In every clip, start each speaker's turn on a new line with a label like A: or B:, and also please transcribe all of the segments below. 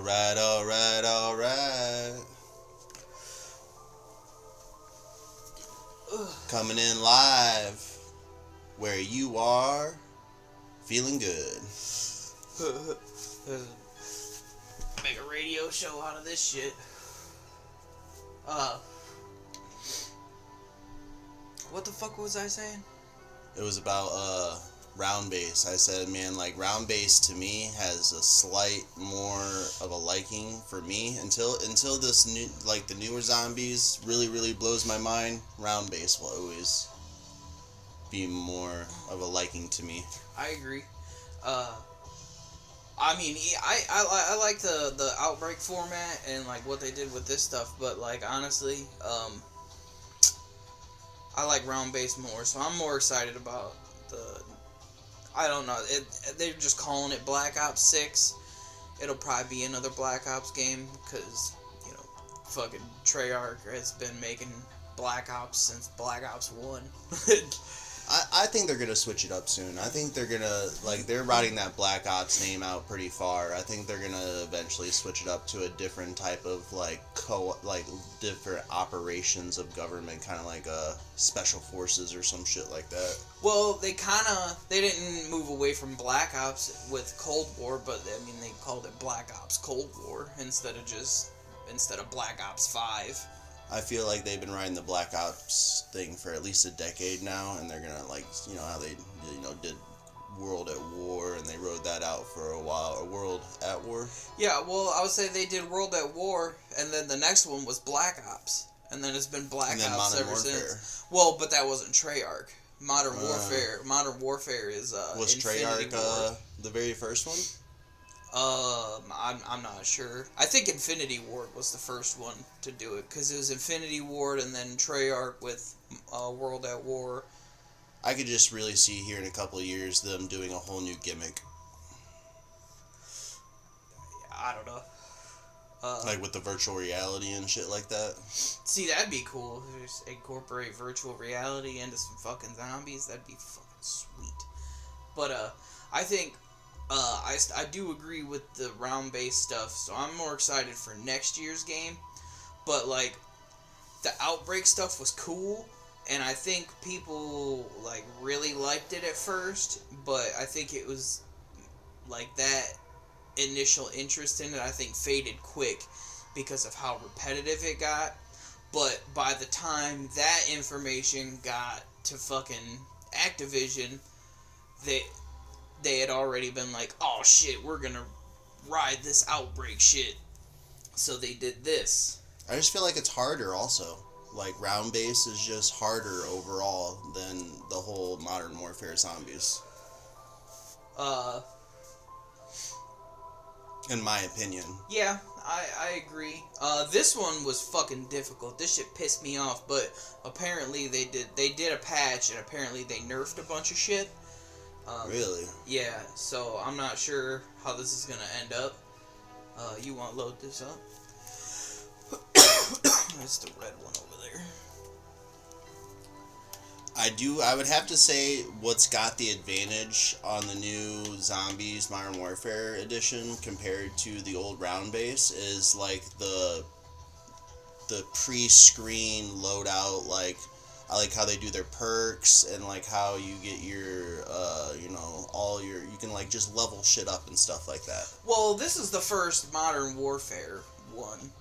A: Alright, alright, alright. Coming in live where you are feeling good.
B: Make a radio show out of this shit. What the fuck was I saying?
A: It was about round bass. I said, man, like round bass to me has a slight more of a liking for me until this new, like the newer zombies really blows my mind. Round bass will always be more of a liking to me.
B: I agree. I mean, I like the Outbreak format and like what they did with this stuff, but like honestly, I like round bass more, so I'm more excited about the. I don't know. They're just calling it Black Ops 6. It'll probably be another Black Ops game because, you know, fucking Treyarch has been making Black Ops since Black Ops 1.
A: I think they're gonna switch it up soon. I think they're gonna, like, they're riding that Black Ops name out pretty far. I think they're gonna eventually switch it up to a different type of different operations of government, kind of like special forces or some shit like that.
B: Well, they didn't move away from Black Ops with Cold War, but I mean they called it Black Ops Cold War instead of Black Ops 5.
A: I feel like they've been riding the Black Ops thing for at least a decade now, and they're gonna, like, you know how they, you know, did World at War, and they rode that out for a while, or World at War.
B: Yeah, well, I would say they did World at War, and then the next one was Black Ops, and then it's been Black Ops ever since. Well, but that wasn't Treyarch. Modern Warfare is
A: was
B: Infinity
A: Treyarch
B: Ward.
A: the very first one?
B: I'm not sure. I think Infinity Ward was the first one to do it, because it was Infinity Ward and then Treyarch with World at War.
A: I could just really see here in a couple of years them doing a whole new gimmick.
B: I don't know.
A: Like with the virtual reality and shit like that.
B: See, that'd be cool. Just incorporate virtual reality into some fucking zombies. That'd be fucking sweet. But, I think... I do agree with the round-based stuff, so I'm more excited for next year's game. But, like, the Outbreak stuff was cool, and I think people, like, really liked it at first, but I think it was, like, that initial interest in it, I think, faded quick because of how repetitive it got. But by the time that information got to fucking Activision, they had already been like, oh shit, we're gonna ride this Outbreak shit. So they did this.
A: I just feel like it's harder also. Like, round base is just harder overall than the whole Modern Warfare zombies. In my opinion.
B: Yeah, I agree. This one was fucking difficult. This shit pissed me off, but apparently they did a patch, and apparently they nerfed a bunch of shit.
A: Really?
B: Yeah, so I'm not sure how this is gonna end up. You want to load this up? That's the red one over there.
A: I would have to say what's got the advantage on the new Zombies Modern Warfare edition compared to the old round base is, like, the pre-screen loadout, like, I like how they do their perks and, like, how you get your, you know, you can, like, just level shit up and stuff like that.
B: Well, this is the first Modern Warfare one.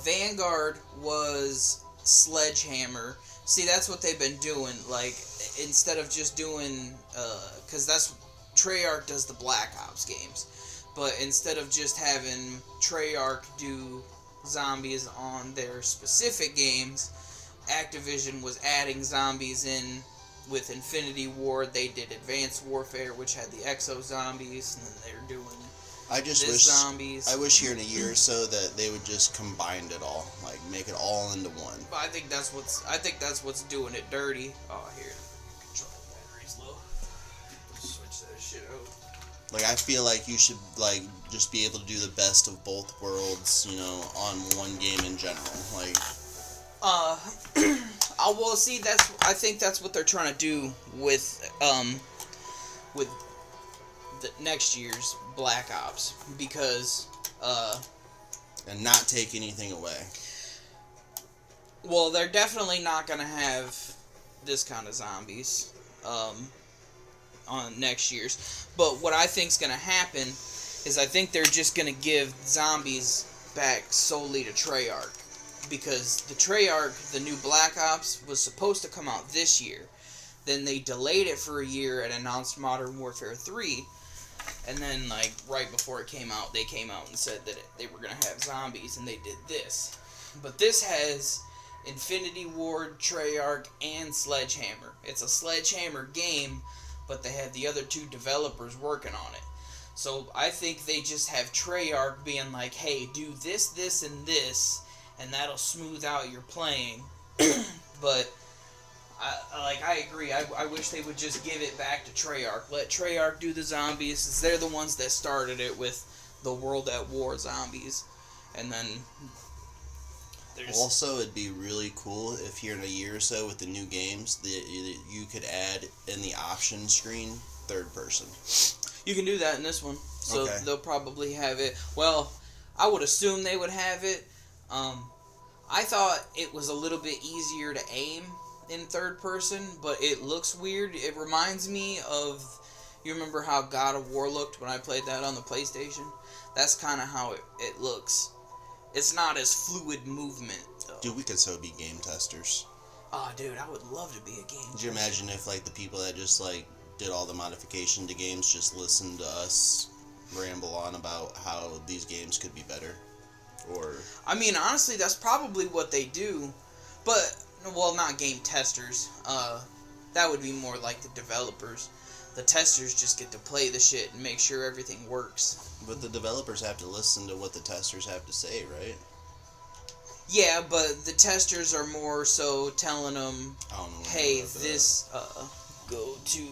B: Vanguard was Sledgehammer. See, that's what they've been doing, like, instead of just doing, because that's, Treyarch does the Black Ops games, but instead of just having Treyarch do zombies on their specific games, Activision was adding zombies in with Infinity Ward. They did Advanced Warfare, which had the Exo Zombies, and then they're doing zombies.
A: I wish here in a year or so that they would just combine it all, like make it all into one.
B: But I think that's what's doing it dirty. Oh, here, control battery's low. Switch that shit out.
A: Like, I feel like you should, like, just be able to do the best of both worlds, you know, on one game in general. Like,
B: well, see, I think that's what they're trying to do with the next year's Black Ops because
A: and not take anything away.
B: Well, they're definitely not gonna have this kind of zombies on next year's. But what I think's gonna happen is I think they're just gonna give zombies back solely to Treyarch, because the Treyarch, the new Black Ops, was supposed to come out this year. Then they delayed it for a year and announced Modern Warfare 3. And then, like, right before it came out, they came out and said that they were going to have zombies, and they did this. But this has Infinity Ward, Treyarch, and Sledgehammer. It's a Sledgehammer game, but they have the other two developers working on it. So I think they just have Treyarch being like, hey, do this, this, and this, and that'll smooth out your playing. But I agree. I wish they would just give it back to Treyarch. Let Treyarch do the zombies, since they're the ones that started it with the World at War zombies. And then there's...
A: Also, it'd be really cool if here in a year or so with the new games, you could add in the option screen third person.
B: You can do that in this one. So
A: okay.
B: They'll probably have it. Well, I would assume they would have it. I thought it was a little bit easier to aim in third person, but it looks weird. It reminds me of, you remember how God of War looked when I played that on the PlayStation? That's kind of how it looks. It's not as fluid movement, though.
A: Dude, we could so be game testers.
B: Oh, dude, I would love to be a game tester.
A: Could you imagine if, like, the people that just, like, did all the modification to games just listened to us ramble on about how these games could be better? Or...
B: I mean, honestly, that's probably what they do, but... Well, not game testers. That would be more like the developers. The testers just get to play the shit and make sure everything works.
A: But the developers have to listen to what the testers have to say, right?
B: Yeah, but the testers are more so telling them, hey, this, go to...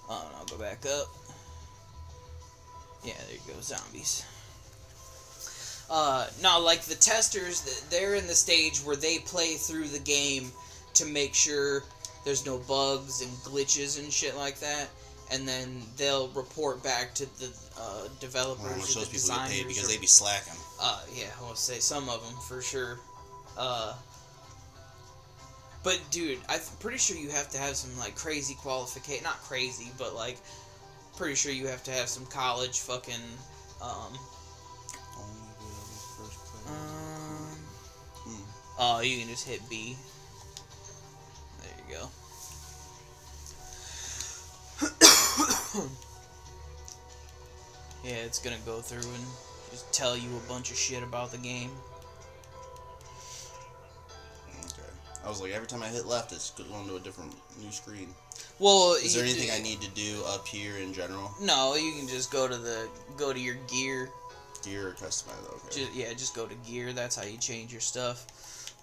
B: I'll go back up. Yeah, there you go, zombies. No, like the testers, they're in the stage where they play through the game to make sure there's no bugs and glitches and shit like that, and then they'll report back to the developers or the designers. People get paid
A: because they be slacking.
B: Yeah, I want to say some of them for sure. But dude, I'm pretty sure you have to have some like crazy qualification. Not crazy, but like pretty sure you have to have some college fucking. Oh, you can just hit B. There you go. Yeah, it's gonna go through and just tell you a bunch of shit about the game.
A: Okay. I was like, every time I hit left, it's going to a different new screen.
B: Well,
A: is there anything I need to do up here in general?
B: No, you can just go to your gear.
A: Gear or customize, okay.
B: Just go to gear. That's how you change your stuff.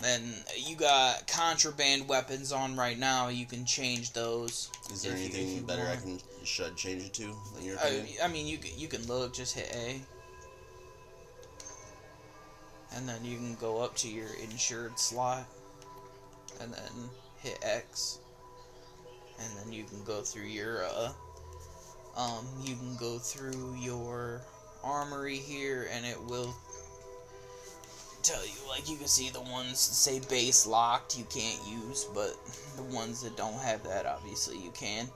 B: And you got contraband weapons on right now. You can change those.
A: Is there anything better I should change it to? In your opinion?
B: I mean, you can look. Just hit A, and then you can go up to your insured slot, and then hit X, and then you can go through your you can go through your armory here, and it will tell you, like, you can see the ones that say base locked you can't use, but the ones that don't have that, obviously you can.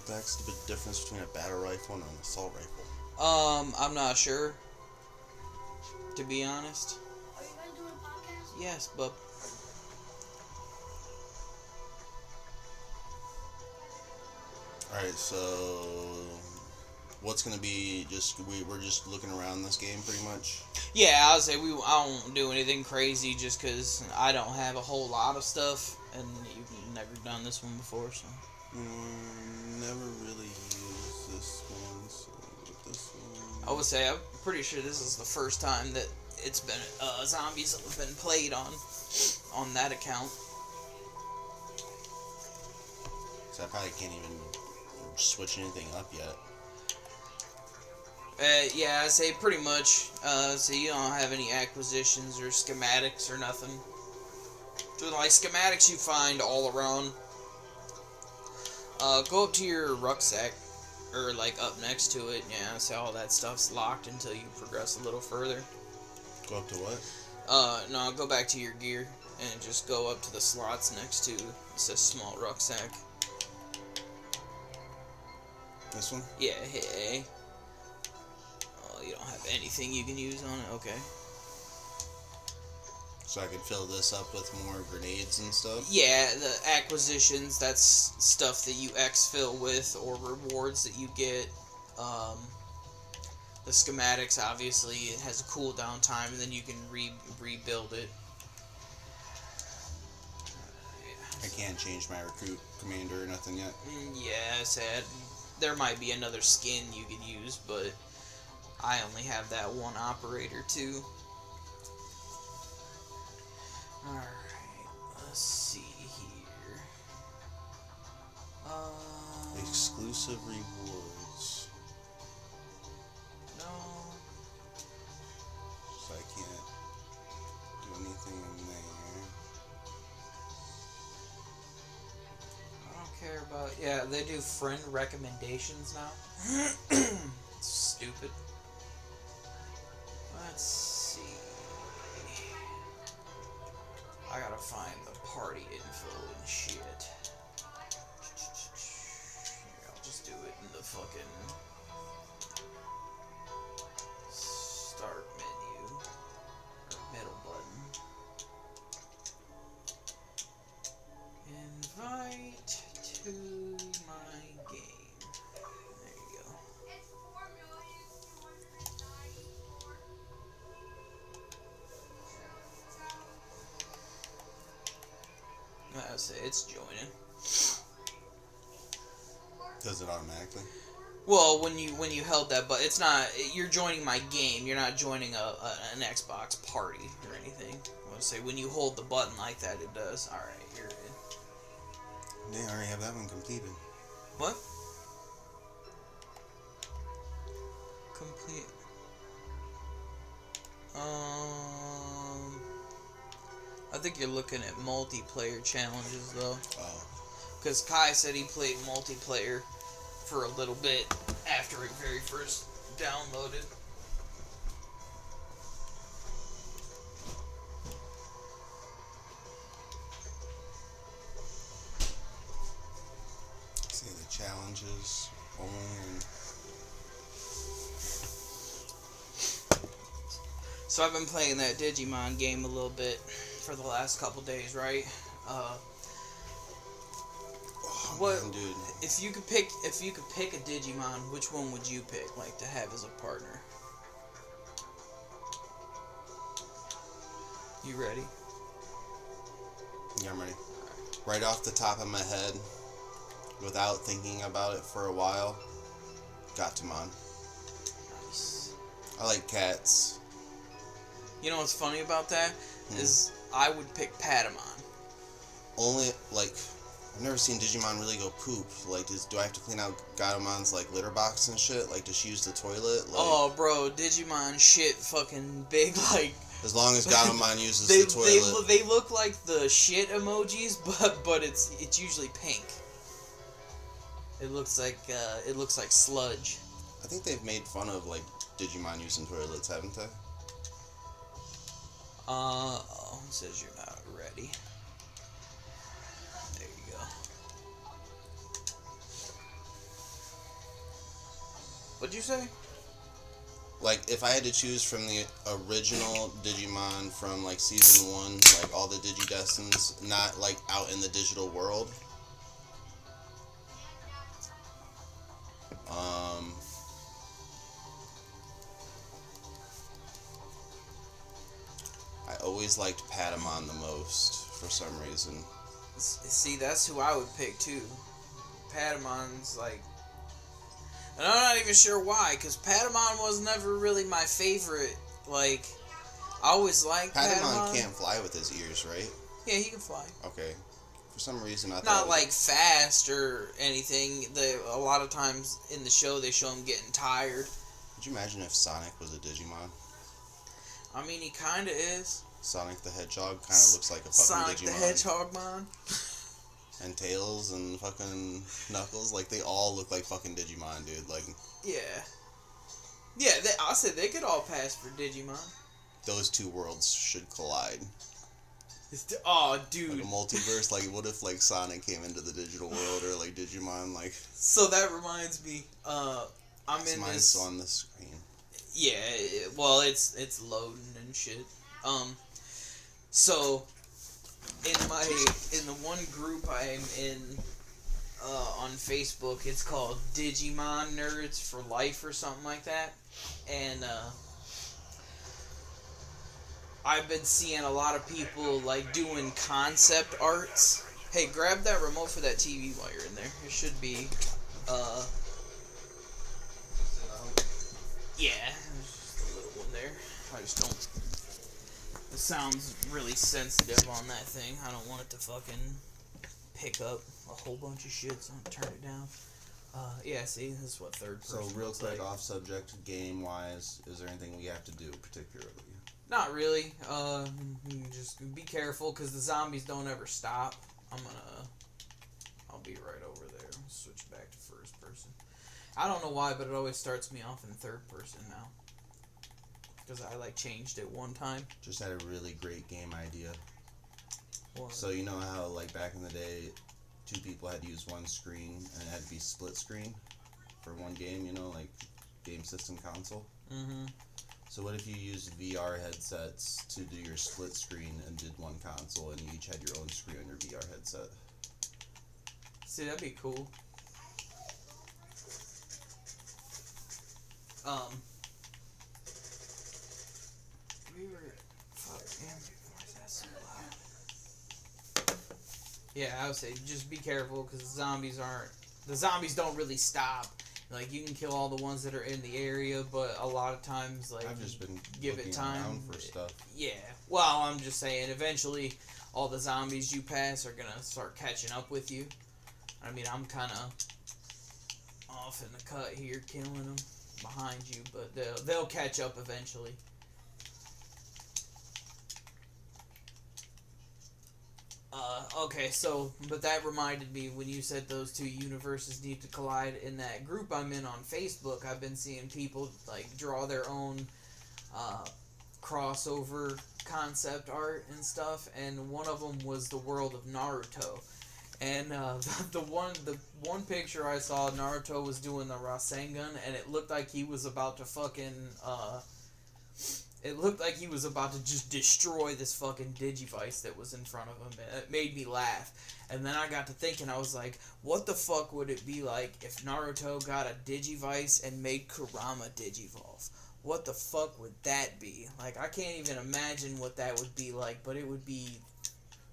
A: What's the big difference between a battle rifle and an assault rifle?
B: I'm not sure, to be honest.
C: Are you guys doing a podcast?
B: Yes, but
A: alright, so what's gonna be we're just looking around this game pretty much?
B: yeah, I would say I won't do anything crazy just because I don't have a whole lot of stuff, and you've never done this one before, so.
A: Never really used this one, so with this one...
B: I would say I'm pretty sure this is the first time that it's been zombies have been played on that account.
A: So I probably can't even switch anything up yet.
B: Yeah, I say pretty much. So you don't have any acquisitions or schematics or nothing. So like schematics you find all around. Go up to your rucksack, or like up next to it. Yeah, so all that stuff's locked until you progress a little further.
A: Go up to what?
B: No, go back to your gear and just go up to the slots next to it says small rucksack.
A: This one?
B: Yeah, hit A. Oh, you don't have anything you can use on it? Okay.
A: So I could fill this up with more grenades and stuff?
B: Yeah, the acquisitions, that's stuff that you exfil with or rewards that you get. The schematics, obviously, it has a cooldown time and then you can rebuild it.
A: I can't change my recruit commander or nothing yet.
B: Yeah, I said there might be another skin you could use, but I only have that one operator too. Alright, let's see here.
A: Exclusive rewards.
B: No.
A: So I can't do anything in there.
B: I don't care about... Yeah, they do friend recommendations now. Stupid. Let's see. I gotta find the party info and shit. Here, I'll just do it in the fucking start menu or middle button. Invite to my game. There you go. I'll say it's joining.
A: Does it automatically?
B: Well, when you held that, but it's not. You're joining my game. You're not joining an Xbox party or anything. I would say when you hold the button like that, it does. All right, you're in.
A: They already have that one completed.
B: What? Complete. I think you're looking at multiplayer challenges though.
A: Oh.
B: Because Kai said he played multiplayer for a little bit after it very first downloaded.
A: See the challenges only.
B: So I've been playing that Digimon game a little bit for the last couple days, right? What,
A: man, dude.
B: if you could pick a Digimon, which one would you pick, like, to have as a partner? You ready?
A: Yeah, I'm ready. Right off the top of my head, without thinking about it for a while, Gatomon.
B: Nice.
A: I like cats.
B: You know what's funny about that? Is I would pick Patamon.
A: Only, like, I've never seen Digimon really go poop. Like, do I have to clean out Gatomon's, like, litter box and shit? Like, does she use the toilet? Like,
B: Oh, bro, Digimon shit fucking big, like...
A: as long as Gatomon uses the toilet.
B: They look like the shit emojis, but it's usually pink. It looks like sludge.
A: I think they've made fun of, like, Digimon using toilets, haven't they?
B: Oh, it says you're not ready. There you go. What'd you say?
A: Like, if I had to choose from the original Digimon from, like, Season 1, like, all the Digidestins, not, like, out in the digital world, I always liked Patamon the most, for some reason.
B: See, that's who I would pick, too. Patamon's, like... And I'm not even sure why, because Patamon was never really my favorite, like... I always liked Patamon.
A: Can't fly with his ears, right?
B: Yeah, he can fly.
A: Okay. For some reason, I thought...
B: Not, like, fast or anything. A lot of times in the show, they show him getting tired.
A: Could you imagine if Sonic was a Digimon?
B: I mean, he kind of is.
A: Sonic the Hedgehog kind of looks like a fucking
B: Sonic
A: Digimon.
B: the Hedgehog, man.
A: And Tails and fucking Knuckles, like, they all look like fucking Digimon, dude. Like,
B: Yeah. Yeah, I said they could all pass for Digimon.
A: those two worlds should collide.
B: Oh, dude.
A: Like a multiverse, like, what if, like, Sonic came into the digital world, or, like, Digimon, like...
B: So that reminds me, I'm in
A: mine's
B: this...
A: on the screen.
B: Yeah, well, it's loading and shit. So, in the one group I'm in, on Facebook, it's called Digimon Nerds for Life or something like that, and, I've been seeing a lot of people, like, doing concept arts. Hey, grab that remote for that TV while you're in there. It should be, yeah, there's just a little one there. I just don't, the sound's really sensitive on that thing. I don't want it to fucking pick up a whole bunch of shit, so I'm turn it down. Yeah, see, this is what third person
A: So, real
B: looks
A: quick,
B: like.
A: off subject, game-wise, is there anything we have to do particularly?
B: Not really. Just be careful, because the zombies don't ever stop. I'll be right over there. I'll switch back to first person. I don't know why, but it always starts me off in third person now. Because I, like, changed it one time.
A: Just had a really great game idea.
B: What?
A: So, you know how, like, back in the day, two people had to use one screen, and it had to be split screen for one game, you know, like, game system console?
B: Mm-hmm.
A: So what if you used VR headsets to do your split screen and did one console, and you each had your own screen on your VR headset?
B: See, that'd be cool. We were... Fuck, damn, why is that so loud? Yeah, I would say, just be careful, because the zombies don't really stop. Like, you can kill all the ones that are in the area, but a lot of times, like,
A: I've just been
B: give
A: looking
B: it time
A: around for stuff.
B: Yeah. Well, I'm just saying, eventually, all the zombies you pass are gonna start catching up with you. I mean, I'm kind of off in the cut here, killing them behind you, but they'll catch up eventually. Okay, so, but that reminded me, when you said those two universes need to collide, in that group I'm in on Facebook, I've been seeing people, like, draw their own, crossover concept art and stuff, and one of them was the world of Naruto. And, the one picture I saw, Naruto was doing the Rasengan, and it looked like he was about to fucking, it looked like he was about to just destroy this fucking Digivice that was in front of him. It made me laugh. And then I got to thinking, I was like, what the fuck would it be like if Naruto got a Digivice and made Kurama Digivolve? What the fuck would that be? Like, I can't even imagine what that would be like, but it would be...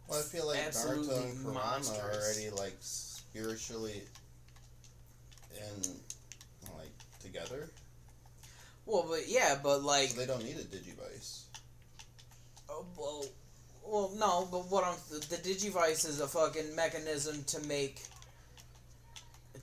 A: Well, I feel like
B: absolutely
A: Naruto and Kurama
B: monstrous.
A: are already, like, spiritually and, like, together.
B: Well, but yeah, but like...
A: So they don't need a Digivice.
B: Well, no, but the Digivice is a fucking mechanism to make...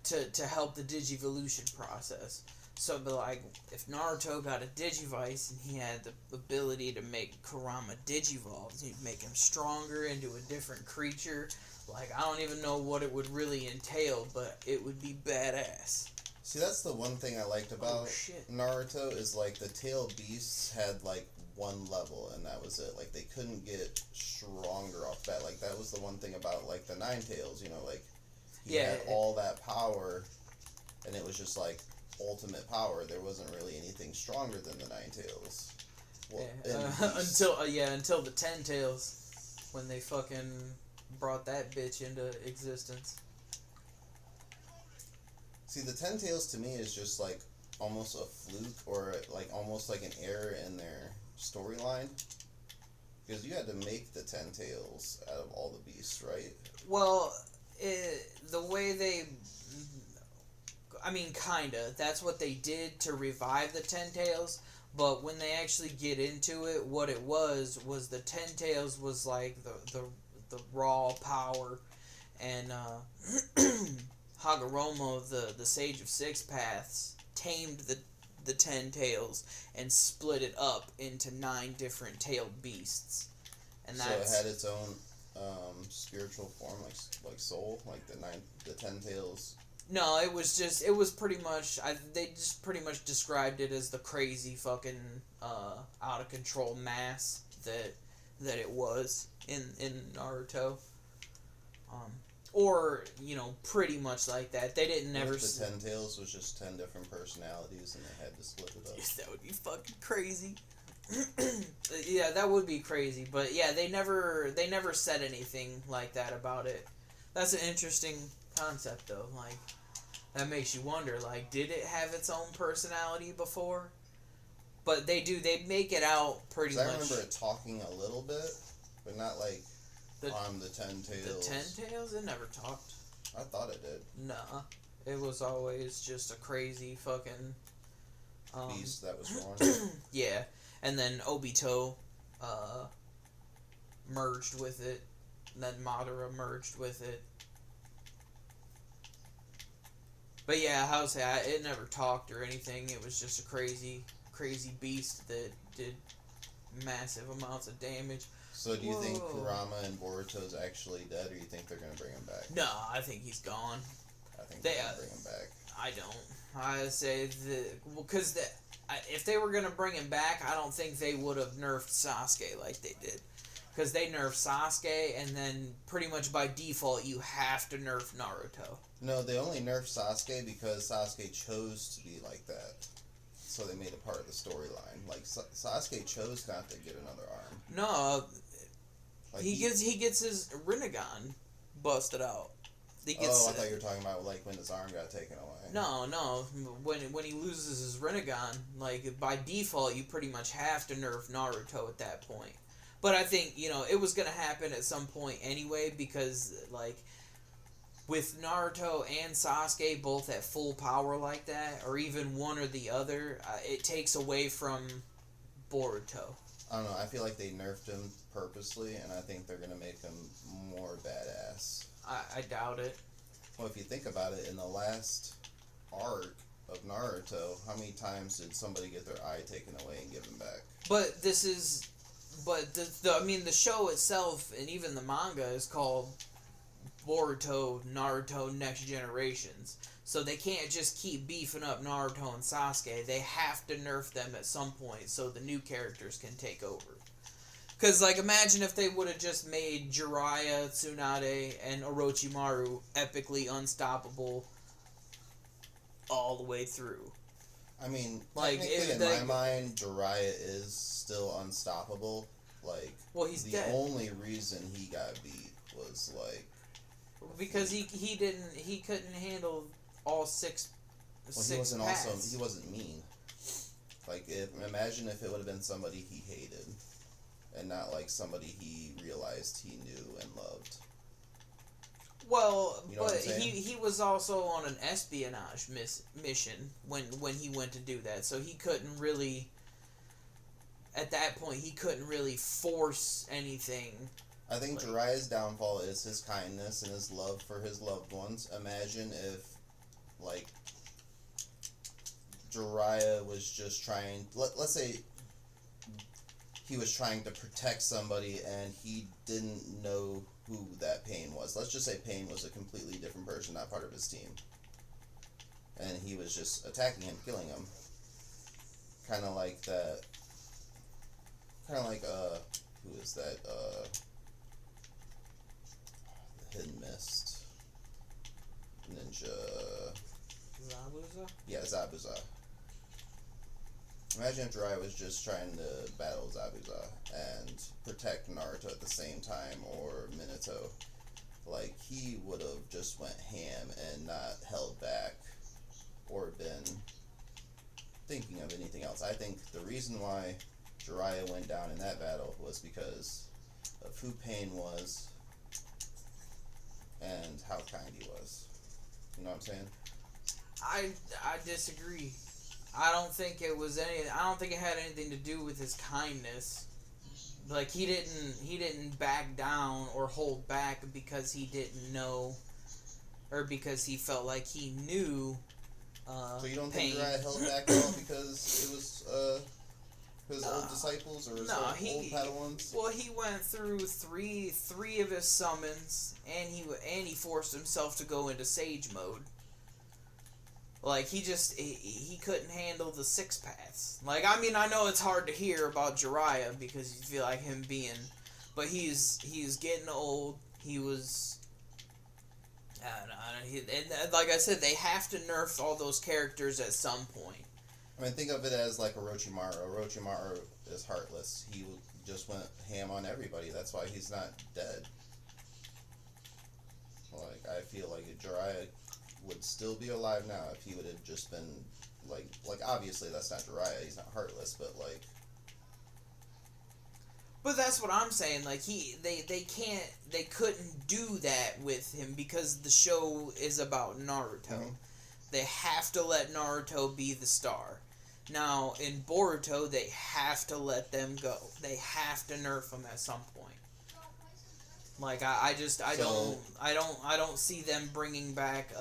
B: To help the Digivolution process. So, but like, if Naruto got a Digivice and he had the ability to make Kurama Digivolve, he'd make him stronger into a different creature. Like, I don't even know what it would really entail, but it would be badass.
A: See, that's the one thing I liked about Naruto, is, like, the tail beasts had, like, one level, and that was it. Like, they couldn't get stronger off that. Like, that was the one thing about, like, the Nine Tails, you know, like, he had all that power, and it was just, like, ultimate power. There wasn't really anything stronger than the Nine Tails. Well,
B: until the Ten Tails, when they fucking brought that bitch into existence.
A: See, the Ten Tails to me is just, like, almost a fluke, or, like, almost like an error in their storyline. Because you had to make the Ten Tails out of all the beasts, right?
B: Well, the way they... I mean, kinda. That's what they did to revive the Ten Tails, but when they actually get into it, what it was the Ten Tails was, like, the raw power, and, Hagoromo, the Sage of Six Paths, tamed the Ten Tails and split it up into 9 different tailed beasts. And
A: so it had its own spiritual form, like soul, like the 10 tails?
B: No, it was pretty much, they just pretty much described it as the crazy fucking, out of control mass that it was in Naruto. Or, pretty much like that. They didn't never...
A: If the 10 tails was just 10 different personalities and they had to split it up.
B: That would be fucking crazy. Yeah, that would be crazy. But yeah, they never said anything like that about it. That's an interesting concept, though. Like, that makes you wonder, like, did it have its own personality before? But they make it out pretty much.
A: I remember it talking a little bit, but not like on the 10 tails.
B: The 10 tails? It never talked.
A: I thought it did.
B: Nah. It was always just a crazy fucking...
A: beast that was born.
B: Yeah. And then Obito merged with it. And then Madara merged with it. But yeah, it never talked or anything. It was just a crazy beast that did massive amounts of damage.
A: So do you think Kurama and Boruto's actually dead, or you think they're going to bring him back?
B: No, I think he's gone.
A: I think they're going to bring him back.
B: I don't. I say because if they were going to bring him back, I don't think they would have nerfed Sasuke like they did. Because they nerfed Sasuke, and then pretty much by default, you have to nerf Naruto.
A: No, they only nerfed Sasuke because Sasuke chose to be like that. So they made it part of the storyline. Like, Sasuke chose not to get another arm.
B: No,
A: like
B: he gets his Rinnegan busted out.
A: I thought you were talking about like when his arm got taken away.
B: No. When he loses his Rinnegan, like by default, you pretty much have to nerf Naruto at that point. But I think it was gonna happen at some point anyway because like with Naruto and Sasuke both at full power like that, or even one or the other, it takes away from Boruto.
A: I don't know. I feel like they nerfed him purposely, and I think they're gonna make him more badass.
B: I doubt it.
A: Well, if you think about it, in the last arc of Naruto, how many times did somebody get their eye taken away and given back?
B: But the show itself and even the manga is called Boruto Naruto Next Generations. So they can't just keep beefing up Naruto and Sasuke. They have to nerf them at some point so the new characters can take over. Because, like, imagine if they would have just made Jiraiya, Tsunade, and Orochimaru epically unstoppable all the way through.
A: I mean,
B: like,
A: technically, in my mind, Jiraiya is still unstoppable. Like,
B: well, he's
A: the
B: dead.
A: only reason he got beat was, like...
B: Because he couldn't handle all six
A: he wasn't
B: paths.
A: he wasn't mean. Like, imagine if it would have been somebody he hated. And not like somebody he realized he knew and loved.
B: Well,
A: you know
B: but
A: he
B: was also on an espionage mission when he went to do that, so he couldn't really. At that point, he couldn't really force anything.
A: I think Jiraiya's downfall is his kindness and his love for his loved ones. Imagine if, like, Jiraiya was just trying. Let's say. He was trying to protect somebody and he didn't know who that Pain was. Let's just say Pain was a completely different person, not part of his team. And he was just attacking him, killing him. Kind of like that... who is that? Hidden Mist. Ninja...
B: Zabuza?
A: Yeah, Zabuza. Imagine if Jiraiya was just trying to battle Zabuza and protect Naruto at the same time, or Minato. Like, he would have just went ham and not held back or been thinking of anything else. I think the reason why Jiraiya went down in that battle was because of who Pain was and how kind he was. You know what I'm saying?
B: I disagree. I don't think it had anything to do with his kindness. Like, he didn't back down or hold back because he didn't know, or because he felt like he knew.
A: So you don't
B: Pain.
A: think Jiraiya held back at all because it was His old disciples or his
B: No,
A: old
B: he-
A: Padawans?
B: Well, he went through three of his summons, and he forced himself to go into sage mode. Like he couldn't handle the six paths. Like, I mean, I know it's hard to hear about Jiraiya because you feel like him being, but he's getting old. He was, and like I said, they have to nerf all those characters at some point.
A: I mean, think of it as like Orochimaru. Orochimaru is heartless. He just went ham on everybody. That's why he's not dead. Like, I feel like Jiraiya would still be alive now if he would have just been like obviously that's not Jiraiya. He's not heartless, but like.
B: But that's what I'm saying. Like they couldn't do that with him because the show is about Naruto.
A: Mm-hmm.
B: They have to let Naruto be the star. Now in Boruto, they have to let them go. They have to nerf them at some point. Like I don't see them bringing back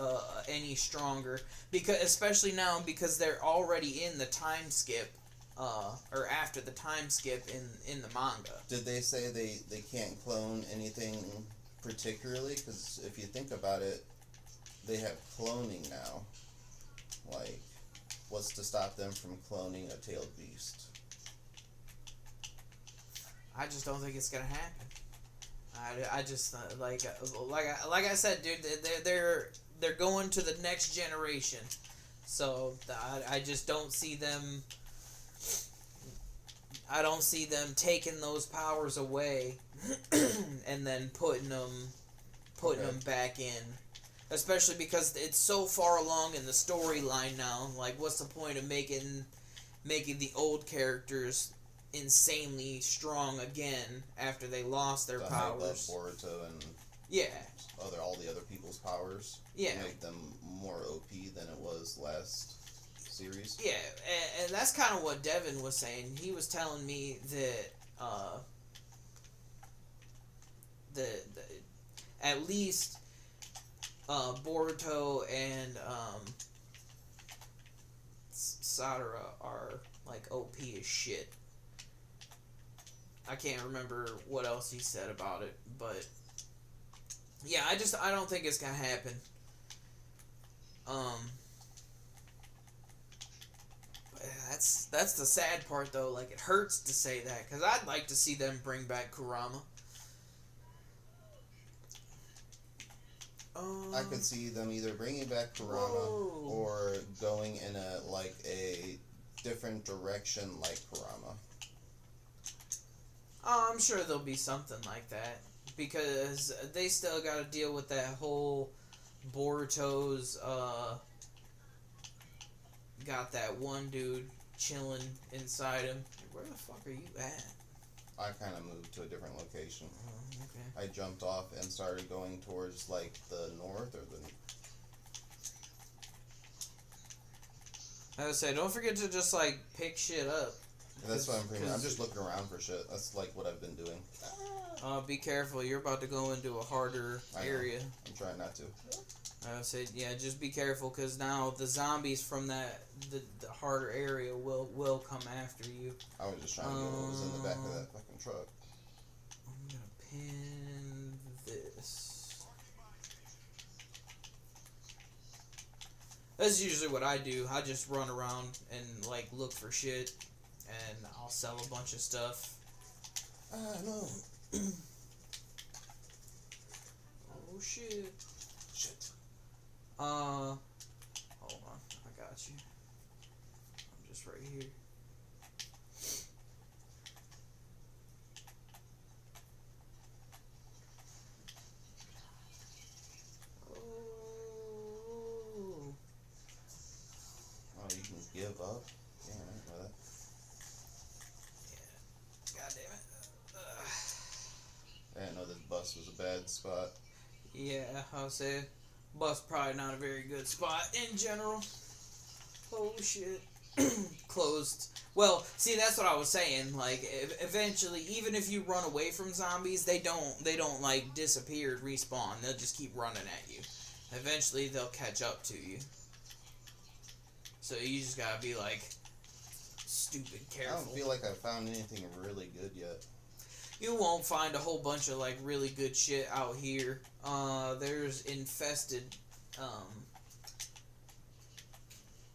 B: any stronger because especially now because they're already in the time skip. Or after the time skip in the manga.
A: Did they say they can't clone anything particularly? Because if you think about it, they have cloning now. Like, what's to stop them from cloning a tailed beast?
B: I just don't think it's gonna happen. I just like I said, dude, they're going to the next generation, so I just don't see them. I don't see them taking those powers away and then putting them back in. Especially because it's so far along in the storyline now. Like, what's the point of making the old characters insanely strong again after they lost their powers?
A: Hype up Boruto and all the other people's powers.
B: Yeah,
A: make them more OP than it was last series.
B: Yeah, and that's kind of what Devin was saying. He was telling me that at least Boruto and Sadara are like OP as shit. I can't remember what else he said about it, but yeah, I don't think it's gonna happen. That's the sad part though. Like, it hurts to say that because I'd like to see them bring back Kurama.
A: I could see them either bringing back Kurama or going in a different direction like Kurama.
B: I'm sure there'll be something like that because they still got to deal with that whole Boruto's got that one dude chilling inside him. Where the fuck are you at?
A: I kind of moved to a different location.
B: Oh, okay.
A: I jumped off and started going towards like the north or the.
B: I would say, don't forget to just like pick shit up.
A: That's what I'm just looking around for shit. That's like what I've been doing.
B: Be careful. You're about to go into a harder area.
A: I'm trying not to.
B: I would say, yeah, just be careful because now the zombies from the harder area will come after you.
A: I was just trying to get what was in the back of that fucking truck.
B: I'm gonna pin this. That's usually what I do. I just run around and like look for shit, and I'll sell a bunch of stuff.
A: No.
B: Oh shit.
A: Shit.
B: Hold on, I got you. I'm just right here.
A: Oh, you can give up? Yeah, I didn't know that.
B: Yeah. God damn it.
A: I didn't know this bus was a bad spot.
B: Yeah, I'll say bus probably not a very good spot in general. Oh shit. Closed. Well, see, that's what I was saying. Like, eventually, even if you run away from zombies, they don't like disappear and respawn. They'll just keep running at you. Eventually, they'll catch up to you. So you just gotta be like stupid
A: I
B: careful.
A: don't feel like I found anything really good yet.
B: You won't find a whole bunch of like really good shit out here. There's infested.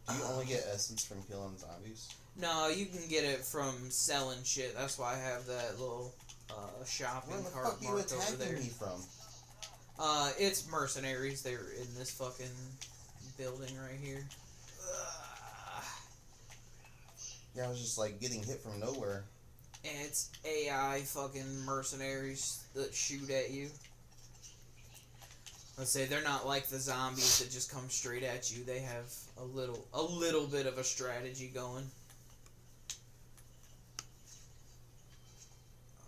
A: Do you only get essence from killing zombies?
B: No, you can get it from selling shit. That's why I have that little shopping
A: Where the
B: cart
A: fuck are you
B: marked over
A: attacking
B: there.
A: me from?
B: It's mercenaries. They're in this fucking building right here.
A: Yeah, I was just like getting hit from nowhere.
B: And it's AI fucking mercenaries that shoot at you. Let's say they're not like the zombies that just come straight at you. They have a little bit of a strategy going.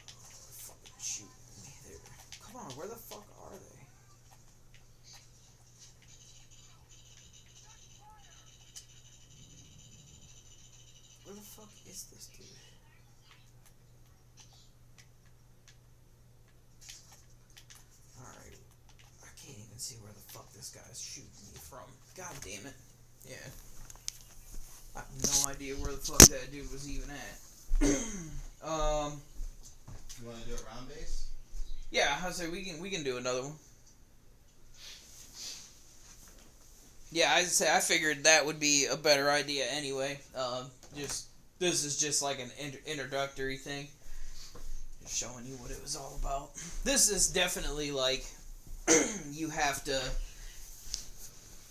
B: They're fucking shooting me there. Come on, where the fuck are they? Where the fuck is this dude? Alright. I can't even see where the fuck this guy's shooting me from. God damn it. Yeah. I have no idea where the fuck that dude was even at.
A: You want to do it round base?
B: Yeah, I say we can do another one. Yeah, I figured that would be a better idea anyway. This is just like an introductory thing, just showing you what it was all about. This is definitely like you have to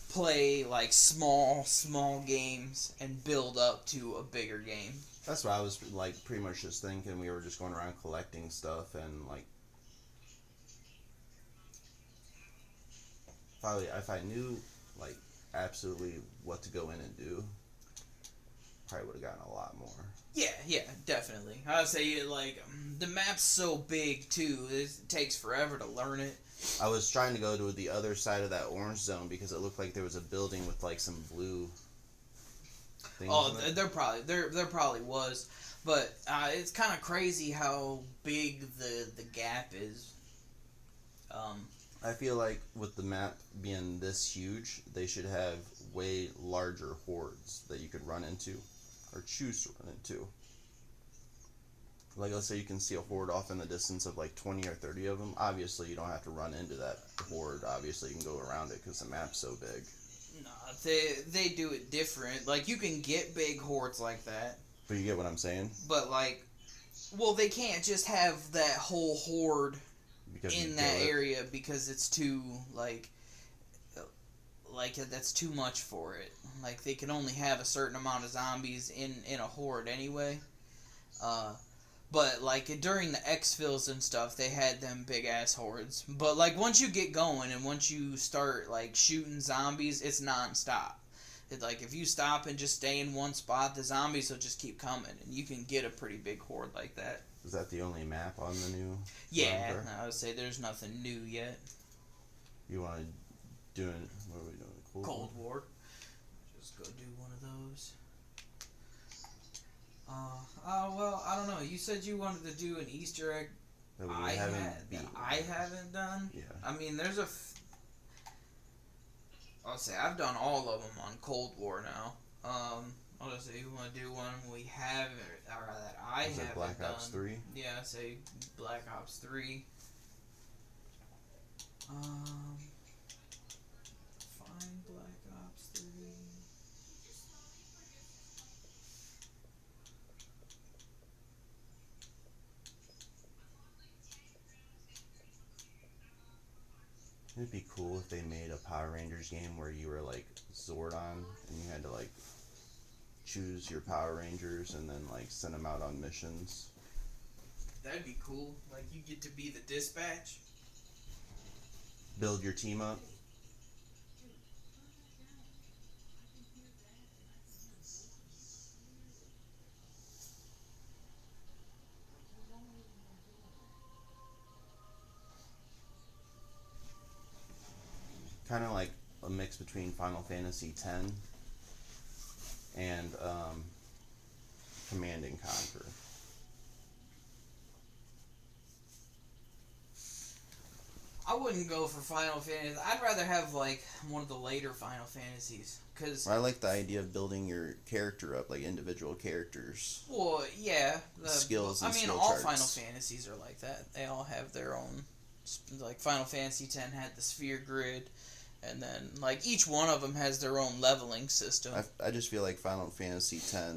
B: play like small games and build up to a bigger game.
A: That's what I was like pretty much just thinking. We were just going around collecting stuff and like probably if I knew like absolutely what to go in and do, probably would have gotten a lot more.
B: Yeah, definitely. I would say like the map's so big too. It takes forever to learn it.
A: I was trying to go to the other side of that orange zone because it looked like there was a building with like some blue things.
B: Oh, there probably was, but it's kind of crazy how big the gap is.
A: I feel like with the map being this huge, they should have way larger hordes that you could run into, or choose to run into. Like, let's say you can see a horde off in the distance of like 20 or 30 of them. Obviously, you don't have to run into that horde. Obviously, you can go around it because the map's so big.
B: Nah, they do it different. Like, you can get big hordes like that.
A: But you get what I'm saying?
B: But, like, well, they can't just have that whole horde
A: Because
B: in that area because it's too, like, that's too much for it. Like, they can only have a certain amount of zombies in a horde anyway. But, like, during the exfils and stuff, they had them big-ass hordes. But, like, once you get going and once you start, like, shooting zombies, it's non-stop. It's like, if you stop and just stay in one spot, the zombies will just keep coming. And you can get a pretty big horde like that.
A: Is that the only map on the new?
B: Yeah, I would say there's nothing new yet.
A: You want to do it? What are we doing?
B: Cold War. Just go do one of those. Well, I don't know. You said you wanted to do an Easter egg.
A: That
B: I
A: haven't
B: haven't done.
A: Yeah.
B: I mean, there's I'll say I've done all of them on Cold War now. I'll just say you want to do one we have or that I haven't done.
A: Black Ops 3?
B: Yeah, say Black Ops 3. Find Black Ops 3.
A: It'd be cool if they made a Power Rangers game where you were like Zordon and you had to like choose your Power Rangers and then like send them out on missions.
B: That'd be cool. Like you get to be the dispatch.
A: Build your team up. Kind of like a mix between Final Fantasy X and Command and Conquer.
B: I wouldn't go for Final Fantasy. I'd rather have like one of the later Final Fantasies, cause
A: I like the idea of building your character up, like individual characters.
B: well, yeah,
A: Skills and
B: I mean,
A: skill
B: all
A: charts.
B: Final Fantasies are like that. They all have their own. Like Final Fantasy X had the sphere grid, and then like each one of them has their own leveling system.
A: I just feel like Final Fantasy X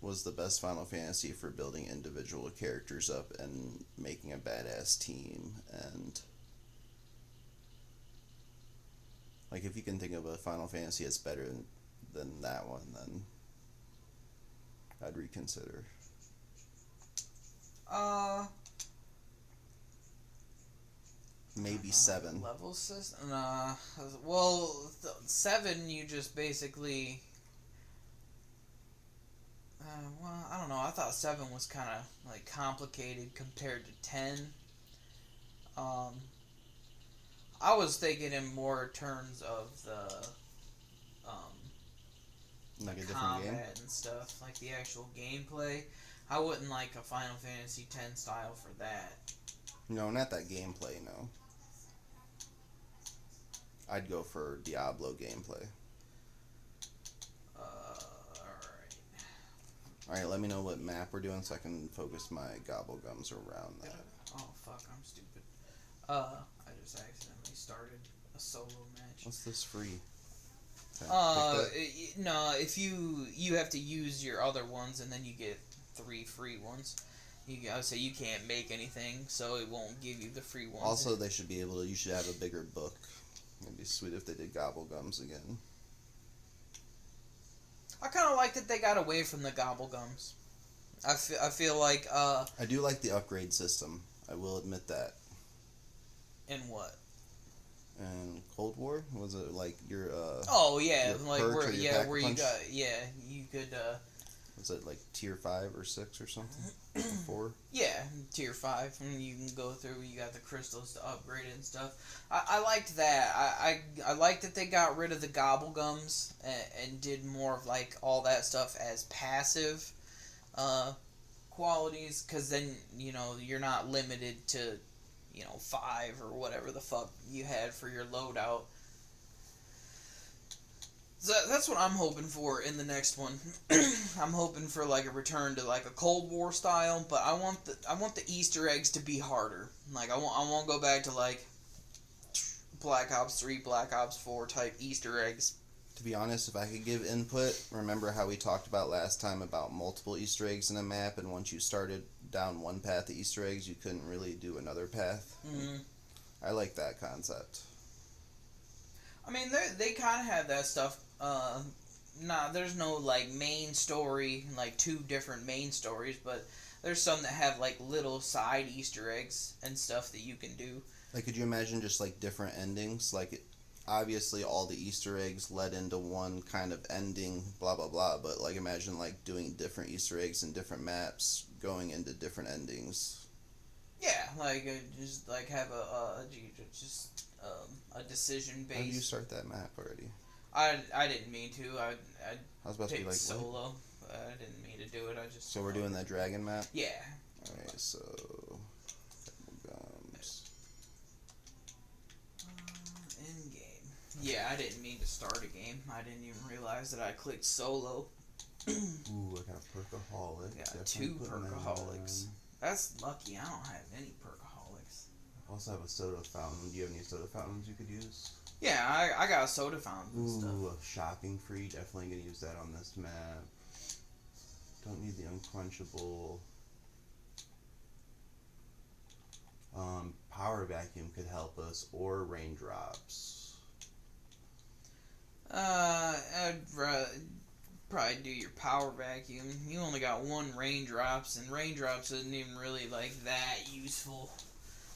A: was the best Final Fantasy for building individual characters up and making a badass team. And like, if you can think of a Final Fantasy that's better than that one, then I'd reconsider. Maybe 7.
B: Level system. Well, 7 you just basically. Well, I don't know. I thought 7 was kind of like complicated compared to 10. I was thinking in more terms of the
A: Like a different
B: combat
A: game.
B: and stuff, like the actual gameplay. I wouldn't like a Final Fantasy X style for that.
A: No, not that gameplay. No. I'd go for Diablo gameplay.
B: Alright.
A: Alright, let me know what map we're doing so I can focus my gobblegums around that.
B: Oh, fuck, I'm stupid. I just accidentally started a solo match.
A: What's this free? Okay,
B: No, if you have to use your other ones and then you get 3 free ones. I would say you can't make anything, so it won't give you the free ones.
A: Also, they should be able to. You should have a bigger book. It'd be sweet if they did gobblegums again.
B: I kind of like that they got away from the gobblegums. I feel like
A: I do like the upgrade system. I will admit that.
B: in what?
A: And Cold War, was it like your
B: Oh yeah,
A: your
B: like
A: perk
B: where
A: or your pack
B: where you
A: punch?
B: got you could
A: was it like tier 5 or 6 or something? Or 4?
B: yeah, tier 5, and you can go through. You got the crystals to upgrade it and stuff. I liked that. I liked that they got rid of the gobblegums and did more of like all that stuff as passive qualities, because then you're not limited to 5 or whatever the fuck you had for your loadout. So that's what I'm hoping for in the next one. I'm hoping for like a return to like a Cold War style, but I want the Easter eggs to be harder. Like I won't go back to like Black Ops 3, Black Ops 4 type Easter eggs.
A: To be honest, if I could give input, remember how we talked about last time about multiple Easter eggs in a map, and once you started down one path of Easter eggs, you couldn't really do another path?
B: Mm-hmm.
A: I like that concept.
B: I mean, they kind of have that stuff. There's no like main story, like 2 different main stories, but there's some that have like little side Easter eggs and stuff that you can do.
A: Like, could you imagine just like different endings? Like, obviously all the Easter eggs led into one kind of ending, blah blah blah. But like, imagine like doing different Easter eggs in different maps, going into different endings.
B: Yeah, like just like have a decision based.
A: How did you start that map already?
B: I didn't mean to. I
A: was about to be
B: picked
A: like,
B: solo. I didn't mean to do it. I just.
A: So we're doing that dragon map?
B: Yeah.
A: Alright, so gums.
B: In game. Yeah, I didn't mean to start a game. I didn't even realize that I clicked solo.
A: Ooh, I got a perkaholic.
B: Got
A: Definitely
B: 2
A: put them in.
B: perkaholics. That's lucky. I don't have any perkaholics.
A: I also have a soda fountain. Do you have any soda fountains you could use?
B: Yeah, I got soda fountains and stuff.
A: Ooh, shopping free. Definitely gonna use that on this map. Don't need the unquenchable. Power vacuum could help us, or raindrops.
B: I'd probably do your power vacuum. You only got 1 raindrops, and raindrops isn't even really like that useful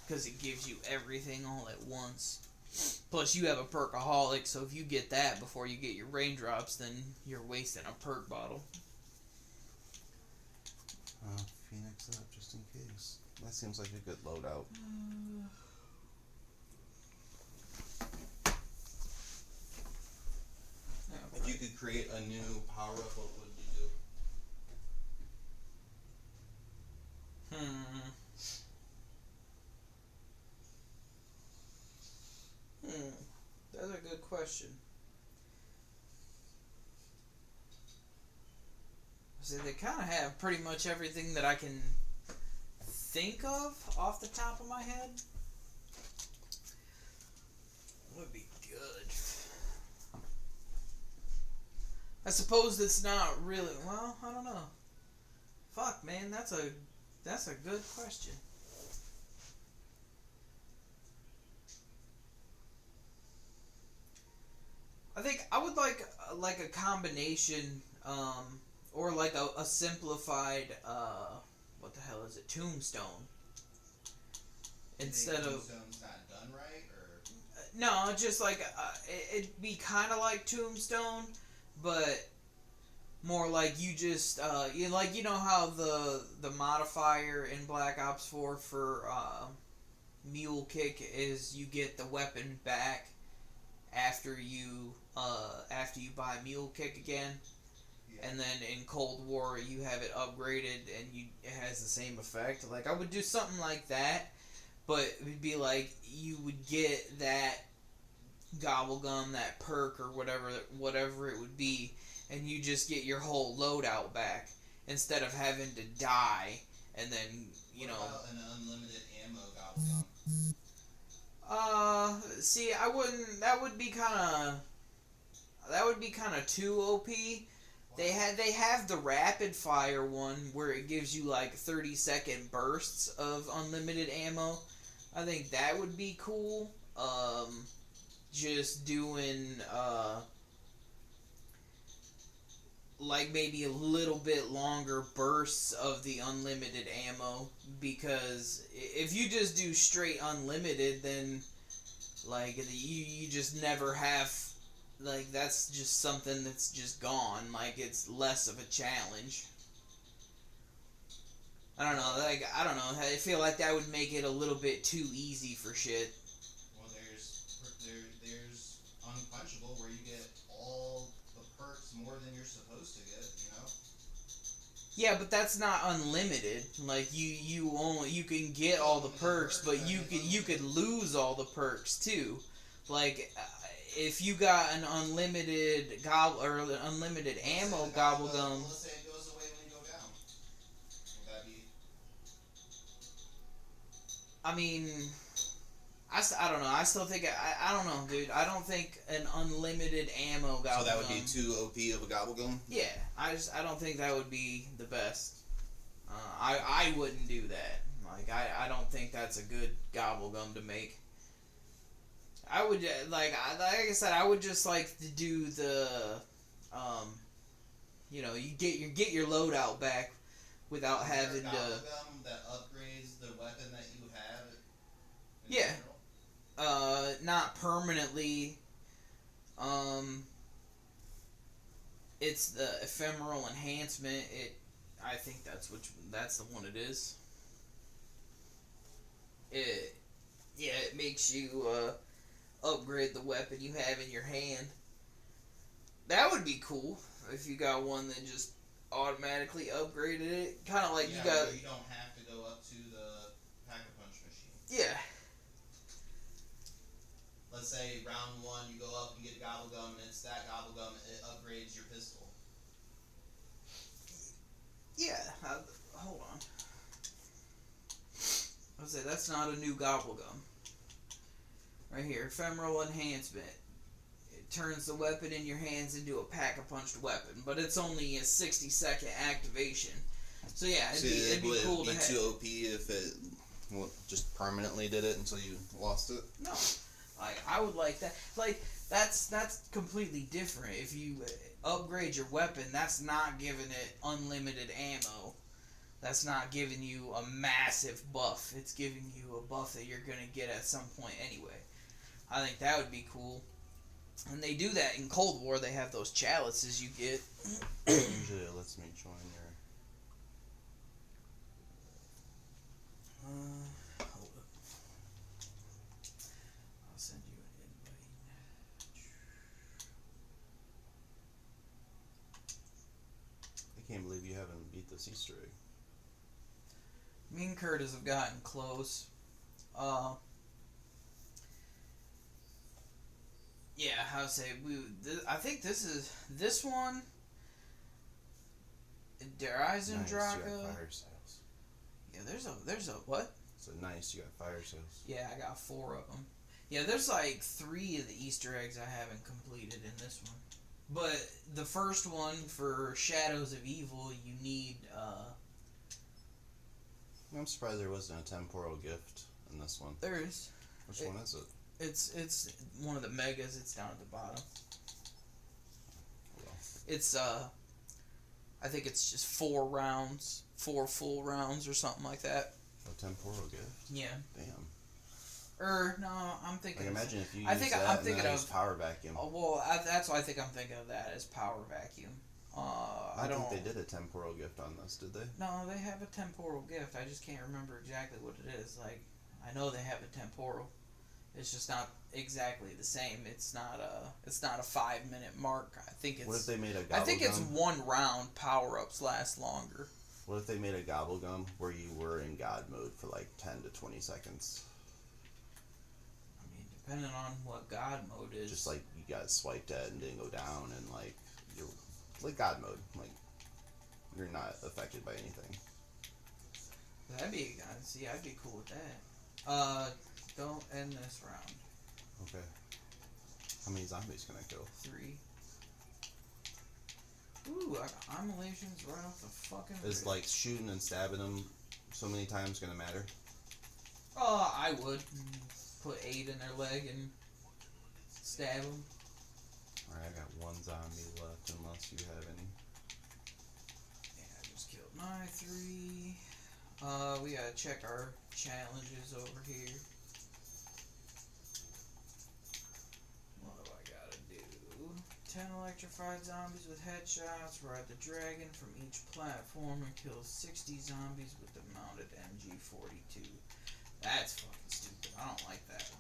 B: because it gives you everything all at once. Plus, you have a perkaholic, so if you get that before you get your raindrops, then you're wasting a perk bottle.
A: Phoenix up just in case. That seems like a good loadout. If you could create a new power up, what would you do?
B: question. So they kind of have pretty much everything that I can think of off the top of my head. Would be good. I suppose it's not really. Well, I don't know. Fuck, man, that's a good question. I think I would like a combination, or like a simplified, what the hell is it? Tombstone. Instead of
A: Tombstone's not done right, or
B: no, just like it'd be kind of like Tombstone, but more like you just you know how the modifier in Black Ops 4 for Mule Kick is you get the weapon back after you buy Mule Kick again. Yeah. And then in Cold War you have it upgraded and it has the same effect. Like I would do something like that, but it would be like you would get that gobblegum, that perk or whatever it would be, and you just get your whole loadout back instead of having to die and then
A: what about an unlimited ammo gobblegum?
B: See, I wouldn't. That would be kind of too OP. They have the rapid fire one where it gives you like 30-second bursts of unlimited ammo. I think that would be cool. Just doing like maybe a little bit longer bursts of the unlimited ammo, because if you just do straight unlimited, then like you just never have, like that's just something that's just gone, like it's less of a challenge. I don't know, I feel like that would make it a little bit too easy for shit.
A: Well, there's Unpunchable where you get all the perks more than you're supposed to get, you know?
B: Yeah, but that's not unlimited. Like you can get all the perks, but you could lose all the perks too. Like if you got an unlimited unlimited ammo gobblegum.
A: Let's say it goes away when you go down. Would that be?
B: I mean, I don't know. I still think I don't know, dude. I don't think an unlimited ammo gobblegum.
A: So that would be too OP of a gobblegum?
B: Yeah, I don't think that would be the best. I wouldn't do that. Like I don't think that's a good gobblegum to make. I would like I said, I would just like to do the, you get your loadout back without having to.
A: Gobblegum that upgrades the weapon that you have.
B: Yeah. Not permanently. It's the ephemeral enhancement. I think that's the one it is. It makes you upgrade the weapon you have in your hand. That would be cool if you got one that just automatically upgraded it. Kind of like you got.
A: You don't have to go up to the Pack-a-Punch machine.
B: Yeah.
A: Let's say round 1, you go up and get a gobblegum, and it's that gobblegum, it upgrades your pistol.
B: Yeah, hold on. I'll say that's not a new gobblegum. Right here, ephemeral enhancement. It turns the weapon in your hands into a pack-a-punched weapon, but it's only a 60-second activation. So yeah, it'd be cool to have.
A: It'd be too OP if it just permanently did it until you lost it?
B: No. Like, I would like that. Like, that's completely different. If you upgrade your weapon, that's not giving it unlimited ammo. That's not giving you a massive buff. It's giving you a buff that you're going to get at some point anyway. I think that would be cool. And they do that in Cold War. They have those chalices you get.
A: Usually it lets me join your...
B: Hold up. I'll send you an invite.
A: I can't believe you haven't beat this Easter egg.
B: Me and Curtis have gotten close. Yeah, how to say I think this one. Der
A: Nice, you got
B: Eisendrache.
A: fire sales.
B: Yeah, there's a what?
A: So nice, you got fire sales.
B: Yeah, I got 4 of them. Yeah, there's like 3 of the Easter eggs I haven't completed in this one. But the first one for Shadows of Evil, you need
A: I'm surprised there wasn't a temporal gift in this one.
B: there is.
A: Which one is it?
B: It's one of the megas. It's down at the bottom.
A: Well,
B: It's I think it's just 4 rounds, 4 full rounds or something like that.
A: a temporal gift.
B: Yeah.
A: Damn.
B: No, I'm thinking.
A: Like imagine if you
B: I
A: use
B: think
A: that
B: I'm
A: and
B: thinking
A: then
B: of
A: use power vacuum.
B: Oh, well, that's why I think I'm thinking of that as power vacuum.
A: I don't think they did a temporal gift on this, did they?
B: No, they have a temporal gift. I just can't remember exactly what it is. Like, I know they have a temporal. It's just not exactly the same. It's not a 5-minute mark. I think it's.
A: What if they made a gobblegum?
B: I think it's 1 round. Power ups last longer.
A: What if they made a gobblegum where you were in God mode for like 10 to 20 seconds?
B: I mean, depending on what God mode is.
A: Just like you got swiped at and didn't go down, and like you're like God mode, like you're not affected by anything.
B: That'd be. See, I'd be cool with that. Don't end this round.
A: Okay. How many zombies can I kill?
B: 3. Ooh, I got immolations right off the fucking.
A: Is
B: rip.
A: like shooting and stabbing them so many times gonna matter?
B: I would put 8 in their leg and stab them.
A: Alright, I got 1 zombie left unless you have any.
B: Yeah, I just killed my 3. We gotta check our challenges over here. What do I gotta do? 10 electrified zombies with headshots. Ride the dragon from each platform and kill 60 zombies with the mounted MG42. That's fucking stupid. I don't like that.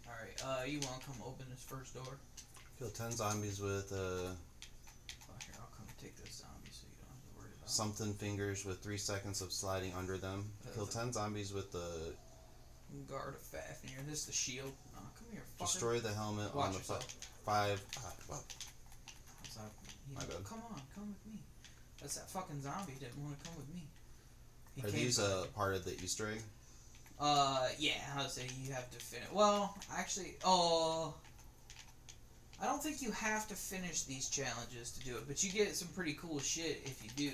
B: Alright, you wanna come open this first door?
A: Kill 10 zombies with
B: Here, I'll come take this zombie so you don't have to worry about it.
A: something fingers with 3 seconds of sliding under them. Kill 10 zombies with the
B: Guard of Fafnir. This is the shield. Oh, come here, fucker.
A: destroy the helmet
B: Watch
A: on the
B: yourself.
A: 5.
B: What's up?
A: My bad.
B: Come on, come with me. That's that fucking zombie didn't want to come with me. He
A: Are
B: came
A: these
B: for-
A: part of the Easter egg?
B: Yeah, I would say you have to finish. Well, actually, I don't think you have to finish these challenges to do it, but you get some pretty cool shit if you do.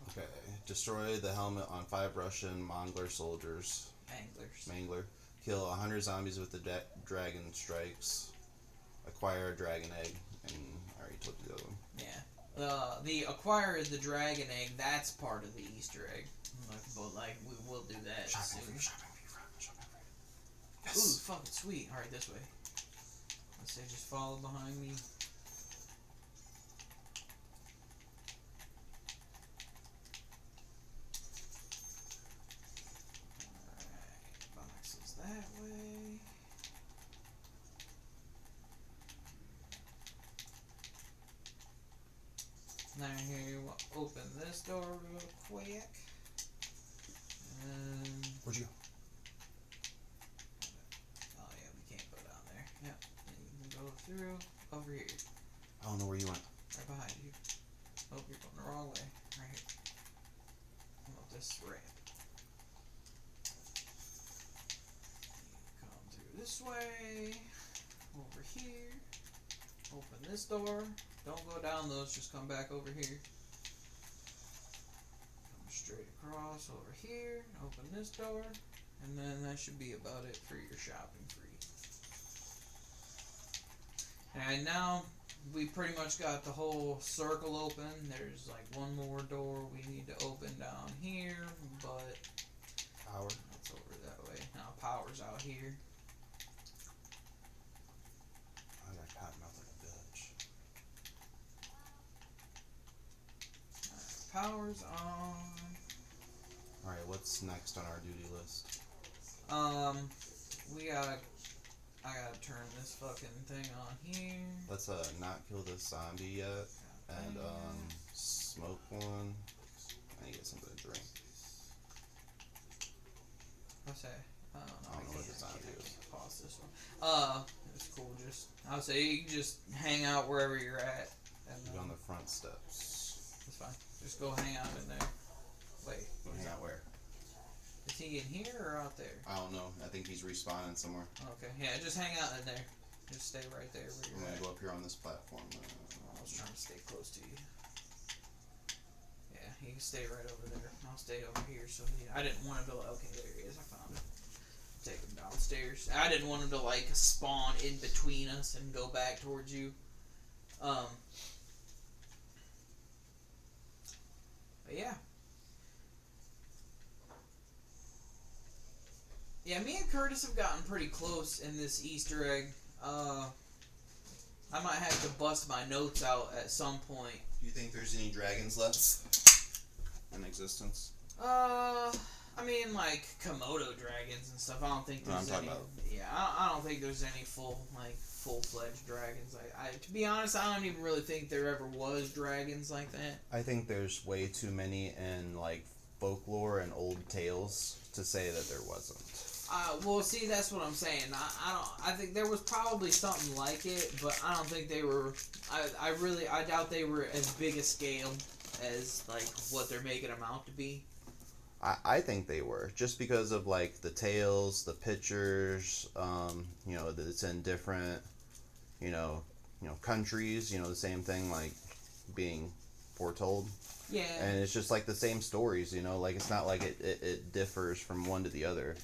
A: Okay. Destroy the helmet on 5 Russian Mongler soldiers.
B: Anglers.
A: Mangler. Kill 100 zombies with the dragon strikes. Acquire a dragon egg. And I already told you the other one.
B: Yeah. The acquire the dragon egg, that's part of the Easter egg. But, we will do that soon.
A: Yes.
B: Ooh, fucking sweet. Alright, this way. Let's say just follow behind me. Alright, boxes that way. Now here, we'll open this door real quick. And
A: Where'd you go?
B: oh yeah, we can't go down there. Yep. You can go through over here.
A: I don't know where you went.
B: Right behind you. Oh, you're going the wrong way. Right here. Come up this ramp. You come through this way. Over here. Open this door. Don't go down those, just come back over here. Come straight across over here. Open this door. And then that should be about it for your shopping spree. And now we pretty much got the whole circle open. There's like one more door we need to open down here, but
A: Power.
B: that's over that way. Now power's out here.
A: I got cotton mouth like a bitch.
B: Power's on.
A: Alright, what's next on our duty list?
B: I gotta turn this fucking thing on here.
A: Let's not kill this zombie yet. And smoke one. I need to get something to drink.
B: What's that? I don't know.
A: I don't know what
B: can't
A: it's
B: else this one. It's cool. I would say you can just hang out wherever you're at. And,
A: on the front steps.
B: That's fine. Just go hang out in there. Wait.
A: Hang out where?
B: Is he in here or out there?
A: I don't know. I think he's respawning somewhere.
B: Okay. Yeah, just hang out in there. Just stay right there where
A: I'm
B: you're
A: gonna
B: at.
A: go up here on this platform.
B: I was trying to stay close to you. Yeah, he can stay right over there. I'll stay over here. So I didn't want him to. Okay, there he is. I found him. Take him downstairs. I didn't want him to like spawn in between us and go back towards you. But yeah. Yeah, me and Curtis have gotten pretty close in this Easter egg. I might have to bust my notes out at some point.
A: Do you think there's any dragons left in existence?
B: I mean, like Komodo dragons and stuff. I don't think
A: No, I'm
B: there's
A: talking
B: any.
A: about-
B: Yeah, I don't think there's any full-fledged dragons. To be honest, I don't even really think there ever was dragons like that.
A: I think there's way too many in like folklore and old tales to say that there wasn't.
B: Well, see, that's what I'm saying. I think there was probably something like it, but I don't think they were. I doubt they were as big a scale as like what they're making them out to be.
A: I think they were, just because of like the tales, the pictures, you know, that it's in different, you know, countries, you know, the same thing like being foretold.
B: Yeah.
A: And it's just like the same stories, you know, like it's not like it differs from one to the other.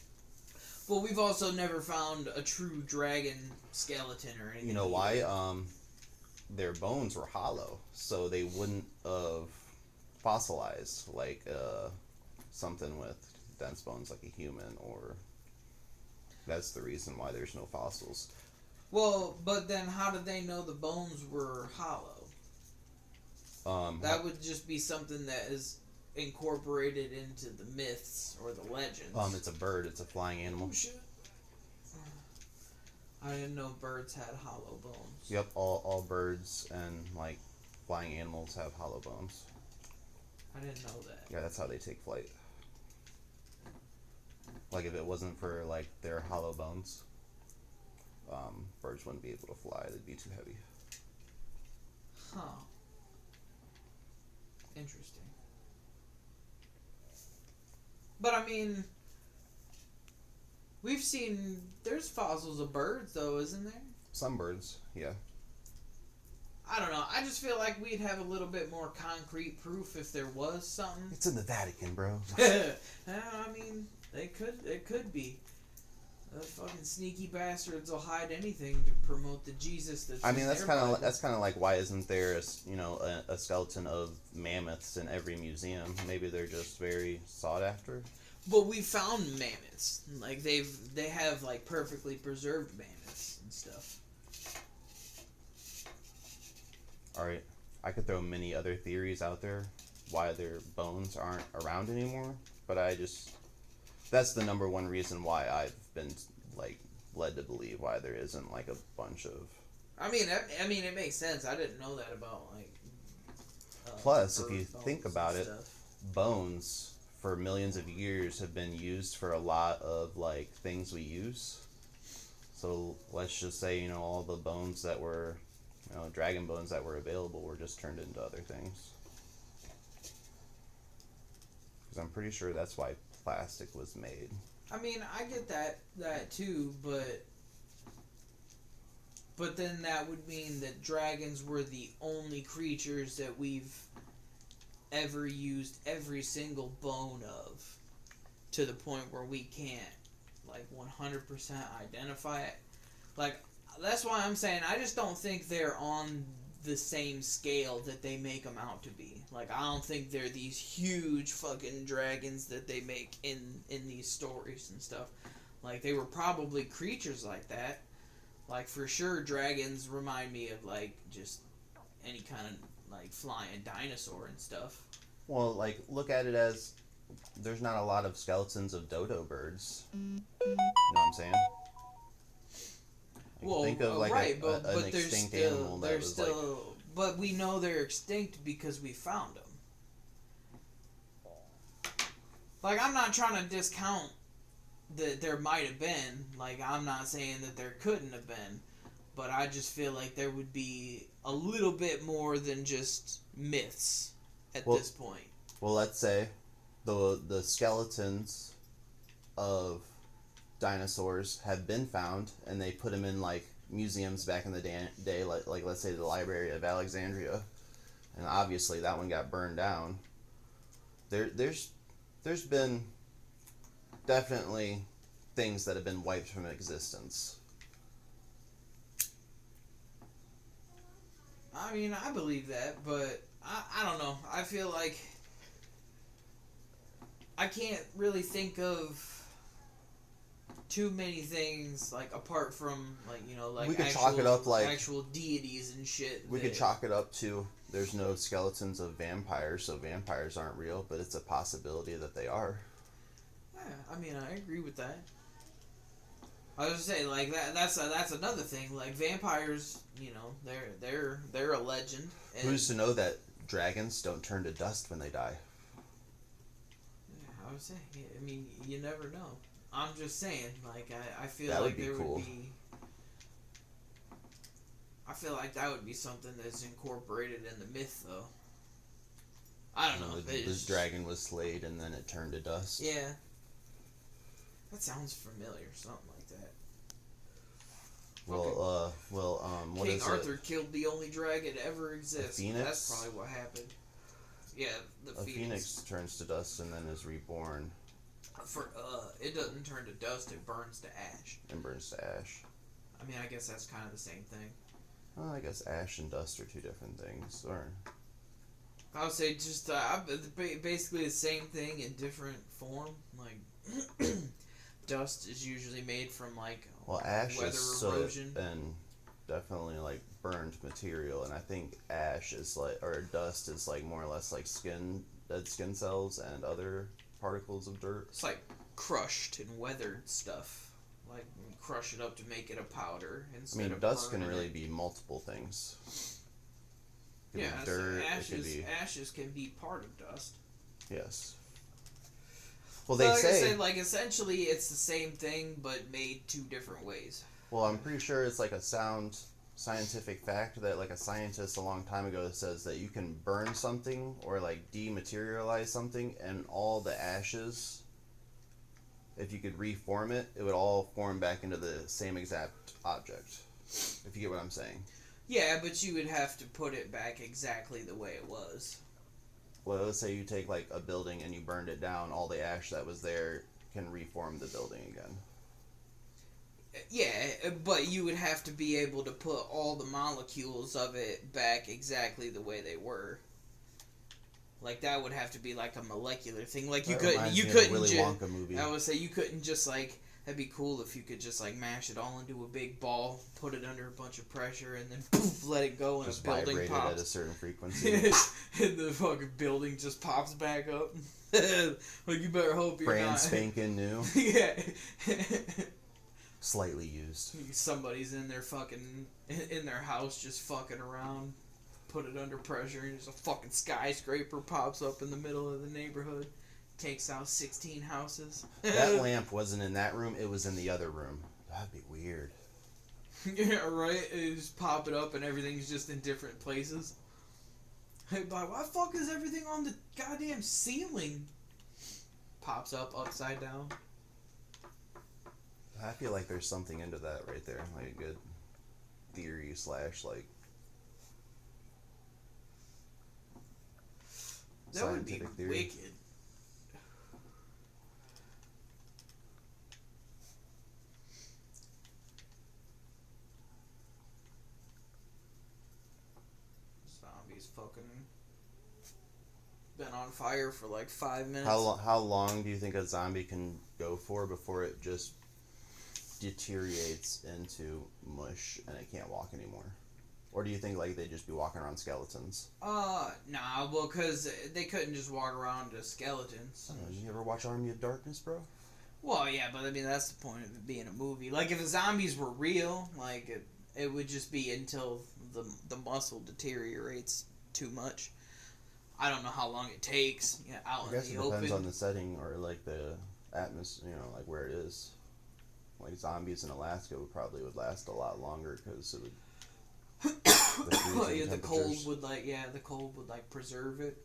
B: Well, we've also never found a true dragon skeleton or anything.
A: You know why? Their bones were hollow, so they wouldn't have fossilized like something with dense bones like a human, or that's the reason why there's no fossils.
B: Well, but then how did they know the bones were hollow? That would just be something that is incorporated into the myths or the legends.
A: It's a bird. It's a flying animal.
B: Oh, shit. I didn't know birds had hollow bones.
A: Yep, all birds and like flying animals have hollow bones.
B: I didn't know that.
A: Yeah, that's how they take flight. Like if it wasn't for like their hollow bones, birds wouldn't be able to fly. They'd be too heavy.
B: Huh. Interesting. But I mean, we've seen there's fossils of birds though, isn't there?
A: Some birds, yeah.
B: I don't know. I just feel like we'd have a little bit more concrete proof if there was something.
A: It's in the Vatican, bro.
B: I mean, it could be. The fucking sneaky bastards will hide anything to promote the Jesus that's.
A: I mean,
B: in
A: that's
B: their
A: kind of
B: Bible.
A: like why isn't there a skeleton of mammoths in every museum? Maybe they're just very sought after.
B: But we found mammoths. Like they have like perfectly preserved mammoths and stuff.
A: All right, I could throw many other theories out there why their bones aren't around anymore, but that's the number one reason why I've been like led to believe why there isn't like a bunch of.
B: I mean, it makes sense. I didn't know that about like.
A: Plus, if you
B: bird
A: think
B: bones
A: about
B: and
A: it,
B: stuff.
A: bones for millions of years have been used for a lot of like things we use. So let's just say all the bones that were, dragon bones that were available were just turned into other things. Because I'm pretty sure that's why plastic was made.
B: I mean, I get that too, but then that would mean that dragons were the only creatures that we've ever used every single bone of, to the point where we can't like 100% identify it. Like, that's why I'm saying I just don't think they're on the same scale that they make them out to be. Like, I don't think they're these huge fucking dragons that they make in these stories and stuff. Like, they were probably creatures like that. Like, for sure, dragons remind me of, like, just any kind of, like, flying dinosaur and stuff.
A: Well, like, look at it as there's not a lot of skeletons of dodo birds. You know what I'm saying? Like,
B: Well,
A: think of like
B: right,
A: an
B: but
A: extinct
B: there's still,
A: animal that
B: there's
A: was
B: still, but we know they're extinct because we found them. Like, I'm not trying to discount that there might have been. Like, I'm not saying that there couldn't have been, but I just feel like there would be a little bit more than just myths at this point.
A: Well, let's say the skeletons of dinosaurs have been found, and they put them in like museums back in the day, like let's say the Library of Alexandria, and obviously that one got burned down. There's been definitely things that have been wiped from existence.
B: I mean, I believe that, but I don't know. I feel like I can't really think of too many things, like, apart from, like, you know, like,
A: we could chalk it up like
B: actual deities and shit.
A: We could chalk it up to there's no skeletons of vampires, so vampires aren't real, but it's a possibility that they are.
B: Yeah, I mean, I agree with that. I was just saying, like, that's another thing. Like, vampires, you know, they're a legend. And
A: who's to know that dragons don't turn to dust when they die?
B: Yeah, I was saying, I mean, you never know. I'm just saying, like, I feel
A: that
B: like
A: would be
B: there
A: cool.
B: would be. I feel like that would be something that's incorporated in the myth, though. I don't know.
A: This dragon was slayed and then it turned to dust.
B: Yeah. That sounds familiar, something like that.
A: What
B: King
A: is
B: Arthur
A: it?
B: killed the only dragon to ever exist.
A: A phoenix?
B: That's probably what happened. Yeah, the
A: phoenix turns to dust and then is reborn.
B: It doesn't turn to dust; it burns to ash.
A: And burns to ash.
B: I mean, I guess that's kind of the same thing.
A: Well, I guess ash and dust are two different things. Or
B: I would say just basically the same thing in different form. Like dust is usually made from like
A: ash
B: weather
A: is
B: erosion.
A: soot and definitely like burned material, and I think ash is like, or dust is like more or less like dead skin cells and other particles of dirt.
B: It's like crushed and weathered stuff. Like you crush it up to make it a powder instead of
A: dust can
B: burning
A: really
B: it.
A: be multiple things. It
B: Yeah,
A: could be dirt.
B: ashes can be part of dust.
A: Yes. Well, they
B: like
A: say.
B: I said, like essentially, it's the same thing but made two different ways.
A: Well, I'm pretty sure it's like a sound scientific fact that like a scientist a long time ago says that you can burn something or like dematerialize something, and all the ashes, if you could reform it, it would all form back into the same exact object. If you get what I'm saying.
B: Yeah, but you would have to put it back exactly the way it was.
A: Well, let's say you take like a building and you burned it down, all the ash that was there can reform the building again.
B: Yeah, but you would have to be able to put all the molecules of it back exactly the way they were. Like that would have to be like a molecular thing. Like you couldn't
A: Willy Wonka movie.
B: I would say you couldn't just like. That'd be cool if you could just like mash it all into a big ball, put it under a bunch of pressure, and then poof, let it go, and
A: just
B: a building
A: vibrate
B: pops.
A: it at a certain frequency.
B: And the fucking building just pops back up. Like you better hope you're
A: Brand
B: not.
A: spanking new.
B: Yeah.
A: Slightly used.
B: Somebody's in their fucking in their house just fucking around, put it under pressure, and just a fucking skyscraper pops up in the middle of the neighborhood, takes out 16 houses.
A: That lamp wasn't in that room; it was in the other room. That'd be weird.
B: Yeah, right. You just pop it up, and everything's just in different places. Hey, but why the fuck is everything on the goddamn ceiling? Pops up upside down.
A: I feel like there's something into that right there, like a good theory / like
B: That would be
A: scientific theory.
B: wicked. Zombies fucking been on fire for like 5 minutes.
A: How long do you think a zombie can go for before it just deteriorates into mush and it can't walk anymore? Or do you think like they just be walking around skeletons?
B: Nah, well, cause they couldn't just walk around as skeletons.
A: Did you ever watch Army of Darkness, bro?
B: Well, yeah, but I mean that's the point of it being a movie. Like if the zombies were real, like it would just be until the muscle deteriorates too much. I don't know how long it takes. Yeah, out
A: I guess
B: in
A: it
B: the
A: depends
B: open.
A: on the setting or like the
D: atmosphere, like where it is. Like zombies in Alaska would last a lot longer because it would.
B: The cold would preserve it.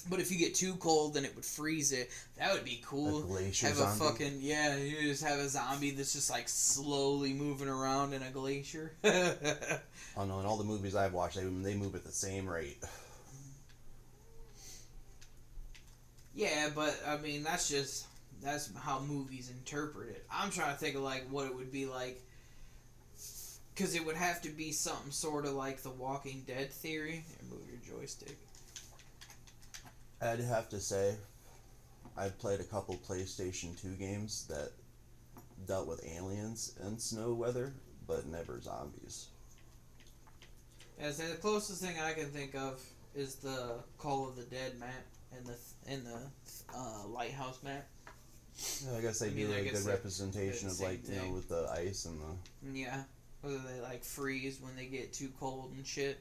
B: But if you get too cold, then it would freeze it. That would be cool.
D: A glacier
B: have
D: zombie?
B: You just have a zombie that's just like slowly moving around in a glacier.
D: Oh no! In all the movies I've watched, they move at the same rate.
B: Yeah, but I mean that's how movies interpret it. I'm trying to think of like what it would be like, because it would have to be something sort of like the Walking Dead theory. Here, move your joystick.
D: I'd have to say, I've played a couple PlayStation 2 games that dealt with aliens and snow weather, but never zombies.
B: Yeah, so the closest thing I can think of is the Call of the Dead map and the Lighthouse map.
D: Yeah, I guess they do a good representation of with the ice and the...
B: Yeah, whether they like freeze when they get too cold and shit.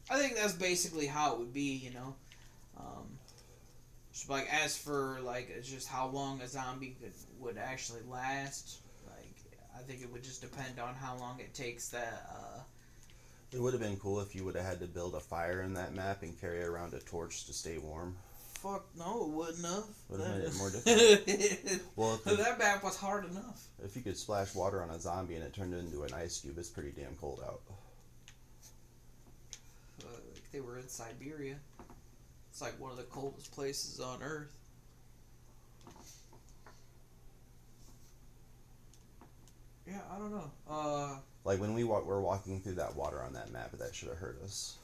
B: I think that's basically how it would be, like as for like it's just how long a zombie would actually last. Like I think it would just depend on how long it takes that.
D: It would have been cool if you would have had to build a fire in that map and carry around a torch to stay warm.
B: Fuck no, it wouldn't have.
D: Would have made it more difficult.
B: Well, that map was hard enough.
D: If you could splash water on a zombie and it turned into an ice cube, it's pretty damn cold out.
B: They were in Siberia. It's like one of the coldest places on Earth. Yeah, I don't know.
D: Like when we were walking through that water on that map, that should have hurt us.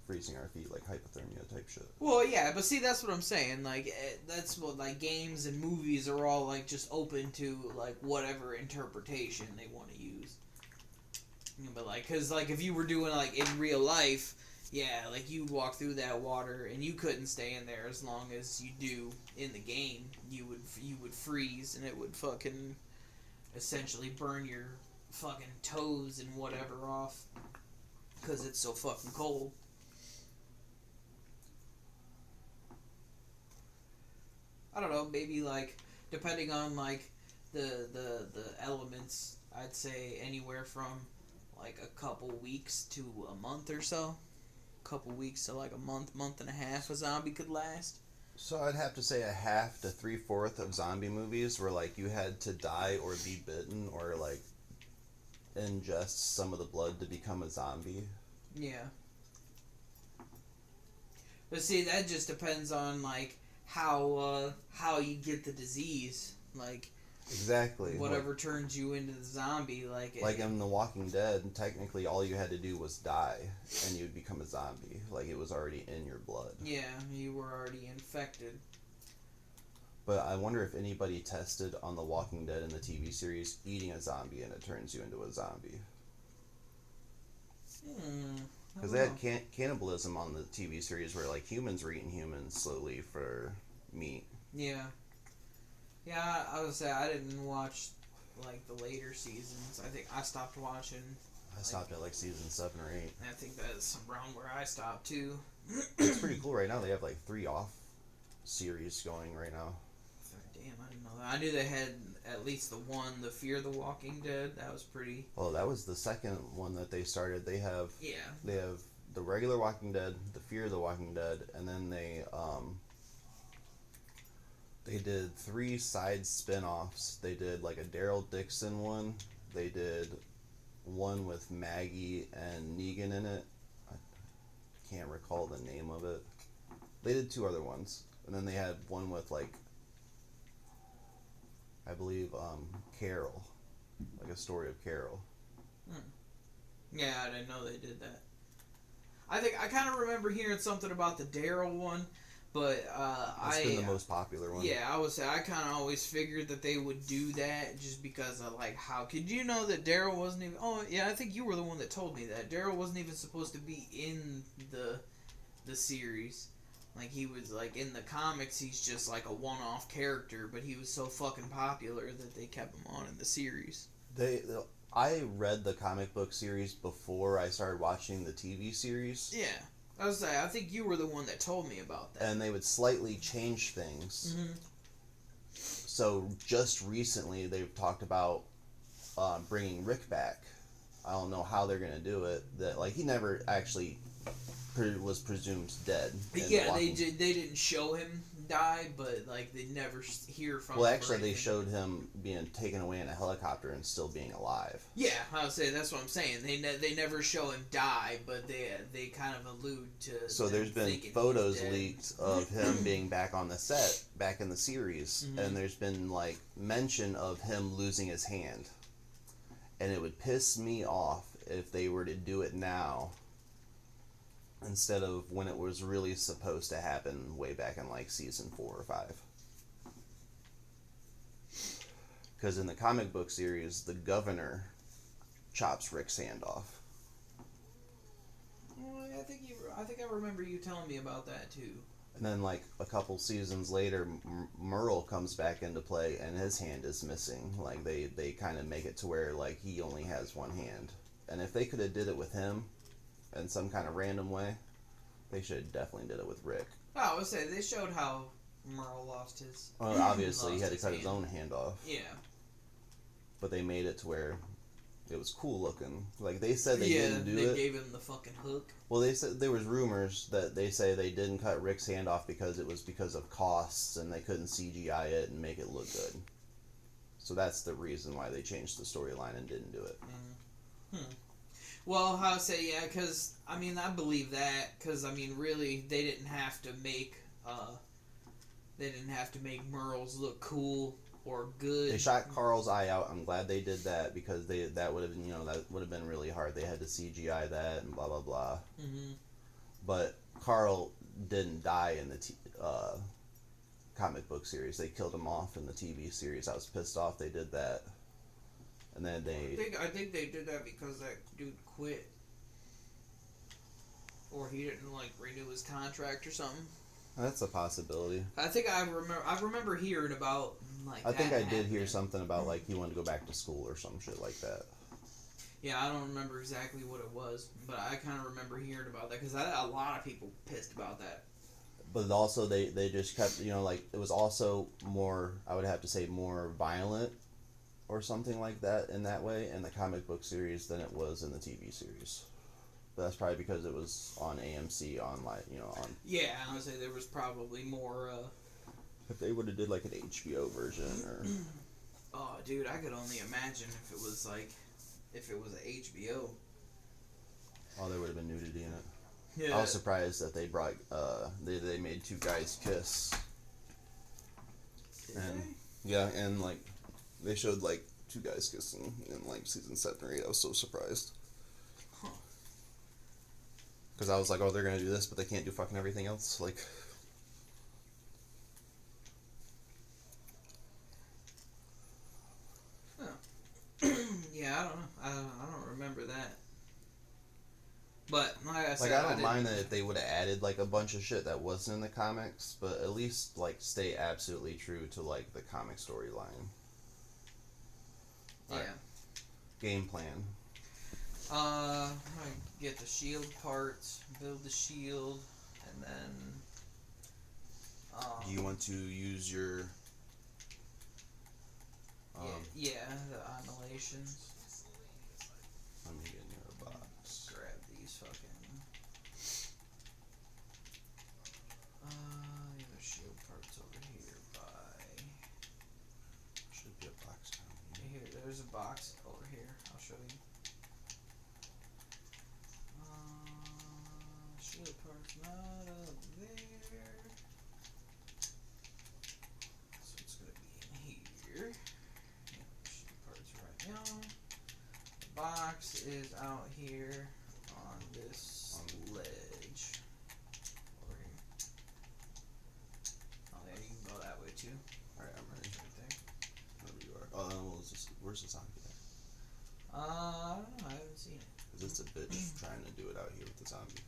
D: Freezing our feet, like hypothermia type shit.
B: Well, yeah, but see, that's what I'm saying. Like, that's what, like, games and movies are all, like, just open to, like, whatever interpretation they want to use. But, like, because, like, if you were doing, like, in real life... Yeah, like you'd walk through that water and you couldn't stay in there as long as you do in the game. You would freeze and it would fucking essentially burn your fucking toes and whatever off because it's so fucking cold. I don't know, maybe like depending on like the elements, I'd say anywhere from like a couple weeks to a month or so. Couple weeks to like a month and a half a zombie could last.
D: So I'd have to say a half to 3/4 of zombie movies where like you had to die or be bitten or like ingest some of the blood to become a zombie.
B: Yeah. But see, that just depends on like how you get the disease. Like
D: exactly.
B: Whatever turns you into the zombie, like
D: in The Walking Dead, technically all you had to do was die, and you'd become a zombie. Like it was already in your blood.
B: Yeah, you were already infected.
D: But I wonder if anybody tested on The Walking Dead in the TV series eating a zombie and it turns you into a zombie. Because they had cannibalism on the TV series where like humans were eating humans slowly for meat.
B: Yeah. Yeah, I would say I didn't watch like the later seasons. I think I stopped watching.
D: I stopped at like season 7 or 8.
B: I think that's around where I stopped too.
D: It's pretty cool right now. They have like 3 off series going right now.
B: Damn, I didn't know that. I knew they had at least the one, the Fear the Walking Dead. That was pretty.
D: Oh, that was the second one that they started. They have They have the regular Walking Dead, the Fear the Walking Dead, and then they did 3 side spin-offs. They did like a Daryl Dixon one. They did one with Maggie and Negan in it. I can't recall the name of it. They did 2 other ones. And then they had one with like, I believe, Carol. Like a story of Carol.
B: Yeah, I didn't know they did that. I think I kind of remember hearing something about the Daryl one. But
D: It's been the most popular one.
B: Yeah, I would say I kind of always figured that they would do that just because of like how could you know that Daryl wasn't even? Oh yeah, I think you were the one that told me that Daryl wasn't even supposed to be in the series. Like he was like in the comics, he's just like a one-off character, but he was so fucking popular that they kept him on in the series.
D: I read the comic book series before I started watching the TV series.
B: Yeah. I was like, I think you were the one that told me about that.
D: And they would slightly change things.
B: Mm-hmm.
D: So just recently they've talked about bringing Rick back. I don't know how they're gonna do it. That like he never actually was presumed dead.
B: Yeah, they didn't show him die, but like they never hear from.
D: Well,
B: him
D: actually,
B: or
D: they
B: anything.
D: showed him being taken away in a helicopter and still being alive.
B: Yeah, I would say that's what I'm saying. They never show him die, but they kind of allude to.
D: So there's been photos leaked of him being back on the set, back in the series, and there's been like mention of him losing his hand, and it would piss me off if they were to do it now instead of when it was really supposed to happen way back in like season 4 or 5. Because in the comic book series, the governor chops Rick's hand off.
B: Well, I think I remember you telling me about that too.
D: And then like a couple seasons later, Merle comes back into play and his hand is missing. Like they kind of make it to where like he only has one hand. And if they could have did it with him in some kind of random way, they should have definitely did it with Rick.
B: Oh, I would say they showed how Merle lost his.
D: Well, obviously he
B: lost
D: had to
B: his
D: cut
B: hand.
D: his own hand off.
B: Yeah.
D: But they made it to where it was cool looking. Like they said they didn't do
B: they
D: it.
B: gave him the fucking hook.
D: Well, they said there was rumors that they say they didn't cut Rick's hand off because it was because of costs and they couldn't CGI it and make it look good. So that's the reason why they changed the storyline and didn't do it.
B: Well, I would say yeah, because I mean I believe that because I mean really they didn't have to make Merle's look cool or good.
D: They shot Carl's eye out. I'm glad they did that because that would have that would have been really hard. They had to CGI that and blah blah blah.
B: Mm-hmm.
D: But Carl didn't die in the comic book series. They killed him off in the TV series. I was pissed off they did that. And then
B: I think they did that because that dude quit, or he didn't like renew his contract or something.
D: That's a possibility.
B: I think I remember hearing about like.
D: I think
B: that
D: I did hear
B: happening.
D: something about like he wanted to go back to school or some shit like that.
B: Yeah, I don't remember exactly what it was, but I kind of remember hearing about that because a lot of people pissed about that.
D: But also they just kept like it was also more, I would have to say, more violent or something like that in that way in the comic book series than it was in the TV series. But that's probably because it was on AMC on on.
B: Yeah, I would say there was probably more.
D: If they would have did like an HBO version or.
B: Oh, dude, I could only imagine if it was a HBO.
D: Oh, there would have been nudity in it.
B: Yeah.
D: I was surprised that they brought they made two guys kiss. And like they showed like two guys kissing in like season 7 or 8. I was so surprised.
B: Huh.
D: Because I was like, oh, they're gonna do this, but they can't do fucking everything else. Like,
B: Yeah, I don't know. I don't remember that. But like I said,
D: I don't mind that if they would have added like a bunch of shit that wasn't in the comics, but at least like stay absolutely true to like the comic storyline.
B: Yeah.
D: Right. Game plan.
B: I get the shield parts, build the shield, and then.
D: Do you want to use your?
B: Yeah, the annihilations.
D: Let me get in your box.
B: Grab these fucking. The shield parts over here by.
D: Should be a box down here.
B: Here, there's a box over here. I'll show you. Shield parts not up there. So it's gonna be in here. Yeah, shield parts right now. The box is out here on this ledge. Over here. Oh yeah, you can go that way too.
D: Alright, I'm ready.
B: Right there.
D: Wherever you are. Oh, where's the zombie at?
B: I don't know. I haven't seen it.
D: Because it's a bitch trying to do it out here with the zombie.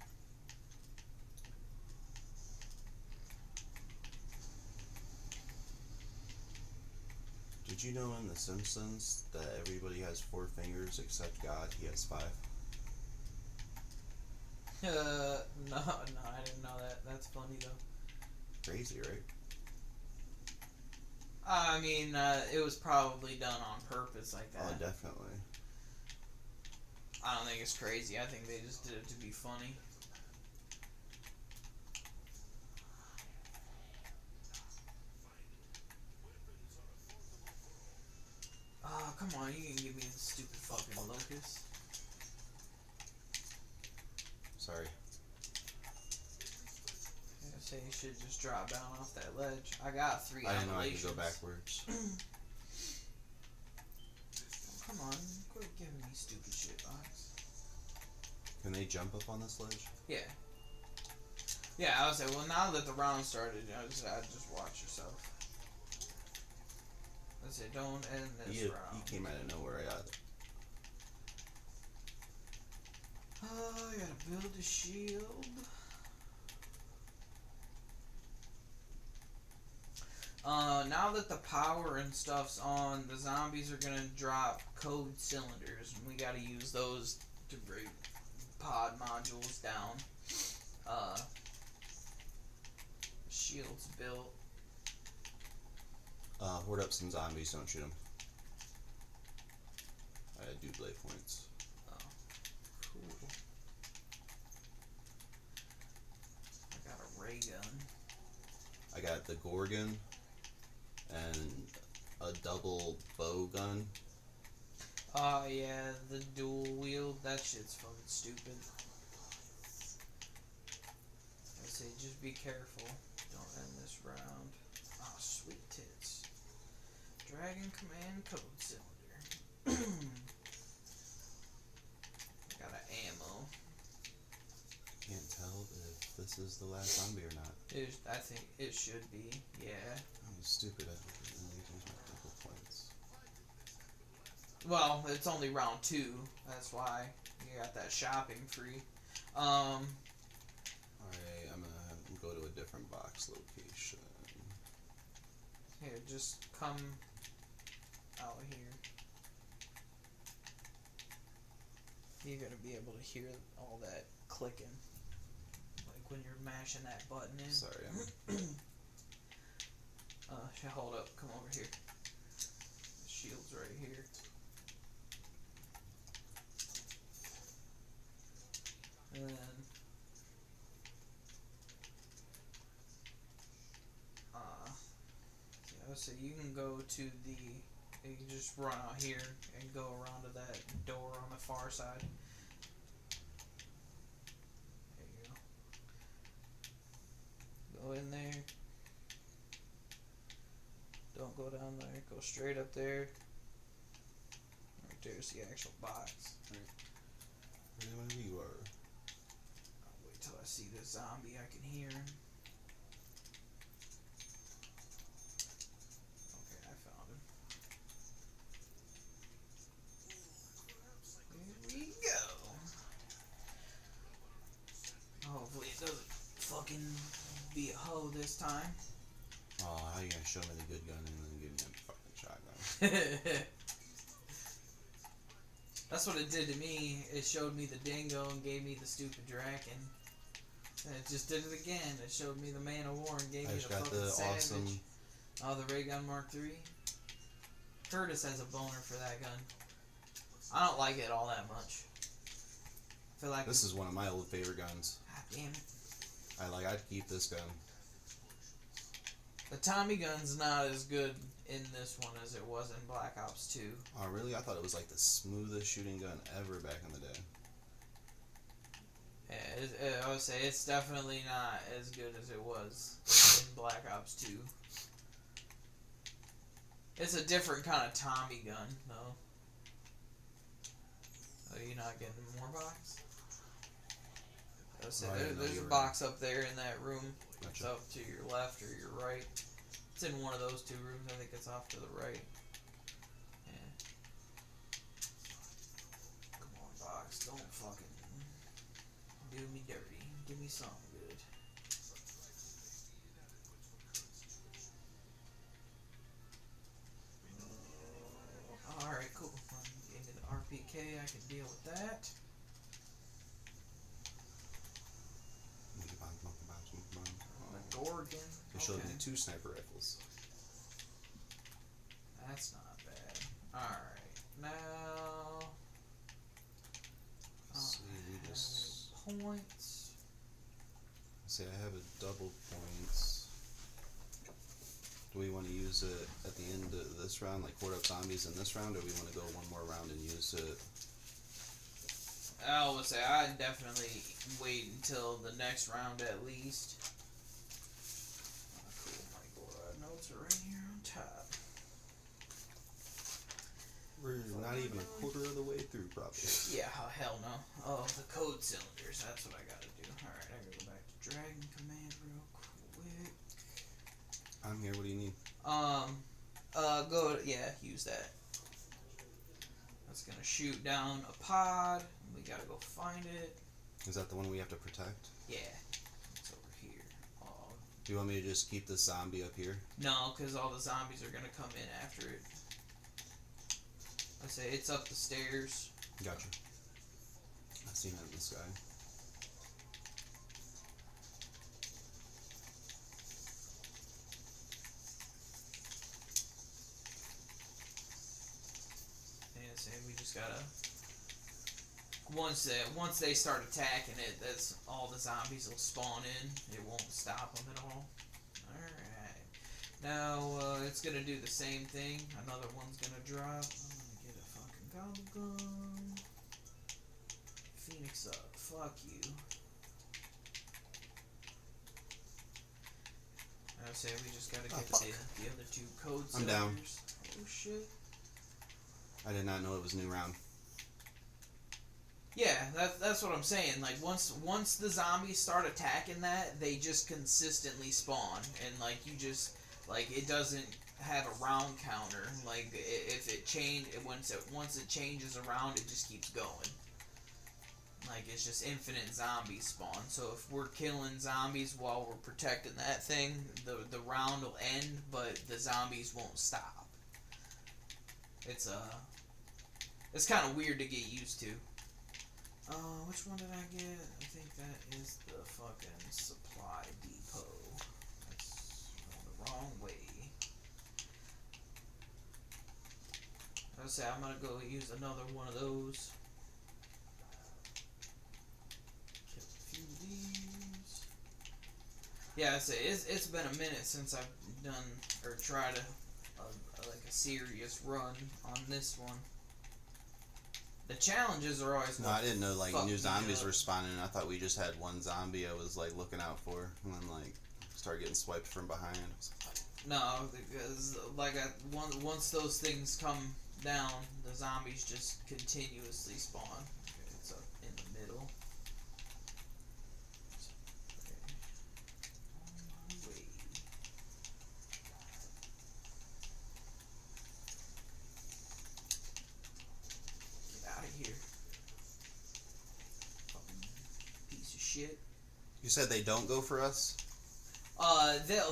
D: Did you know in The Simpsons that everybody has 4 fingers except God? He has 5.
B: No, I didn't know that. That's funny though.
D: Crazy, right?
B: I mean, it was probably done on purpose like that.
D: Oh, definitely.
B: I don't think it's crazy. I think they just did it to be funny. Oh, come on. You can give me the stupid fucking locust.
D: Sorry.
B: I say you should just drop down off that ledge. I got 3
D: I didn't know I could
B: appellations.
D: go backwards.
B: Come on. Quit giving me stupid shit, Box.
D: Can they jump up on this ledge?
B: Yeah. Yeah, I would say, well, now that the round started, I'd just watch yourself. Let's say, don't end this round.
D: He came out of nowhere.
B: Oh, I gotta build a shield. Now that the power and stuff's on, the zombies are gonna drop code cylinders, and we gotta use those to break pod modules down. Shield's built.
D: Hoard up some zombies. Don't shoot them. I had double points.
B: Oh, cool. I got a ray gun.
D: I got the Gorgon and a double bow gun.
B: Oh yeah, the dual wield. That shit's fucking stupid. I say just be careful. Don't end this round. Oh, sweet tits. Dragon Command code cylinder. I got an ammo.
D: Can't tell if this is the last zombie or not.
B: I think it should be. Yeah.
D: I'm stupid. I didn't use my double points.
B: Well, it's only round 2. That's why you got that shopping free.
D: Alright, I'm gonna go to a different box location.
B: Here, just come out here. You're gonna be able to hear all that clicking, like when you're mashing that button in.
D: Sorry,
B: Hold up, come over here. The shield's right here. And then, so you can go to the, you can just run out here and go around to that door on the far side. There you go. Go in there. Don't go down there. Go straight up there. Right there's the actual box.
D: Wherever you are.
B: I'll wait till I see this zombie. I can hear him. Okay, I found him. Here we go. Hopefully it doesn't fucking be a hoe this time.
D: Oh, how you gonna show me the good gun and then give me a fucking shotgun?
B: That's what it did to me. It showed me the dingo and gave me the stupid draken. And it just did it again. It showed me the man of war and gave me the fucking savage.
D: Awesome.
B: Oh, the ray gun Mark III. Curtis has a boner for that gun. I don't like it all that much. I feel like
D: This is one of my old favorite guns.
B: God damn it.
D: I'd keep this gun.
B: The Tommy gun's not as good in this one as it was in Black Ops 2.
D: Oh, really? I thought it was like the smoothest shooting gun ever back in the day.
B: Yeah, I would say it's definitely not as good as it was in Black Ops 2. It's a different kind of Tommy gun, though. Oh, you're not getting more box? I would say there's a box up there in that room. It's
D: Gotcha.
B: up to your left or your right. It's in one of those 2 rooms. I think it's off to the right. Yeah. Come on, box. Don't fucking do me dirty. Give me something good. Alright, cool. Give me the RPK. I can deal with that. The Gorgon.
D: They showed
B: Okay.
D: me 2 sniper rifles.
B: that's not bad. Alright, now...
D: See, we just...
B: Points.
D: See, I have a double points. Do we want to use it at the end of this round, like horde up zombies in this round, or we want to go one more round and use it?
B: I would say I'd definitely wait until the next round at least. Cool, my notes are right here on top.
D: We're not even a quarter of the way through, probably.
B: Yeah, hell no. Oh, the code cylinders, that's what I gotta do. Alright, I gotta go back to Dragon Command real quick.
D: I'm here, what do you need?
B: Use that. That's gonna shoot down a pod. We gotta go find it.
D: Is that the one we have to protect?
B: Yeah, it's over here. Oh.
D: Do you want me to just keep this zombie up here?
B: No, because all the zombies are gonna come in after it. I say it's up the stairs.
D: Gotcha. I've seen it in the sky.
B: We just gotta once they start attacking it, that's all the zombies will spawn in. It won't stop them at all. All right, now it's gonna do the same thing. Another one's gonna drop. I'm gonna get a fucking gobble gun. Phoenix up. Fuck you. I say we just gotta get the other two code
D: I'm down.
B: cylinders. Oh shit.
D: I did not know it was a new round.
B: Yeah, that's what I'm saying. Like once the zombies start attacking that, they just consistently spawn, and like you just it doesn't have a round counter. Like if it once it changes around, it just keeps going. Like it's just infinite zombies spawn. So if we're killing zombies while we're protecting that thing, the round will end, but the zombies won't stop. It's kind of weird to get used to. Which one did I get? I think that is the fucking supply depot. That's the wrong way. I would say I'm gonna go use another one of those. Kill a few of these. Yeah, I'd say it's been a minute since I've done or tried a serious run on this one. The challenges are always.
D: No, I didn't know new zombies
B: up.
D: were spawning. I thought we just had one zombie I was looking out for, and then started getting swiped from behind.
B: No, because once those things come down, the zombies just continuously spawn. Okay, it's up in the middle. Okay. On my way. Get out of here. Fucking piece of shit.
D: You said they don't go for us?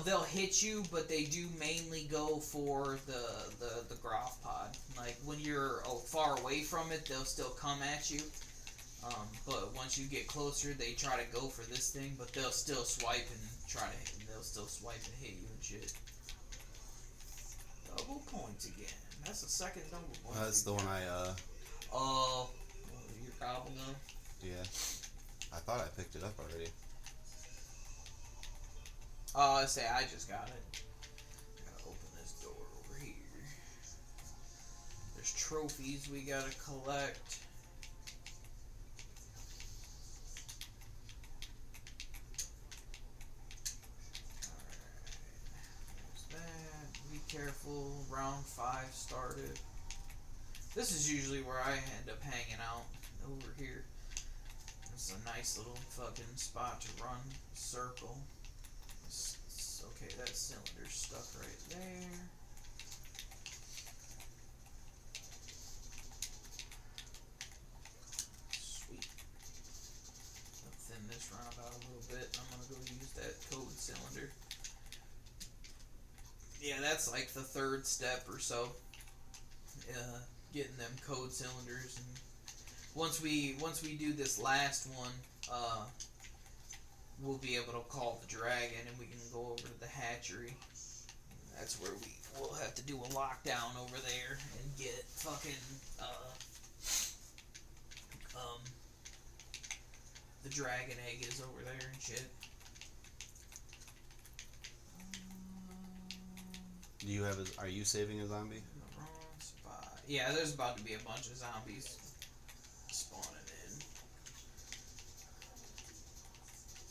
B: They'll hit you, but they do mainly go for the Groff pod. Like when you're far away from it, they'll still come at you. But once you get closer, they try to go for this thing, but they'll still swipe and they'll still swipe and hit you and shit. Double points again. That's the second double point.
D: That's the one I
B: your gobble gun?
D: Yeah. I thought I picked it up already.
B: I say I just got it. I gotta open this door over here. There's trophies we gotta collect. Alright. There's that. Be careful. Round 5 started. This is usually where I end up hanging out. Over here. It's a nice little fucking spot to run. Circle. Okay, that cylinder's stuck right there. Sweet. I'll thin this round out a little bit. I'm gonna go use that code cylinder. Yeah, that's like the third step or so. Getting them code cylinders, and once we do this last one, we'll be able to call the dragon, and we can go over to the hatchery. That's where we'll have to do a lockdown over there and get fucking the dragon egg is over there and shit.
D: Do you have? Are you saving a zombie?
B: In the wrong spot. Yeah, there's about to be a bunch of zombies spawning in.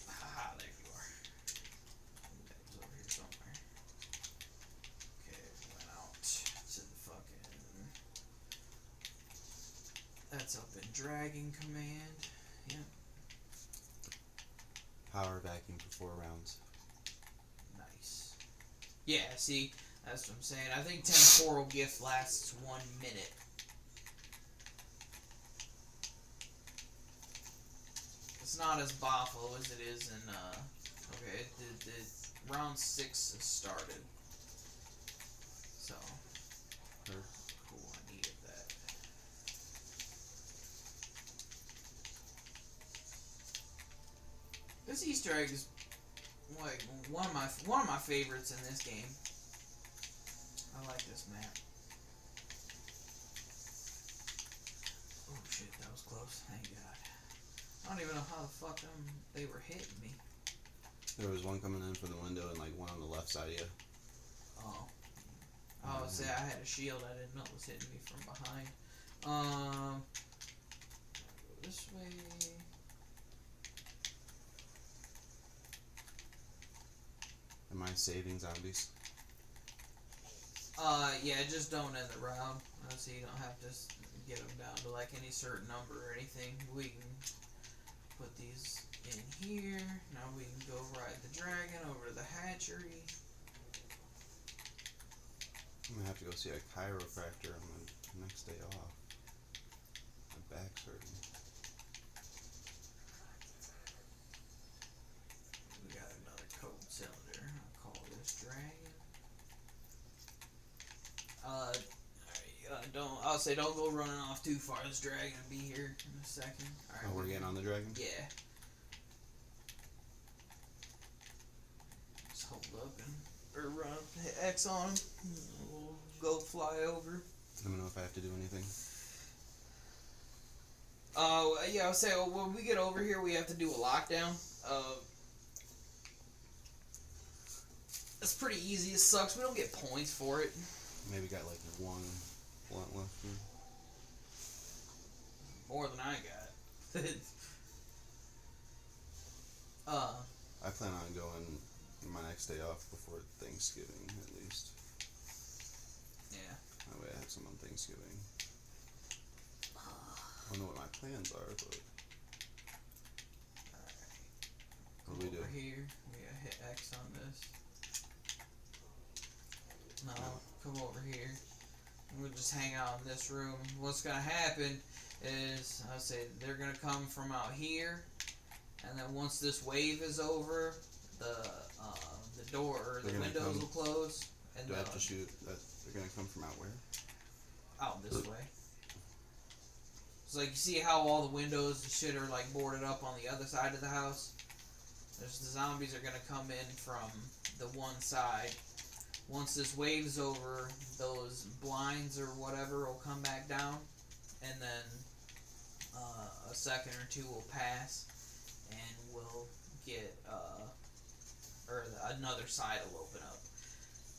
B: Haha, there you are. That was over here somewhere. Okay, went out to the fucking. That's up in Dragon Command. Yep.
D: Power vacuum for 4 rounds.
B: Nice. Yeah, see, that's what I'm saying. I think temporal gift lasts 1 minute. It's not as boffo as it is in, okay, the round 6 has started. So,
D: Sure.
B: cool, I needed that. This Easter egg is like one of my favorites in this game. I like this map. Oh shit, that was close. Thank God. I don't even know how the fuck they were hitting me.
D: There was one coming in from the window and like one on the left side of you.
B: Oh. I would say I had a shield. I didn't know it was hitting me from behind. Go this way.
D: Am I saving zombies?
B: Yeah, just don't end the round. So you don't have to get them down to like any certain number or anything. We can put these in here. Now we can go ride the dragon over to the hatchery.
D: I'm gonna have to go see a chiropractor on my next day off. My back's hurting.
B: We got another code cylinder. I'll call this dragon. I'll say don't go running off too far. This dragon will be here in a second. All right,
D: Oh, we're getting on the dragon?
B: Yeah. Just hold up or run up, hit X on him. We'll go fly over.
D: Let me know if I have to do anything.
B: Yeah, I'll say when we get over here, we have to do a lockdown. It's pretty easy. It sucks. We don't get points for it.
D: Maybe got like 1 blunt left here.
B: More than I got.
D: I plan on going my next day off before Thanksgiving at least.
B: Yeah.
D: That way I have some on Thanksgiving. I don't know what my plans are, but what do we do?
B: Over here, we gotta hit X on this. No, come over here. We'll just hang out in this room. What's gonna happen is, I say they're gonna come from out here, and then once this wave is over, the door or the windows will close. And
D: do I have to shoot? They're gonna come from out where?
B: Out this way. It's like you see how all the windows and shit are like boarded up on the other side of the house. There's the zombies are gonna come in from the one side. Once this wave's over, those blinds or whatever will come back down, and then a second or two will pass, and we'll get another side will open up,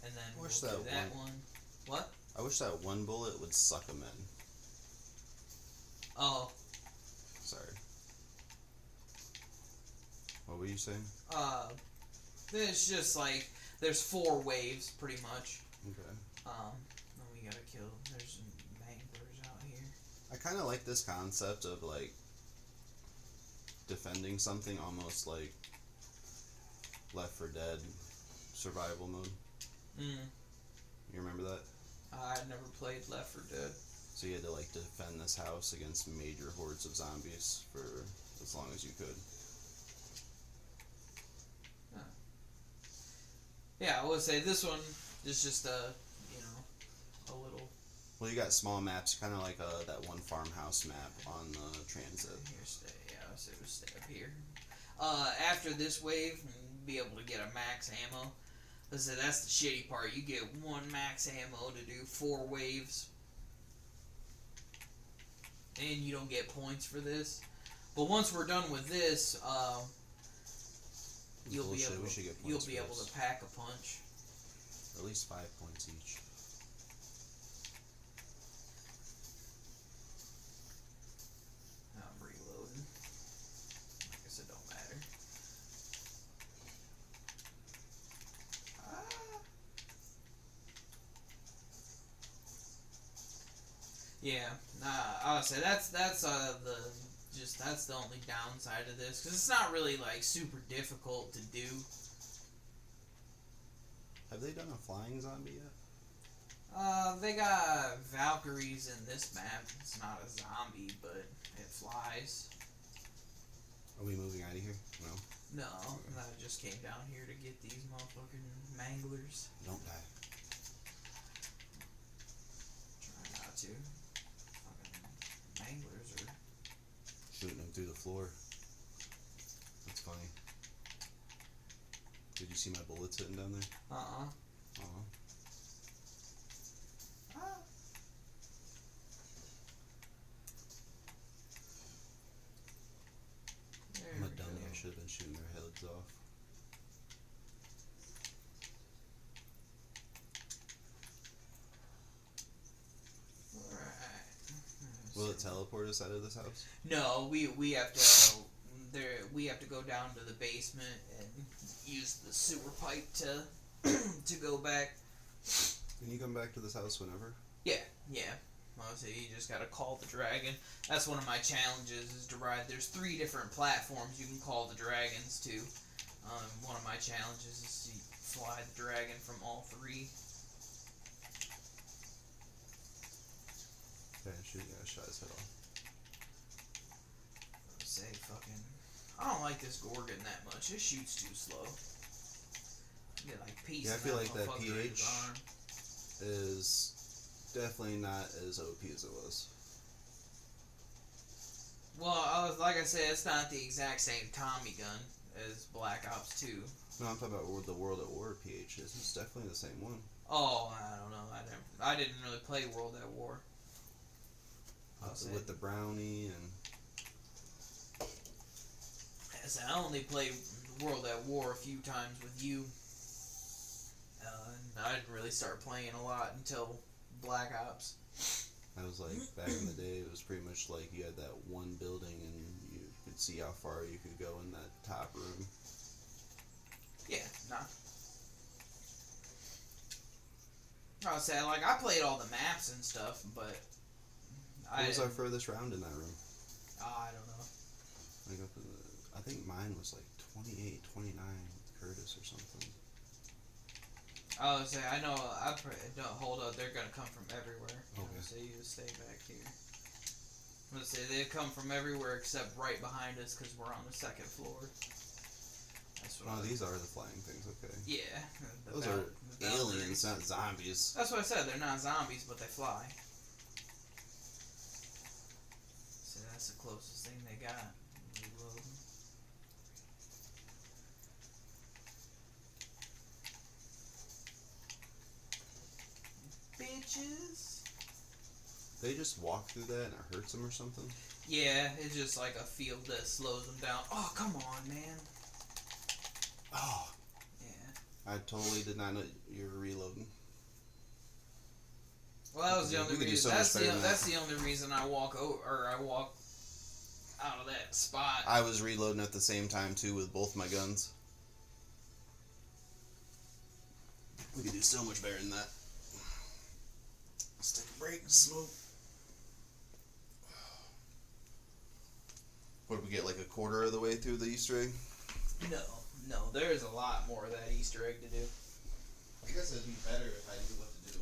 B: and then we'll do that one. What?
D: I wish that one bullet would suck them in.
B: Oh.
D: Sorry. What were you saying?
B: It's just like there's 4 waves pretty much.
D: Okay.
B: Then we gotta kill. There's some manglers out here.
D: I kind of like this concept of like defending something, almost like Left 4 Dead survival mode. You remember that?
B: I never played Left 4 Dead.
D: So you had to like defend this house against major hordes of zombies for as long as you could.
B: Yeah, I would say this one is just a little.
D: Well, you got small maps, kind of like that one farmhouse map on the transit.
B: Here, stay. Yeah, I would say we'll stay up here. After this wave, we'll be able to get a max ammo. Listen, that's the shitty part. You get 1 max ammo to do 4 waves. And you don't get points for this. But once we're done with this, you'll be able to pack a punch.
D: At least 5 points each.
B: I'm reloading. I guess it don't matter. Yeah, I would say that's the only downside of this, because it's not really like super difficult to do.
D: Have they done a flying zombie yet?
B: They got Valkyries in this map. It's not a zombie, but it flies.
D: Are we moving out of here? No.
B: No, I just came down here to get these motherfucking manglers.
D: Don't die.
B: Try not to. Fucking manglers are
D: shooting them through the floor. That's funny. Did you see my bullets hitting down there?
B: Uh-uh.
D: I'm a dummy. I should have been shooting their heads off.
B: Alright.
D: Will it teleport us out of this house?
B: No, we have to go down to the basement and use the sewer pipe to go back.
D: Can you come back to this house whenever?
B: Yeah. Mostly you just gotta call the dragon. That's one of my challenges, is to ride. There's 3 different platforms you can call the dragons to. One of my challenges is to fly the dragon from all 3.
D: Okay, I shot his head off.
B: Say fucking, I don't like this Gorgon that much. It shoots too slow. You get like pieces.
D: Yeah, I feel like that
B: motherfucker in his
D: PH
B: arm.
D: is definitely not as OP as it was.
B: Well, like I said, it's not the exact same Tommy gun as Black Ops 2.
D: No, I'm talking about the World at War PH. It's definitely the same one.
B: Oh, I don't know. I didn't really play World at War.
D: With the brownie and...
B: I only played World at War a few times with you. And I didn't really start playing a lot until Black Ops.
D: I was like, back in the day, it was pretty much like you had that one building and you could see how far you could go in that top room.
B: Yeah, nah. I would say, like, I played all the maps and stuff, but...
D: What was our furthest round in that room?
B: I don't know.
D: Like up in the, I think mine was like 28, 29 with Curtis or something.
B: I would say, I know, don't hold up, they're gonna come from everywhere.
D: Okay.
B: So you just stay back here. I'm gonna say, they come from everywhere except right behind us, because we're on the 2nd floor. That's what
D: These are the flying things, okay.
B: Yeah.
D: Those are aliens, not zombies.
B: That's what I said, they're not zombies, but they fly. So that's the closest thing they got. Reload. Bitches.
D: They just walk through that and it hurts them or something?
B: Yeah, it's just like a field that slows them down. Oh, come on, man.
D: Oh.
B: Yeah.
D: I totally did not know you were reloading.
B: Well, that was the only reason.
D: So
B: that's the only reason I walk out of that spot.
D: I was reloading at the same time too with both my guns. We could do so much better than that. Let's take a break, smoke. What did we get, like a quarter of the way through the Easter egg?
B: No, there's a lot more of that Easter egg to do.
D: I guess it'd be better if I knew what to do.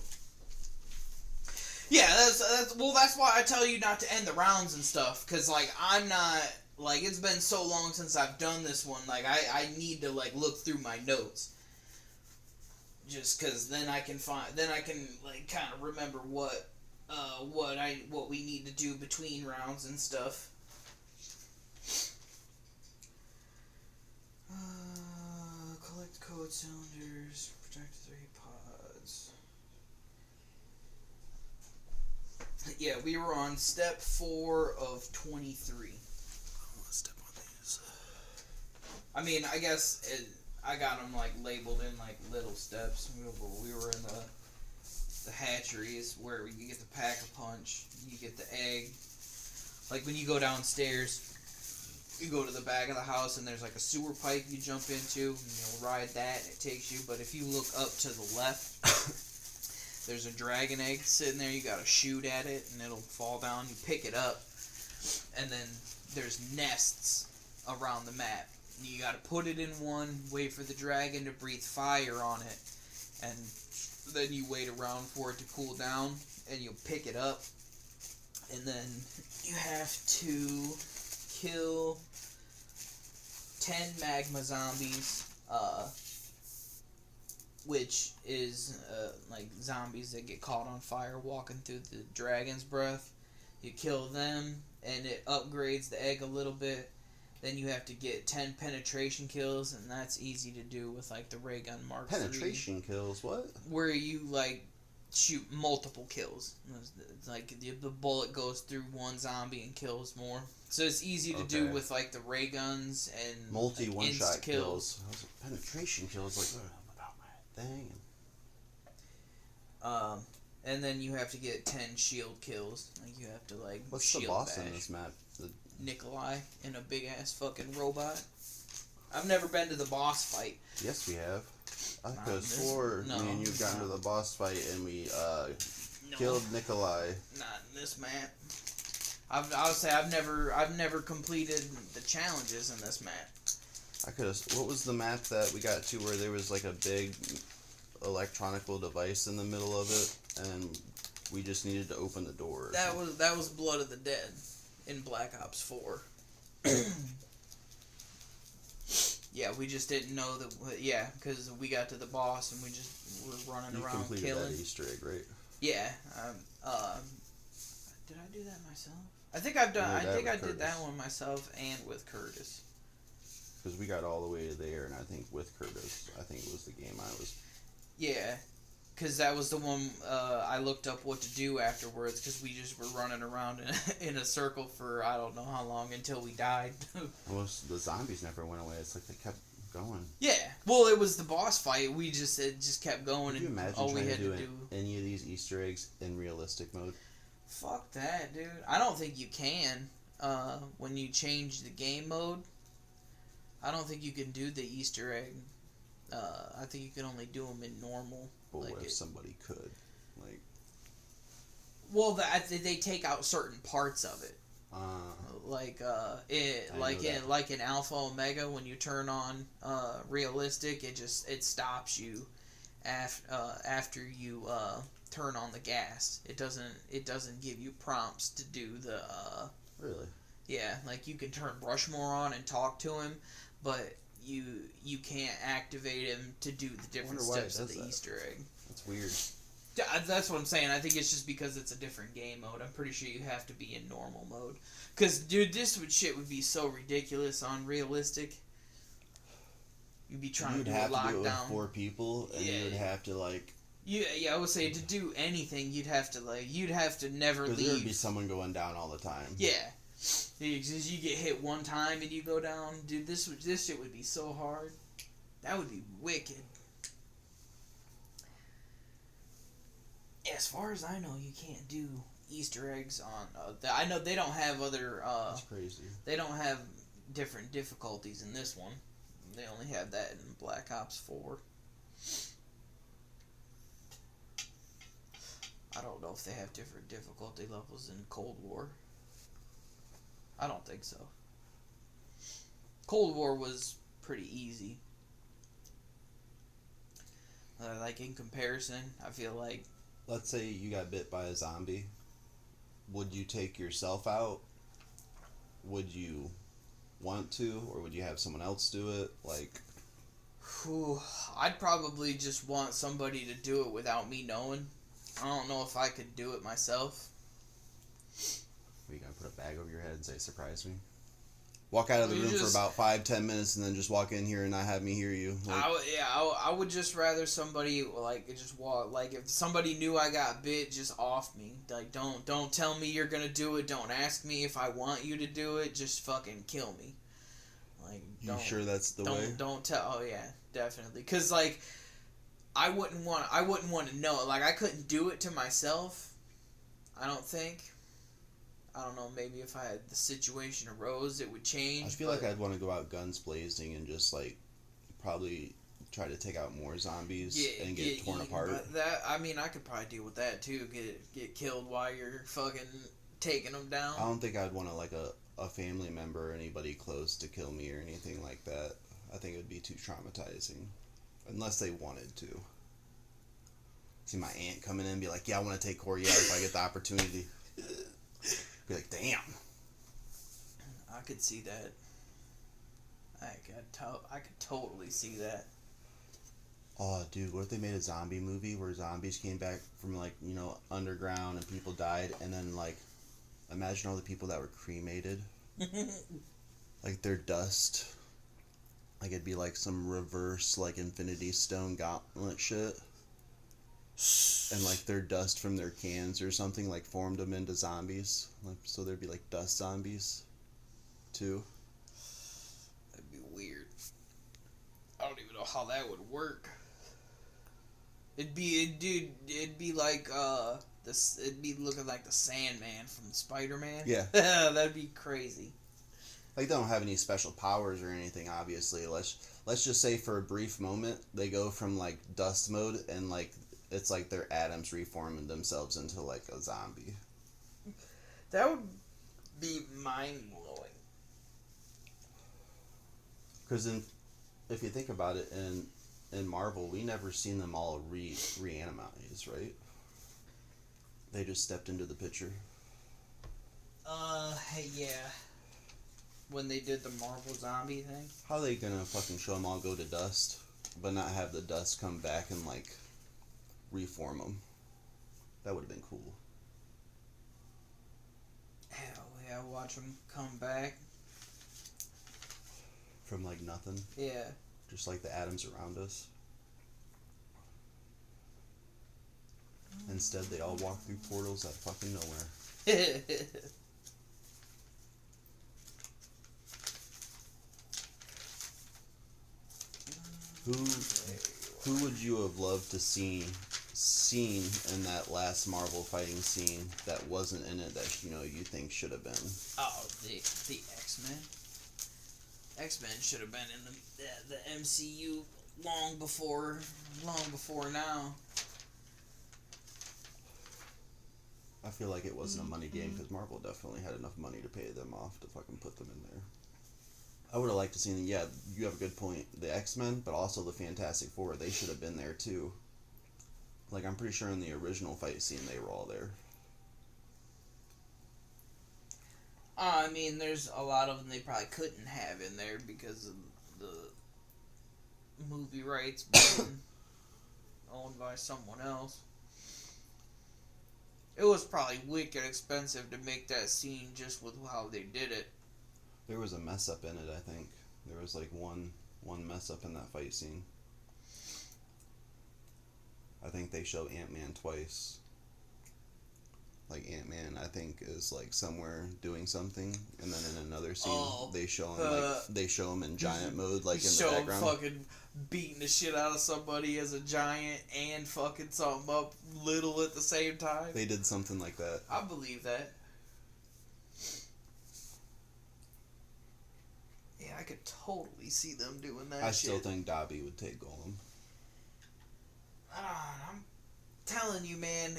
B: Yeah, that's why I tell you not to end the rounds and stuff, because, like, I'm not, like, it's been so long since I've done this one, like, I need to, like, look through my notes. Just because then I can like, kind of remember what we need to do between rounds and stuff. Collect code cylinders, Extract 3 pods. Yeah, we were on step 4 of 23.
A: I'm gonna step on these.
B: I mean, I guess I got them like labeled in like little steps. We were in the hatcheries where you get the pack-a-punch, you get the egg. Like when you go downstairs, you go to the back of the house and there's like a sewer pipe you jump into and you'll ride that and it takes you. But if you look up to the left, there's a dragon egg sitting there. You gotta shoot at it and it'll fall down. You pick it up and then there's nests around the map. You gotta put it in one, wait for the dragon to breathe fire on it, and then you wait around for it to cool down and you'll pick it up. And then you have to kill 10 magma zombies, which is like zombies that get caught on fire walking through the dragon's breath. You kill them and it upgrades the egg a little bit. Then you have to get 10 penetration kills, and that's easy to do with like the ray gun Mark III.
D: Penetration kills, what?
B: Where you like shoot multiple kills. It's like the bullet goes through one zombie and kills more. So it's easy to do with like the ray guns and
D: multi
B: like,
D: one-shot
B: kills.
D: I was like, penetration kills, like, oh, I'm about my thing.
B: And then you have to get 10 shield kills. Like you have to like
D: What's
B: shield
D: the boss
B: bash
D: in this map?
B: Nikolai in a big ass fucking robot. I've never been to the boss fight.
D: Yes, we have. I
B: Not
D: could have
B: this-
D: swore
B: no,
D: me and you got into the boss fight and we
B: No,
D: killed Nikolai.
B: not in this map. I would say I've never completed the challenges in this map.
D: I could have. What was the map that we got to where there was like a big electronical device in the middle of it, and we just needed to open the door?
B: That was Blood of the Dead in Black Ops 4. Yeah, we just didn't know that. Yeah, because we got to the boss and we just were running
D: You
B: around
D: completed
B: killing.
D: that Easter egg, right?
B: Yeah. Did I do that myself? I think I've done.
D: You
B: I
D: did that
B: think I
D: with
B: did that
D: Curtis.
B: one myself and with Curtis.
D: Because we got all the way to there, and I think with Curtis, I think it was the game I was.
B: Yeah, because that was the one I looked up what to do afterwards. Because we just were running around in a circle for I don't know how long until we died.
D: Almost the zombies never went away. It's like they kept going.
B: Yeah. Well, it was the boss fight. We just it just kept going,
D: Could you
B: and
D: imagine
B: all we
D: trying
B: had
D: to do,
B: to do.
D: any of these Easter eggs in realistic mode?
B: Fuck that, dude. I don't think you can. When you change the game mode, I don't think you can do the Easter egg. I think you can only do them in normal.
D: But
B: Like
D: what if
B: it-
D: somebody could? Like,
B: Well, they take out certain parts of it. Like
D: I
B: like
D: know
B: in
D: that.
B: like in Alpha Omega, when you turn on realistic, it stops you after you turn on the gas. It doesn't give you prompts to do the
D: really?
B: yeah, like you can turn Rushmore on and talk to him, but you can't activate him to do the different
D: why it
B: steps of
D: does
B: the
D: that.
B: Easter egg.
D: That's weird.
B: Yeah, that's what I'm saying. I think it's just because it's a different game mode. I'm pretty sure you have to be in normal mode. Because, dude, shit would be so ridiculous on realistic. You'd be trying
D: You'd
B: to do a
D: have to do it with
B: lockdown.
D: 4 people, and
B: Yeah.
D: you would have to, like...
B: Yeah, I would say to do anything, you'd have to never
D: Because there would be
B: leave.
D: someone going down all the time.
B: Yeah. Because you get hit one time and you go down. Dude, this shit would be so hard. That would be wicked. As far as I know, you can't do Easter eggs on. I know they don't have other.
D: That's crazy.
B: They don't have different difficulties in this one. They only have that in Black Ops 4. I don't know if they have different difficulty levels in Cold War. I don't think so. Cold War was pretty easy. Like in comparison, I feel like
D: Let's say you got bit by a zombie. Would you take yourself out? Would you want to, or would you have someone else do it? Like,
B: whew, I'd probably just want somebody to do it without me knowing. I don't know if I could do it myself.
D: are you gonna put a bag over your head and say, "Surprise me"?
A: Walk out of the
B: You
A: room for
B: just-
A: about 5-10 minutes and then just walk in here and not have me hear you. Like,
B: I would just rather somebody like just walk. Like if somebody knew I got bit, just off me. Like don't tell me you're gonna do it. Don't ask me if I want you to do it. Just fucking kill me. Like
A: you
B: don't
A: sure that's the way?
B: don't tell. Oh yeah, definitely. Cause like I wouldn't want to know. Like I couldn't do it to myself. I don't think. I don't know, maybe if the situation arose, it would change.
A: I feel like I'd want to go out guns blazing and just, like, probably try to take out more zombies and get torn apart.
B: But that, I mean, I could probably deal with that, too. Get killed while you're fucking taking them down.
A: I don't think I'd want to, like, a family member or anybody close to kill me or anything like that. I think it would be too traumatizing. Unless they wanted to. See my aunt coming in and be like, yeah, I want to take Corey out if I get the opportunity. Be like, damn.
B: I could see that. I could totally see that.
A: Oh, dude, what if they made a zombie movie where zombies came back from, like, you know, underground and people died, and then, like, imagine all the people that were cremated. Like, their dust. Like, it'd be, like, some reverse, like, Infinity Stone gauntlet shit. And, like, their dust from their cans or something, like, formed them into zombies. Like, so there'd be, like, dust zombies, too.
B: That'd be weird. I don't even know how that would work. It'd be like, it'd be looking like the Sandman from Spider-Man.
A: Yeah.
B: That'd be crazy.
A: Like, they don't have any special powers or anything, obviously. Let's just say for a brief moment, they go from, like, dust mode and, like, it's like their atoms reforming themselves into, like, a zombie.
B: That would be mind-blowing.
A: Because if you think about it, in Marvel, we never seen them all reanimate, right? They just stepped into the picture.
B: Yeah. When they did the Marvel zombie thing.
A: How are they gonna fucking show them all go to dust, but not have the dust come back and, like, reform them? That would have been cool.
B: Hell yeah, watch them come back.
A: From, like, nothing.
B: Yeah.
A: Just like the atoms around us. Instead, they all walk through portals that fucking nowhere. Who would you have loved to seen in that last Marvel fighting scene that wasn't in it that you think should have been?
B: Oh, the X-Men. X-Men should have been in the MCU long before now.
A: I feel like it wasn't a money game because Marvel definitely had enough money to pay them off to fucking put them in there. I would have liked to see, yeah, you have a good point, the X-Men, but also the Fantastic Four, they should have been there too. Like, I'm pretty sure in the original fight scene they were all there.
B: I mean, there's a lot of them they probably couldn't have in there because of the movie rights being owned by someone else. It was probably wicked expensive to make that scene just with how they did it.
A: There was a mess up in it, I think. There was like one mess up in that fight scene. I think they show Ant-Man twice. Like, Ant-Man, I think, is like somewhere doing something, and then in another scene they show him in giant mode, like in the background.
B: Show him fucking beating the shit out of somebody as a giant and fucking something up little at the same time.
A: They did something like that.
B: I believe that. Yeah, I could totally see them doing that.
A: I still think Dobby would take Gollum.
B: I'm telling you, man,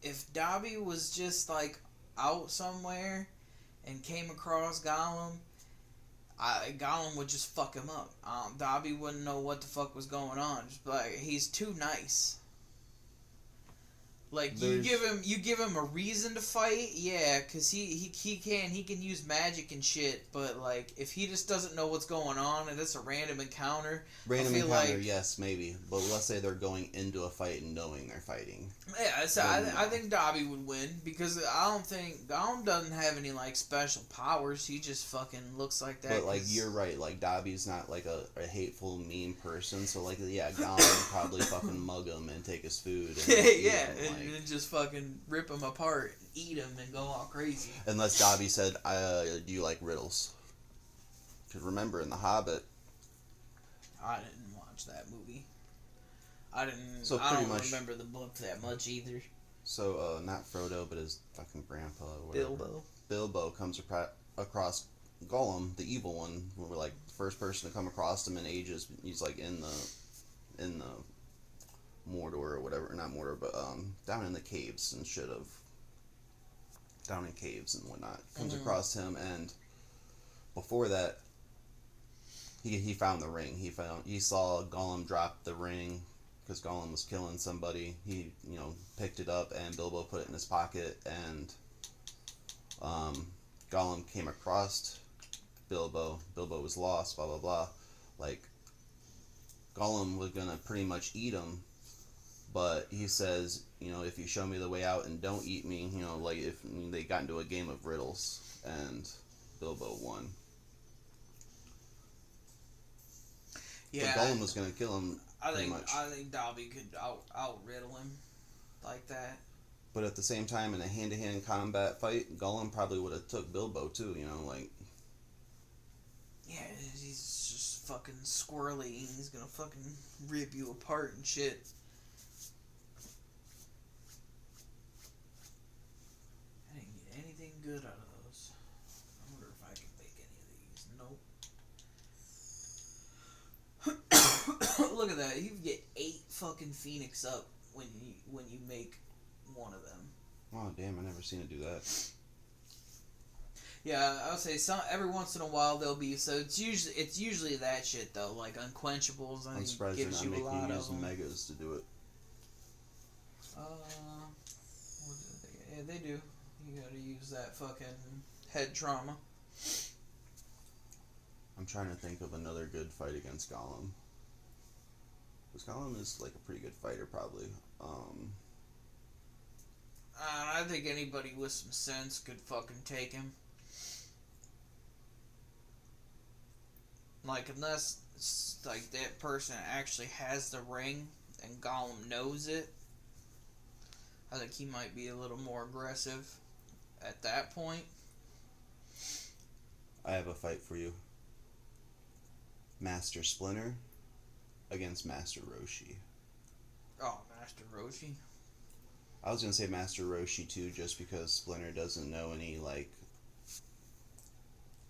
B: if Dobby was just like out somewhere and came across Gollum, Gollum would just fuck him up. Dobby wouldn't know what the fuck was going on. Just like, he's too nice. Like
D: There's-
B: you give him a reason to fight, yeah, cause he can use magic and shit. But like if he just doesn't know what's going on and it's a random encounter,
D: Random
B: feel
D: encounter,
B: like-
D: yes, maybe. But let's say they're going into a fight and knowing they're fighting.
B: yeah. So
D: Then
B: I
D: no.
B: think Dobby would win because I don't think Gollum doesn't have any like special powers. He just fucking looks like that.
D: But like
B: 'cause-
D: you're right, like Dobby's not like a hateful, mean person. So like yeah, Gollum would probably fucking mug him and take his food. And eat
B: yeah,
D: him,
B: and
D: like-
B: then just fucking rip him apart, and eat him, and go all crazy.
D: Unless Dobby said, "Do you like riddles?" Because remember in The Hobbit,
B: I didn't watch that movie. I didn't.
D: So
B: I
D: pretty
B: don't
D: much-
B: remember the book that much either.
D: so not Frodo, but his fucking grandpa or whatever.
B: Bilbo.
D: Bilbo comes across Gollum, the evil one. We're like the first person to come across him in ages. He's like in the Mordor or whatever, not Mordor, but down in the caves and shit of down in caves and whatnot. Comes
B: Mhm.
D: across him, and before that, he found the ring. He saw Gollum drop the ring because Gollum was killing somebody. He picked it up and Bilbo put it in his pocket, and Gollum came across Bilbo. Bilbo was lost. Blah blah blah. Like Gollum was gonna pretty much eat him. But he says, if you show me the way out and don't eat me, like if they got into a game of riddles and Bilbo won.
B: Yeah,
D: But Gollum was going to kill him
B: I
D: pretty
B: think
D: much.
B: I think Dobby could out riddle him like that.
D: But at the same time, in a hand-to-hand combat fight, Gollum probably would have took Bilbo too, like...
B: Yeah, he's just fucking squirrely. And he's gonna fucking rip you apart and shit. I didn't get anything good out of those. I wonder if I can make any of these. Nope. Look at that. You get 8 fucking Phoenix up when you make one of them.
D: Oh, damn, I never seen it do that.
B: Yeah, I would say every once in a while there'll be it's usually that shit though, like unquenchables. I
D: I'm
B: think
D: surprised they're
B: gives
D: not
B: you a
D: making
B: lot
D: you
B: of
D: use
B: them.
D: megas to do it.
B: What do they? Yeah, they do. You gotta use that fucking head trauma.
D: I'm trying to think of another good fight against Gollum. Because Gollum is like a pretty good fighter, probably.
B: I think anybody with some sense could fucking take him. Like, unless like that person actually has the ring and Gollum knows it, I think he might be a little more aggressive at that point.
D: I have a fight for you. Master Splinter against Master Roshi.
B: Oh, Master Roshi.
D: I was gonna say Master Roshi too, just because Splinter doesn't know any like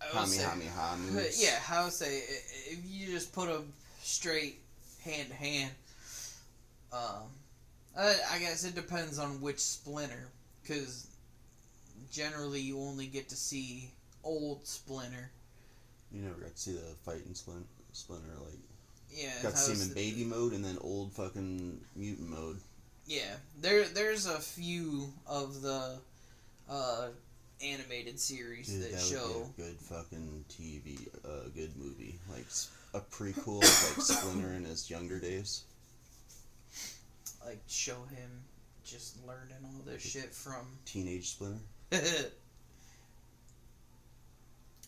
B: I would say-
D: Kamehameha moves.
B: Yeah, I would say if you just put them straight hand to hand, I guess it depends on which Splinter, because generally you only get to see old Splinter.
D: You never got to see the fight in Splinter. Like
B: Yeah,
D: got to
B: that
D: see him
B: was
D: in
B: the-
D: baby mode and then old fucking mutant mode.
B: Yeah, there's a few of the animated series
D: Dude,
B: that
D: that
B: show.
D: would be a good fucking TV, good movie, like a prequel of like Splinter in his younger days.
B: Like, show him just learning all this shit from.
D: Teenage Splinter.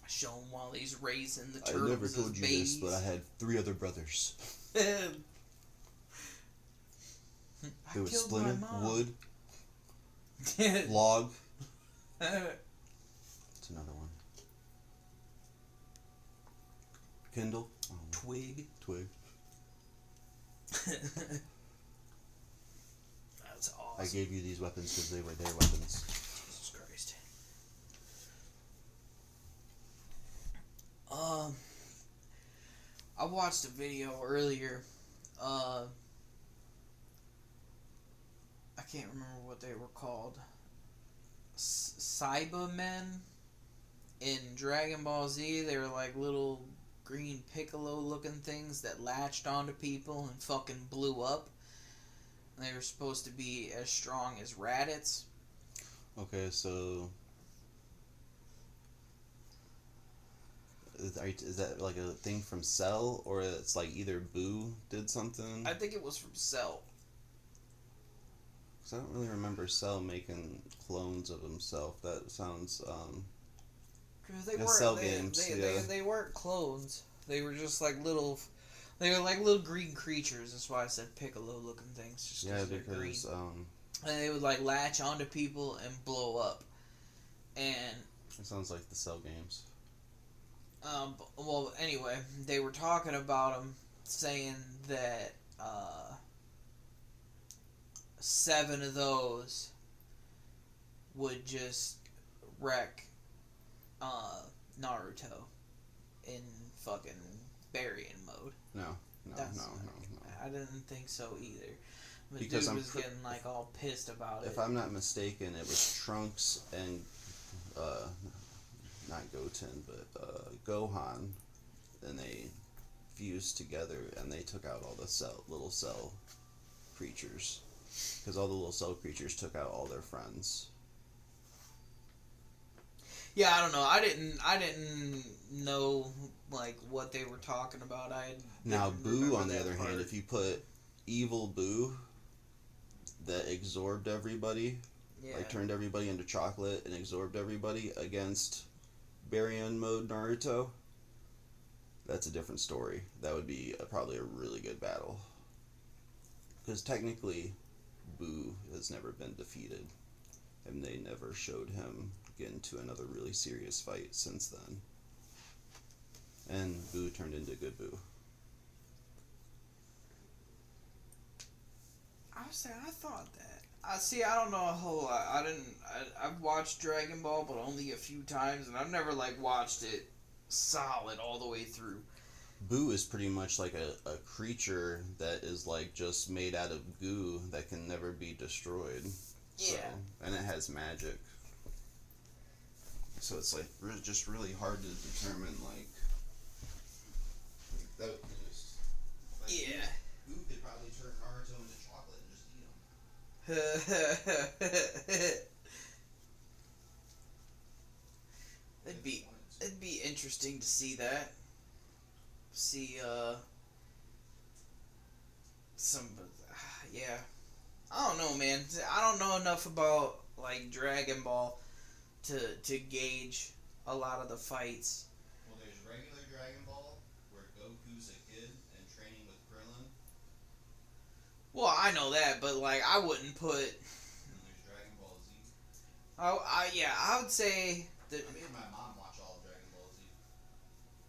B: Show him while he's raising the
D: I
B: turtles
D: never
B: as
D: told you
B: babies.
D: this, but I had 3 other brothers.
B: I
D: There was
B: killed
D: Splinter,
B: my mom.
D: Wood, Log. It's another one. Kindle. Oh,
B: Twig.
D: Twig.
B: That's
D: I
B: awesome.
D: gave you these weapons because they were their weapons.
B: Jesus Christ. I watched a video earlier. I can't remember what they were called. Cybermen in Dragon Ball Z. They were like little green Piccolo looking things that latched onto people and fucking blew up. They were supposed to be as strong as Raditz.
D: Okay, so is that like a thing from Cell, or it's like either Boo did something?
B: I think it was from Cell.
D: Because I don't really remember Cell making clones of himself. That sounds
B: Because they
D: Yeah,
B: weren't
D: Cell
B: they,
D: games,
B: they,
D: yeah.
B: they weren't clones. They were just like little. They were like little green creatures. That's why I said Piccolo looking things. Just
D: yeah,
B: they're green.
D: because
B: And they would like latch onto people and blow up. And
D: it sounds like the Cell games.
B: well, anyway, they were talking about him, saying that 7 of those would just wreck Naruto in fucking burying mode.
D: No.
B: That's-
D: No.
B: I didn't think so either. But
D: Because
B: dude
D: I'm
B: was getting like all pissed about it.
D: If I'm not mistaken, it was Trunks and not Goten, but Gohan, and they fused together and they took out all the little cell creatures, because all the little cell creatures took out all their friends.
B: Yeah, I don't know. I didn't know like what they were talking about.
D: Now
B: didn't
D: Boo,
B: remember
D: on the
B: that
D: other
B: part.
D: hand, if you put evil Boo that absorbed everybody,
B: yeah.
D: like turned everybody into chocolate and absorbed everybody against Baryon mode Naruto, that's a different story. That would be probably a really good battle. Because technically, Boo has never been defeated, and they never showed him get into another really serious fight since then. And Boo turned into good Boo.
B: I thought that. I don't know a whole lot. I've watched Dragon Ball, but only a few times, and I've never like watched it solid all the way through.
D: Boo is pretty much like a creature that is like just made out of goo that can never be destroyed.
B: Yeah.
D: So, and it has magic. So it's like just really hard to determine like that.
B: Yeah.
D: Boo could probably turn Naruto into chocolate and just eat him.
B: It'd be interesting to see that. See some yeah. I don't know, man. I don't know enough about like Dragon Ball to gauge a lot of the fights.
D: Well, there's regular Dragon Ball where Goku's a kid and training with Krillin.
B: Well, I know that, but like I wouldn't put.
D: And there's Dragon Ball Z.
B: I would say that.
D: I made my mom watch all of Dragon Ball Z.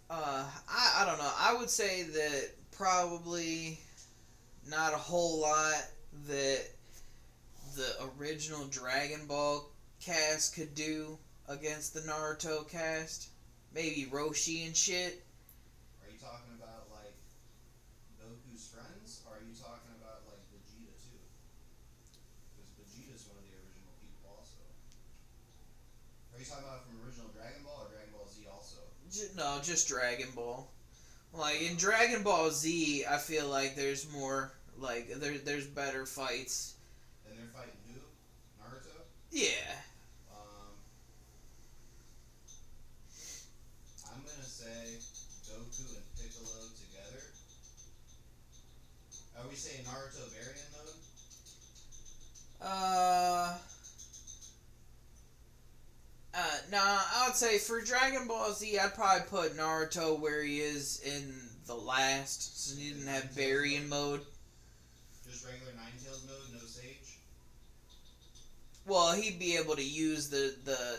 B: I don't know. I would say that probably not a whole lot that the original Dragon Ball cast could do against the Naruto cast. Maybe Roshi and shit.
D: Are you talking about like Goku's friends, or are you talking about like Vegeta too? Because Vegeta's one of the original people also. Are you talking about from original Dragon Ball or Dragon Ball Z also?
B: No, just Dragon Ball. Like in Dragon Ball Z, I feel like there's more like there's better fights.
D: And they're fighting who? Naruto?
B: Yeah.
D: I'm gonna say Goku and Piccolo together. Are we saying Naruto variant mode?
B: Nah, I would say for Dragon Ball Z, I'd probably put Naruto where he is in the last, since he didn't have Baryon mode.
D: Just regular Ninetales mode, no Sage?
B: Well, he'd be able to use the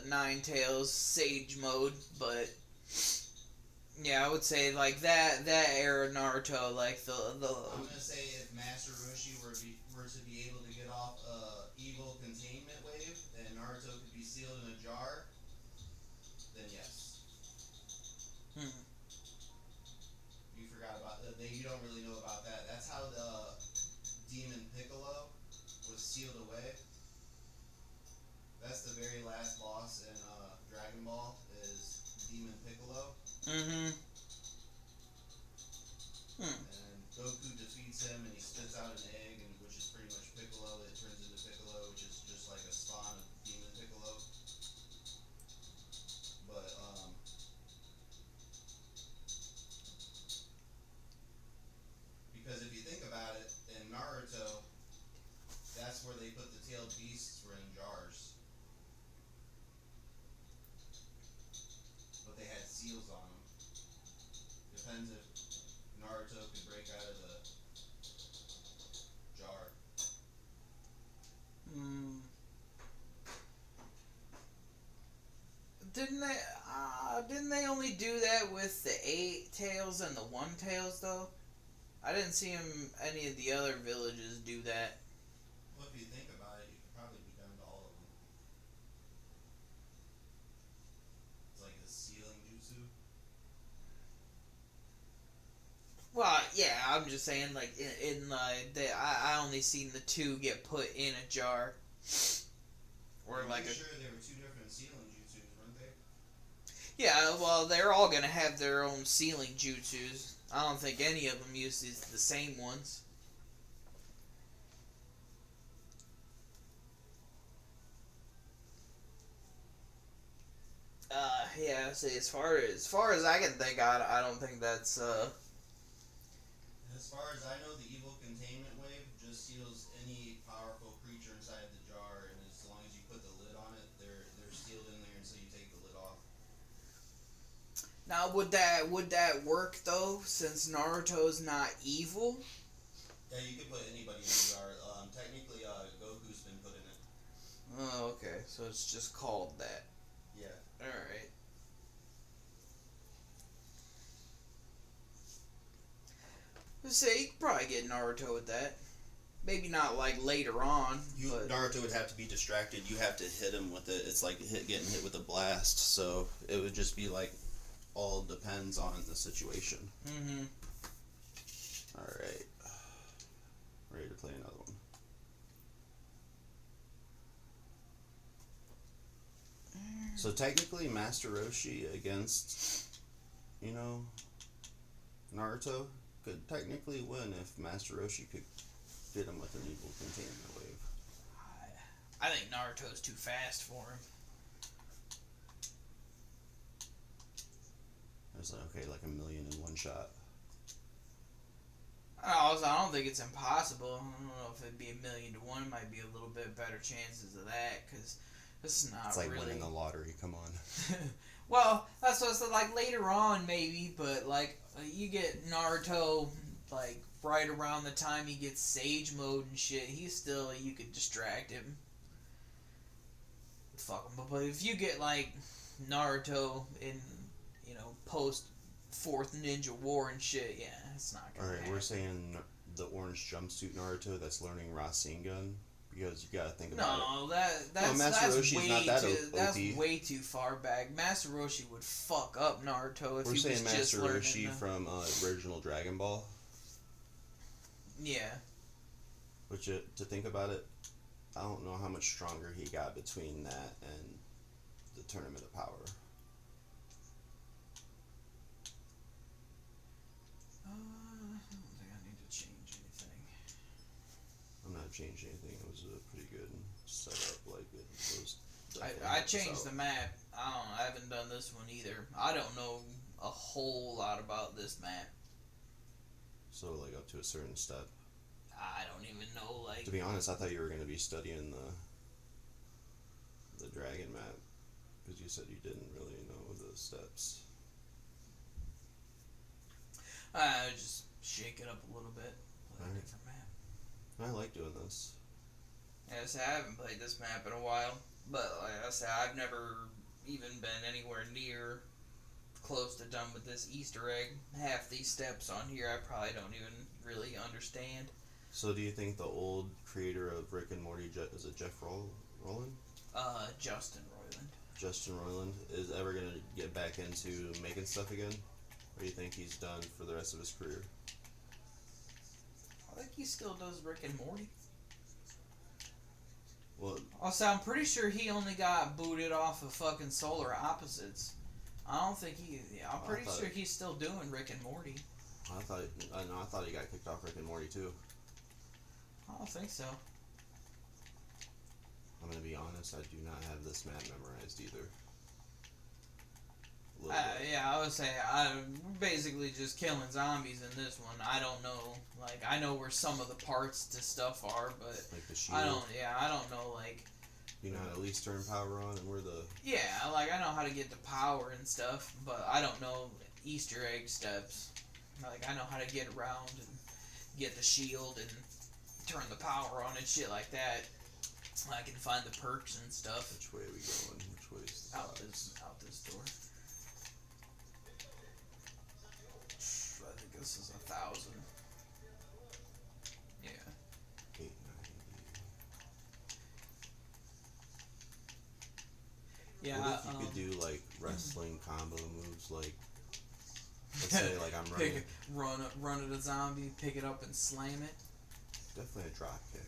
B: Ninetales Sage mode, but yeah, I would say like that era Naruto, like the.
D: I'm gonna say if Master Roshi were to be able to get off evil containment wave and Naruto could be sealed in a jar, then yes. You forgot about that. You don't really know about that. That's how the Demon Piccolo was sealed away. That's the very last boss in Dragon Ball is Demon Piccolo.
B: Mm-hmm.
D: And Goku defeats him and he spits out an egg, and which is pretty much depends if Naruto could break out of the jar.
B: Didn't they only do that with the 8 tails and the 1 tails though? I didn't see any of the other villages do that.
D: Well, if you think about it, you could probably be down to all of them. It's like a sealing jutsu.
B: Well, yeah, I'm just saying, like, I only seen the 2 get put in a jar. Or
D: I'm
B: like
D: pretty sure there were 2 different sealing jutsus, weren't they?
B: Yeah, well, they're all gonna have their own sealing jutsus. I don't think any of them use the same ones. Yeah. See, as far as I can think, I don't think that's
D: As far as I know, the evil containment wave just seals any powerful creature inside the jar, and as long as you put the lid on it, they're sealed in there until you take the lid off.
B: Now, would that work though? Since Naruto's not evil.
D: Yeah, you could put anybody in the jar. Technically, Goku's been put in it.
B: Oh, okay. So it's just called that.
D: Yeah.
B: All right. Let's say you could probably get Naruto with that. Maybe not like later on. But
D: Naruto would have to be distracted. You have to hit him with it. It's like getting hit with a blast. So it would just be like, all depends on the situation.
B: Mm-hmm.
D: All right. Ready to play another one. So technically, Master Roshi against, Naruto could technically win if Master Roshi could fit him with an evil containment wave.
B: I think Naruto's too fast for him.
D: There's like a million in one shot.
B: I don't think it's impossible. I don't know if it'd be 1,000,000 to 1. It might be a little bit better chances of that because this is not
D: It's like
B: really
D: winning the lottery. Come on.
B: Well, that's what I said. Like later on, maybe, but like you get Naruto like right around the time he gets Sage mode and shit. You could distract him. Fuck him. But if you get like Naruto in post 4th Ninja War and shit, yeah, it's not gonna
D: Alright,
B: happen.
D: we're saying the orange jumpsuit Naruto that's learning Rasengan, because you gotta think about it.
B: No, that's
D: Master
B: that's
D: Roshi's
B: way
D: not that
B: too that's
D: OP.
B: way too far back. Master Roshi would fuck up Naruto if
D: We're
B: he
D: saying
B: was just
D: Master
B: learning.
D: Roshi from original Dragon Ball,
B: Yeah.
D: which to think about it, I don't know how much stronger he got between that and the Tournament of Power.
B: I don't think I need to change anything.
D: I'm not changing anything. It was a pretty good setup. Like it was.
B: I changed the map. I haven't done this one either. I don't know a whole lot about this map.
D: So like up to a certain step.
B: I don't even know like.
D: To be honest, I thought you were going to be studying the dragon map, because you said you didn't really know the steps.
B: Just shake it up a little bit. Play a
D: Alright.
B: different map.
D: I like doing this.
B: Yeah, so I haven't played this map in a while, but like I said, I've never even been anywhere near close to done with this Easter egg. Half these steps on here I probably don't even really understand.
D: So do you think the old creator of Rick and Morty, is it Jeff Roland?
B: Justin Roiland.
D: Justin Roiland is ever going to get back into making stuff again? Or do you think he's done for the rest of his career?
B: I think he still does Rick and Morty.
D: Well,
B: Also, I'm pretty sure he only got booted off of fucking Solar Opposites. I don't think he. Yeah, I'm pretty sure he's still doing Rick and Morty.
D: I thought he got kicked off Rick and Morty too.
B: I don't think so.
D: I'm going to be honest, I do not have this map memorized either.
B: Yeah, I would say I'm basically just killing zombies in this one. I don't know. Like, I know where some of the parts to stuff are, but
D: Like the shield.
B: I don't know, like.
D: You know how to at least turn power on and where the.
B: Yeah, like, I know how to get the power and stuff, but I don't know Easter egg steps. Like, I know how to get around and get the shield and turn the power on and shit like that. I can find the perks and stuff.
D: Which way are we going? Which way is the
B: Out
D: sides?
B: this door. I think this is 1,000. Yeah.
D: 890.
B: Yeah.
D: What if you could do like wrestling combo moves, like let's say like I'm running,
B: run at a zombie, pick it up and slam it.
D: definitely a drop kick.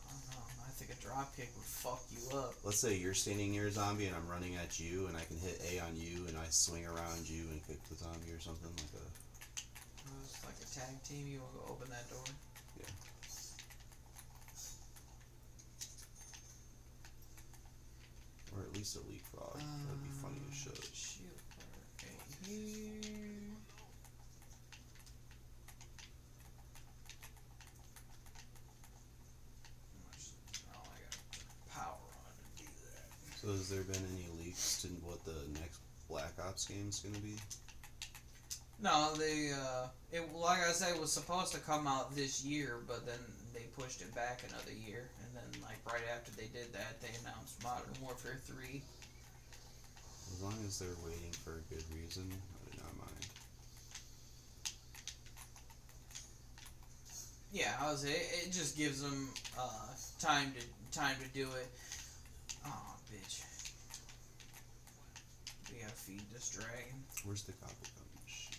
B: I don't know. I think a drop kick would fuck you up.
D: Let's say you're standing near a zombie and I'm running at you and I can hit A on you and I swing around you and kick the zombie or something like a.
B: It's like a tag team. You want to go open that door?
D: Yeah. Or at least a leapfrog. That'd be funny as shit.
B: Shield right here. Oh, I got power on to do that.
D: So has there been any leaks to what the next Black Ops game is gonna be?
B: No, like I said, it was supposed to come out this year, but then they pushed it back another year, and then like right after they did that, they announced Modern Warfare 3.
D: As long as they're waiting for a good reason, I do not mind.
B: Yeah, I was. It just gives them time to do it. Oh, bitch. We gotta feed this dragon.
D: Where's the gobblegum machine?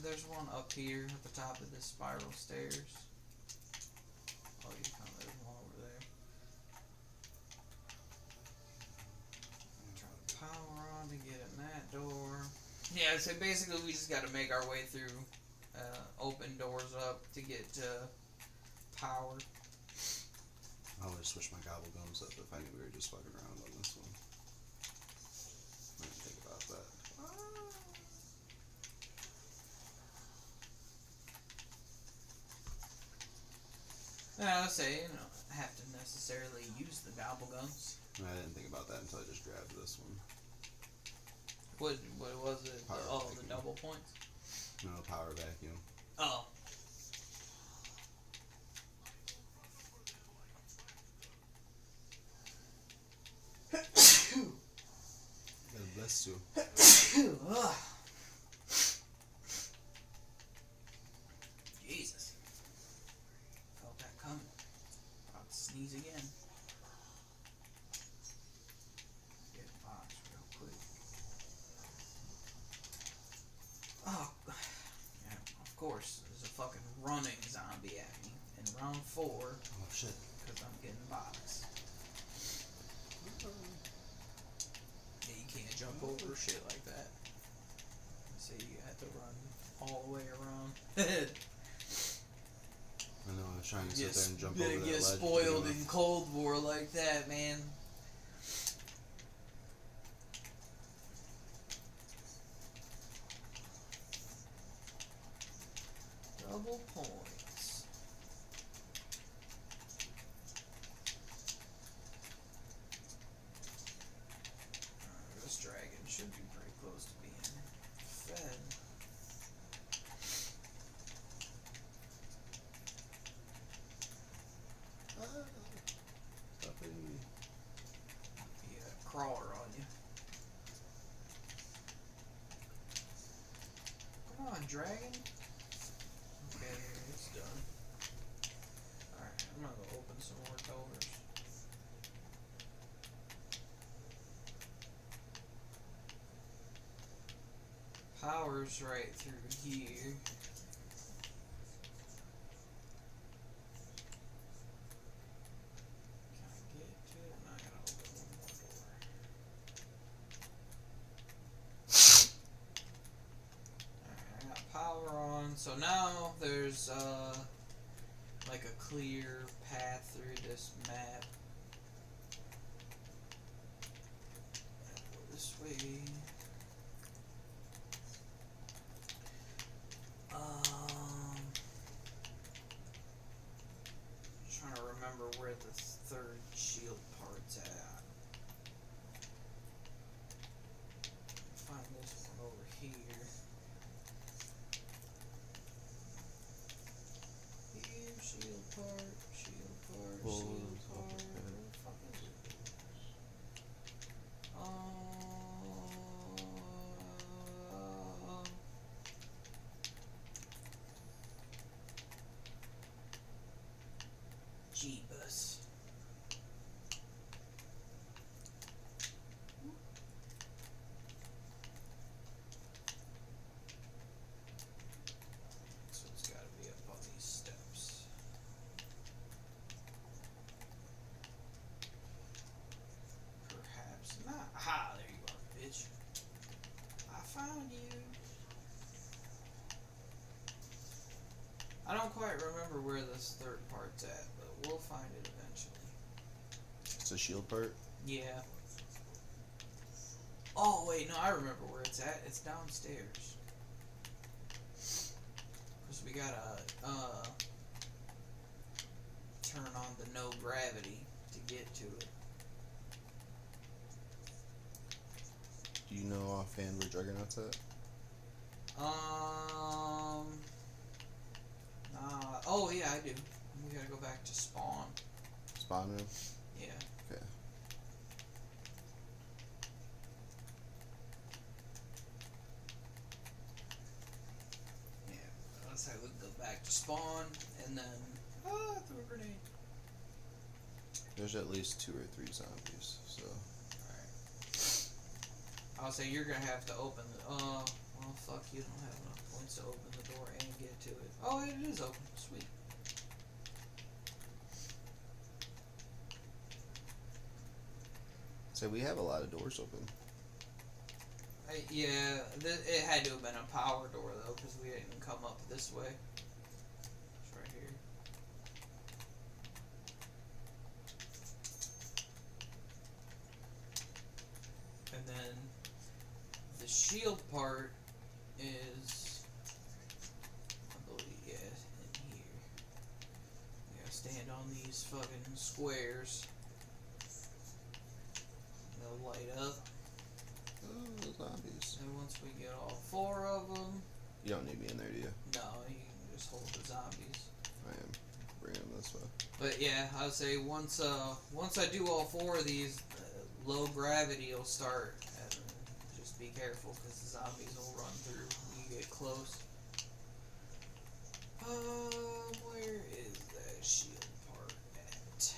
B: There's one up here at the top of this spiral stairs. Oh, there's one over there. Turn the power on to get in that door. Yeah, so basically we just gotta make our way through, open doors up to get power.
D: I would switch my gobblegums up if I knew we were just fucking around on this one. I didn't think about that.
B: I say, have to necessarily use the gobble guns.
D: I didn't think about that until I just grabbed this one.
B: What was it?
D: Power
B: The
D: vacuum.
B: double points?
D: No, power vacuum.
B: Oh.
D: God bless you.
B: Jesus. Felt that coming. About to sneeze again. Get a box real quick. Oh, yeah, of course, there's a fucking running zombie at me in round 4
D: Oh shit.
B: because I'm getting boxed. Yeah, you can't jump over shit like that. So you have to run all the way around.
D: I know, I was trying to sit there and jump over that ledge.
B: Get spoiled in Cold War like that, man. Double points. This dragon should be pretty close to being fed.
D: Stop hitting me.
B: Be a crawler on you. Come on, dragon. Okay, it's done. Alright, I'm gonna go open some more doors. Power's right through here. Can I get to it? No, I gotta open one more door. Alright, I got power on. So now there's like a clear path through this map. Go this way. Trying to remember where the third shield part's at. don't quite remember where this third part's at, but we'll find it eventually.
D: It's a shield part.
B: Yeah. Oh wait, no, I remember where it's at. It's downstairs. Cause we gotta turn on the no gravity to get to it.
D: Do you know offhand where Juggernaut's at?
B: Oh yeah, I do. We gotta go back to spawn.
D: Spawn room?
B: Yeah.
D: Okay.
B: Yeah. Let's have we go back to spawn and then throw a grenade.
D: There's at least 2 or 3 zombies, so.
B: Alright. I'll say you're gonna have to open the well fuck, you don't have enough points to open the door and get to it. Oh, it is open. Sweet.
D: So we have a lot of doors open.
B: Yeah, it had to have been a power door though, because we didn't come up this way. It's right here. And then the shield part is, I believe, yeah, in here. You gotta stand on these fucking squares. They'll light up.
D: Oh, zombies.
B: And once we get all 4 of them,
D: You don't need me in there, do you?
B: no, you can just hold the zombies.
D: I am. Bring them this way.
B: But yeah, I would say once I do all 4 of these, low gravity will start. And just be careful because the zombies will run through when you get close. Where is that shield part at?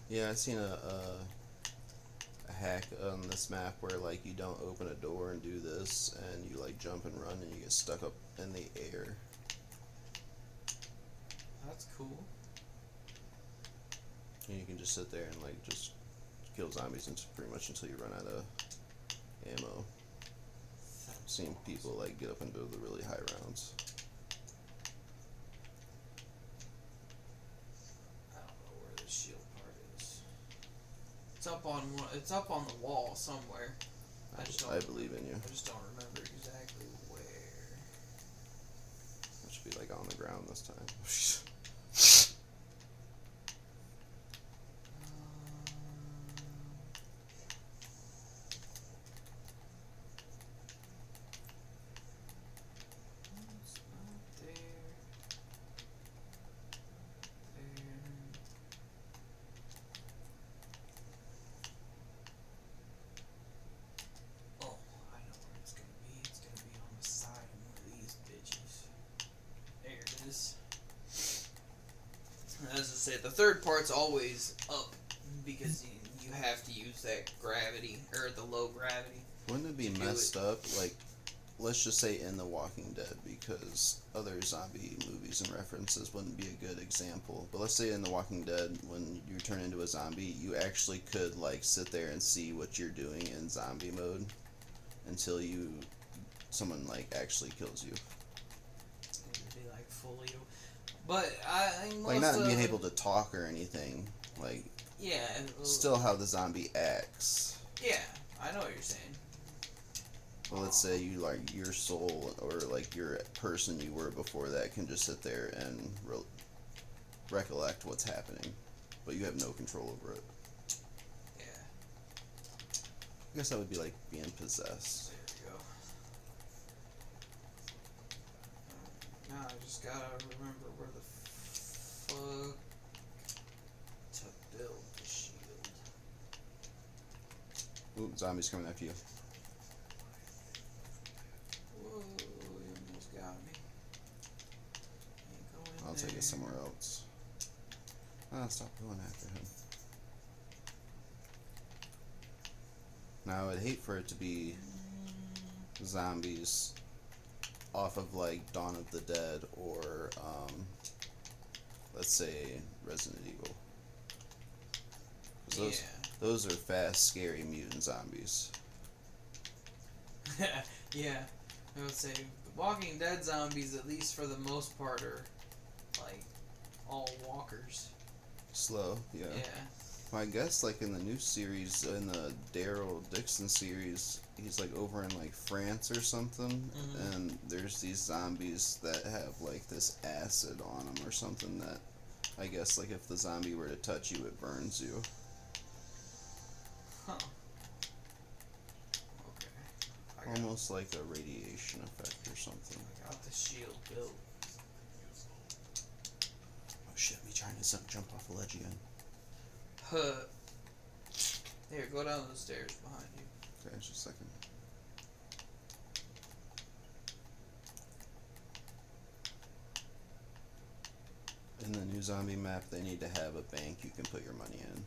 D: Yeah, I seen a hack on this map where like you don't open a door and do this, and you like jump and run, and you get stuck up in the air.
B: That's cool.
D: And you can just sit there and like just kill zombies pretty much until you run out of ammo. I've seen people like get up and do the really high rounds.
B: I don't know where the shield part is. It's up on one. It's up on the wall somewhere.
D: I believe in you.
B: I just don't remember exactly where.
D: It should be like on the ground this time.
B: It's not there. There. Oh, I know where it's gonna be. It's gonna be on the side of one of these bitches. There it is. As I said, the third part's always up because you have to use that gravity or the low gravity.
D: Wouldn't it be
B: Do
D: messed up? Like, let's just say in The Walking Dead, because other zombie movies and references wouldn't be a good example. But let's say in The Walking Dead, when you turn into a zombie, you actually could like sit there and see what you're doing in zombie mode until someone like actually kills you.
B: It would be like fully. But
D: Like not being able to talk or anything. Like
B: Yeah.
D: still how the zombie acts.
B: Yeah, I know what you're saying.
D: Well, let's say you like your soul or like your person you were before that can just sit there and recollect what's happening, but you have no control over it.
B: Yeah.
D: I guess that would be like being possessed.
B: There we go. Now I just gotta remember where the fuck to build the shield.
D: Ooh, zombies coming after you.
B: Whoa, you almost got me. Ain't going
D: I'll take
B: there.
D: it somewhere else. Ah, stop going after him. Now, I'd hate for it to be zombies off of like Dawn of the Dead or let's say Resident Evil. 'Cause those are fast, scary mutant zombies.
B: Yeah, I would say Walking Dead zombies, at least for the most part, are like all walkers.
D: Slow, yeah.
B: Yeah.
D: Well, I guess like in the new series, in the Daryl Dixon series, he's like over in like France or something, and there's these zombies that have like this acid on them or something that, I guess like if the zombie were to touch you, it burns you.
B: Huh. Okay.
D: Almost like a radiation effect or something.
B: I got the shield built.
D: Oh shit, me trying to jump off a ledge again.
B: Huh. Here, go down the stairs behind you.
D: Okay, just a second. In the new zombie map, they need to have a bank you can put your money in.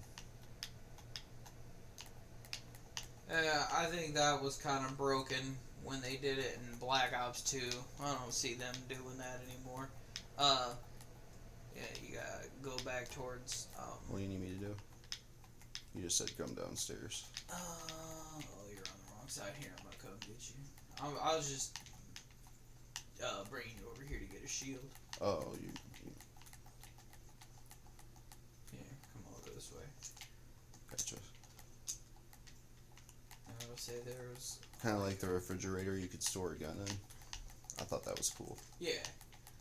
B: Yeah, I think that was kind of broken when they did it in Black Ops 2. I don't see them doing that anymore. Yeah, you gotta go back towards,
D: What do you need me to do? You just said come downstairs.
B: oh, you're on the wrong side here. I'm gonna come get you. I was just, bringing you over here to get a shield.
D: Oh, you
B: Here, come over this way.
D: gotcha.
B: And I would say there's...
D: Kind of like the refrigerator you could store a gun in. I thought that was cool.
B: Yeah.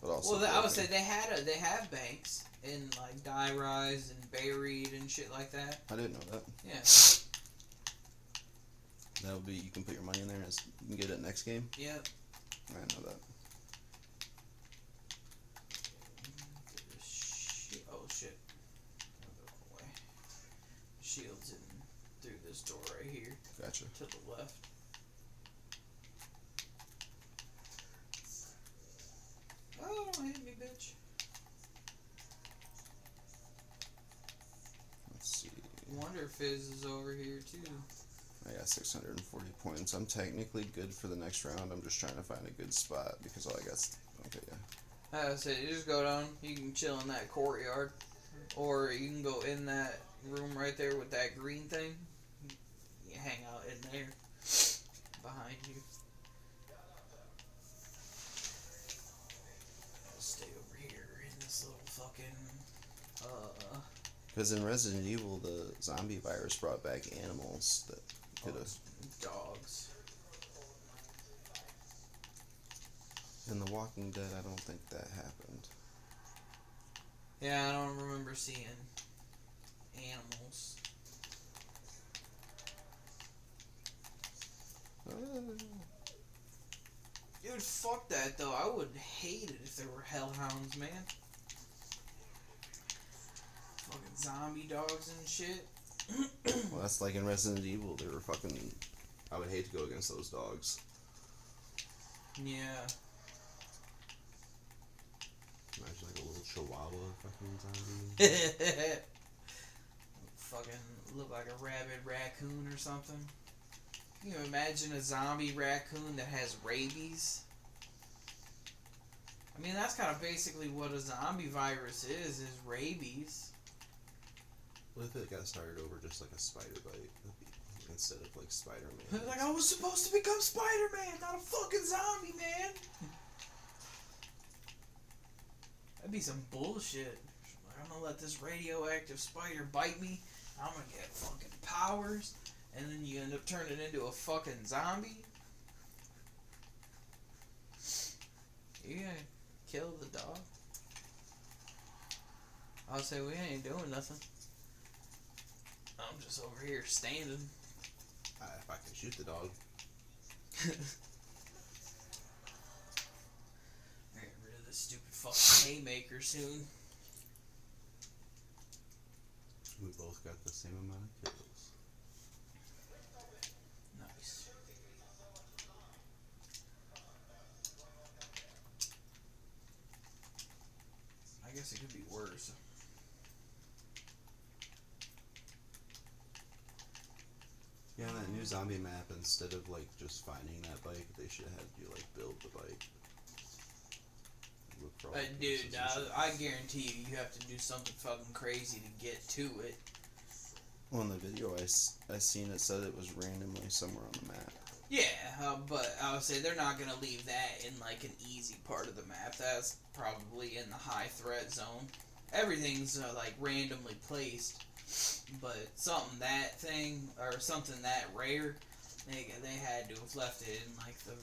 D: But also
B: Well, I would say they have banks in like Die Rise and Buried and shit like that.
D: I didn't know that.
B: Yeah.
D: That would be, you can put your money in there and you can get it next game?
B: Yep.
D: I didn't know that.
B: Oh shit. Away. Shield's in through this door right here.
D: Gotcha.
B: To the left. Oh, don't hit me, bitch.
D: Let's see.
B: Wonder Fizz is over here too.
D: I got 640 points. I'm technically good for the next round. I'm just trying to find a good spot because all I got's... Okay, yeah.
B: I said, you just go down. You can chill in that courtyard. Or you can go in that room right there with that green thing. You hang out in there. Behind you. I'll stay over here in this little fucking...
D: Because in Resident Evil, the zombie virus brought back animals that could have...
B: dogs.
D: In The Walking Dead, I don't think that happened.
B: Yeah, I don't remember seeing animals. Dude, fuck that though. I would hate it if there were hellhounds, man. Fucking zombie dogs and shit.
D: Well, that's like in Resident Evil. They were fucking... I would hate to go against those dogs.
B: Yeah.
D: Imagine like a little chihuahua fucking zombie.
B: Fucking look like a rabid raccoon or something. Can you imagine a zombie raccoon that has rabies? I mean, that's kind of basically what a zombie virus is rabies.
D: What if it got started over just like a spider bite instead of like Spider-Man?
B: Like, I was supposed to become Spider-Man, not a fucking zombie, man. That'd be some bullshit. Like, I'm gonna let this radioactive spider bite me. I'm gonna get fucking powers, and then you end up turning into a fucking zombie. You gonna kill the dog? I'll say we ain't doing nothing. I'm just over here standing.
D: If I can shoot the dog.
B: Get rid of this stupid fucking haymaker soon.
D: We both got the same amount of kills.
B: Nice. I guess it could be worse.
D: Yeah, that new zombie map, instead of like just finding that bike, they should have you like build the bike. Look for all the
B: Dude,
D: pieces and shit.
B: I guarantee you have to do something fucking crazy to get to it.
D: Well, in the video I seen, it said it was randomly somewhere on the map.
B: Yeah, but I would say they're not gonna leave that in like an easy part of the map. That's probably in the high threat zone. Everything's like randomly placed, but something that rare, they had to have left it in like the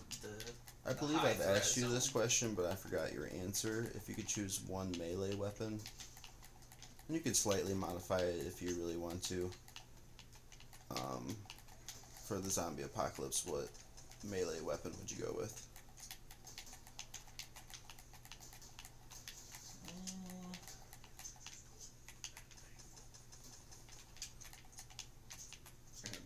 D: I believe
B: high
D: I've
B: threat
D: asked you this
B: zone.
D: question, but I forgot your answer. If you could choose one melee weapon, and you could slightly modify it if you really want to, um, for the zombie apocalypse, what melee weapon would you go with?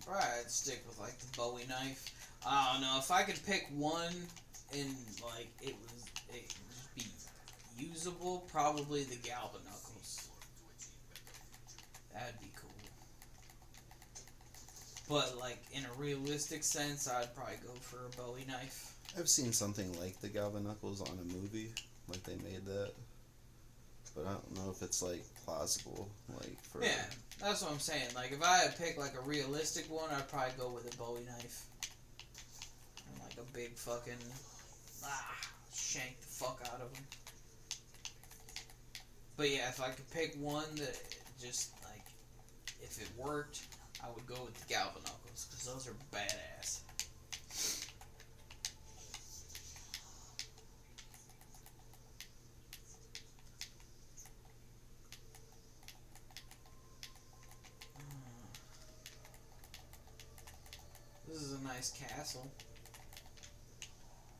B: Probably I'd stick with like the Bowie knife. I don't know if I could pick one and like it would be usable. Probably the Galvanuckles. That'd be cool. But like in a realistic sense, I'd probably go for a Bowie knife.
D: I've seen something like the Galvanuckles on a movie, like they made that, but I don't know if it's like plausible, like for.
B: Yeah, that's what I'm saying. Like if I had to pick like a realistic one, I'd probably go with a Bowie knife. And like a big fucking shank the fuck out of them. But yeah, if I could pick one that just like if it worked, I would go with the Galvanuckles because those are badass. This is a nice castle.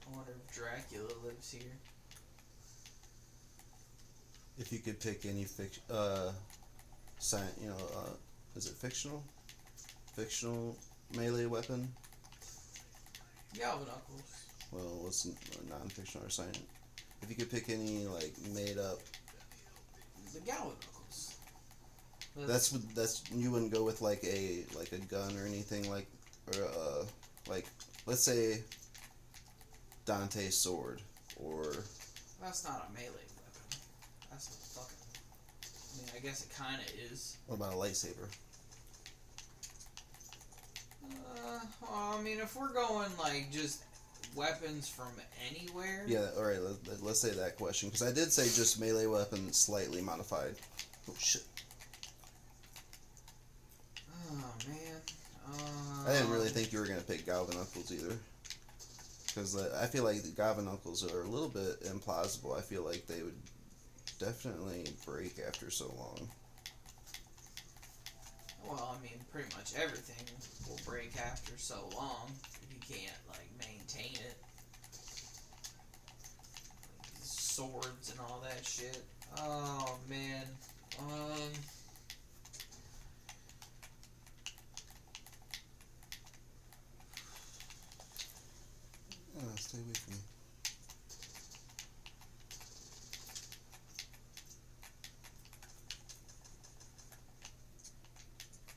B: I wonder if Dracula lives here.
D: If you could pick any is it fictional? Fictional melee weapon?
B: Galvanuckles.
D: Well, what's non-fictional or science? If you could pick any like made up,
B: The Galvanuckles.
D: that's you wouldn't go with like a gun or anything or like let's say Dante's sword or.
B: That's not a melee weapon. That's a fucking. I mean, I guess it kind of is.
D: What about a lightsaber?
B: Well, I mean, if we're going like just weapons from anywhere.
D: Yeah, alright, let's say that question. Because I did say just melee weapon slightly modified. Oh, shit.
B: Oh, man.
D: I didn't really think you were going to pick Galvanuckles either. Because I feel like the Galvanuckles are a little bit implausible. I feel like they would definitely break after so long.
B: Well, I mean, pretty much everything will break after so long if you can't, like, maintain it. Like, swords and all that shit. Oh, man.
D: Stay away from me.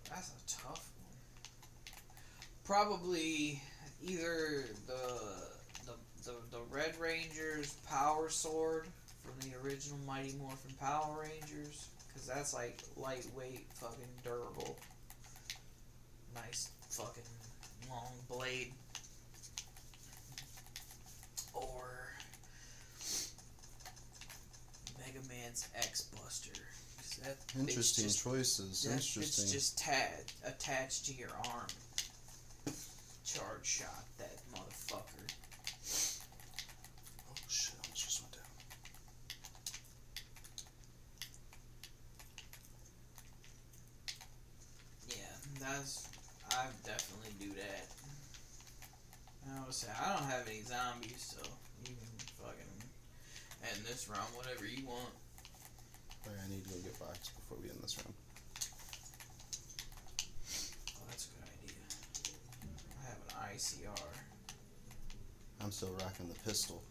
B: That's a tough one. Probably either the Red Ranger's Power Sword from the original Mighty Morphin Power Rangers, because that's like lightweight, fucking durable. Nice fucking long blade. Or Mega Man's X-Buster.
D: Interesting choices. Interesting.
B: It's just attached to your arm. Charge shot that motherfucker.
D: Oh shit, I just went down.
B: Yeah, I definitely do that. I would say I don't have any zombies, so you can fucking end this round whatever you want.
D: Alright, I need to go get boxed before we end this round.
B: Oh, that's a good idea. I have an ICR.
D: I'm still rocking the pistol.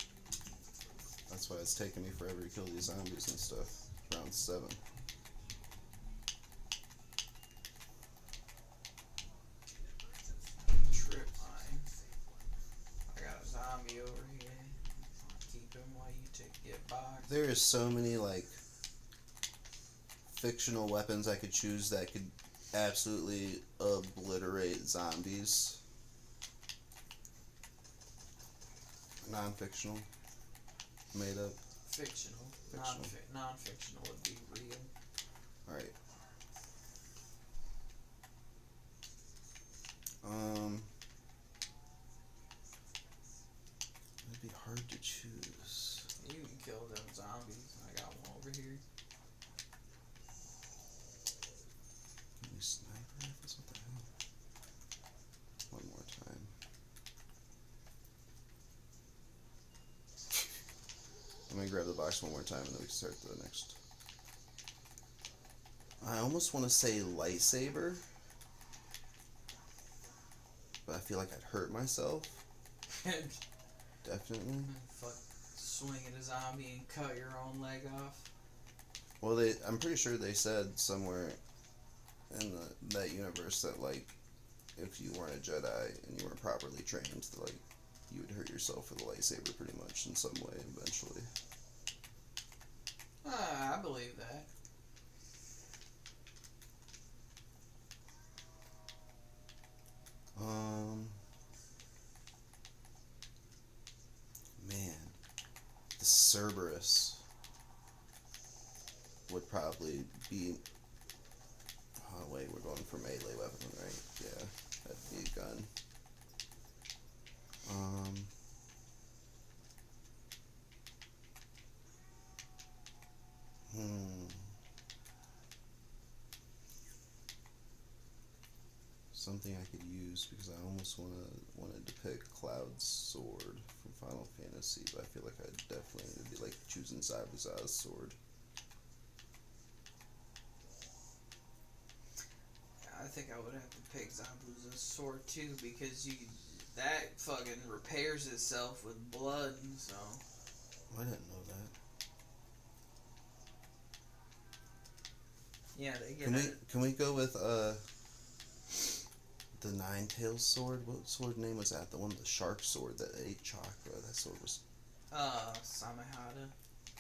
D: That's why it's taking me forever to kill these zombies and stuff. Round 7.
B: Trip mine. I got a zombie over here. I'll keep him while you get boxed.
D: There is so many like fictional weapons I could choose that could absolutely obliterate zombies. Non-fictional. Made up.
B: Fictional.
D: Fictional.
B: Non-fictional would be real.
D: Alright. It'd be hard to choose.
B: You can kill them zombies. I got one over here.
D: Give me sniper rifles? What the hell? One more time. I'm gonna grab the box one more time and then we can start the next. I almost want to say lightsaber, but I feel like I'd hurt myself. Definitely.
B: Fuck, swing at a zombie and cut your own leg off.
D: Well, I'm pretty sure they said somewhere in that universe that, like, if you weren't a Jedi and you weren't properly trained, like, you would hurt yourself with a lightsaber pretty much in some way eventually.
B: I believe that.
D: Man, the Cerberus would probably be. Oh wait, we're going for melee weapon, right? Yeah, that'd be a gun. Something I could use because I almost wanted to pick Cloud's sword from Final Fantasy, but I feel like I definitely would be like choosing Zabuza's sword.
B: I think I would have to pick Zabuza's sword too because that fucking repairs itself with blood, so.
D: I didn't know that.
B: Yeah, they get
D: Can we go with the Nine-Tails sword? What sword name was that? The one with the shark sword that ate chakra. That sword was.
B: Samehada.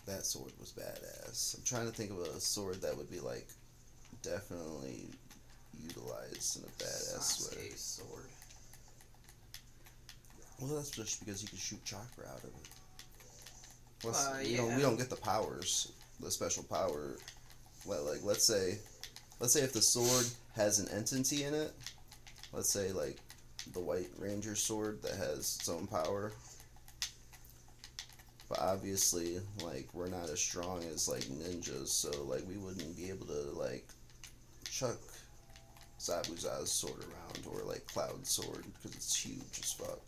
D: That sword was badass. I'm trying to think of a sword that would be like definitely utilized in a badass way.
B: Sasuke's sword.
D: Well, that's just because you can shoot chakra out of it. Plus,
B: Yeah.
D: we don't get the powers, the special power. Like, let's say if the sword has an entity in it, let's say like the White Ranger sword that has its own power. But obviously, like, we're not as strong as like ninjas, so like we wouldn't be able to like chuck Zabuza's sword around or like Cloud's sword because it's huge as fuck.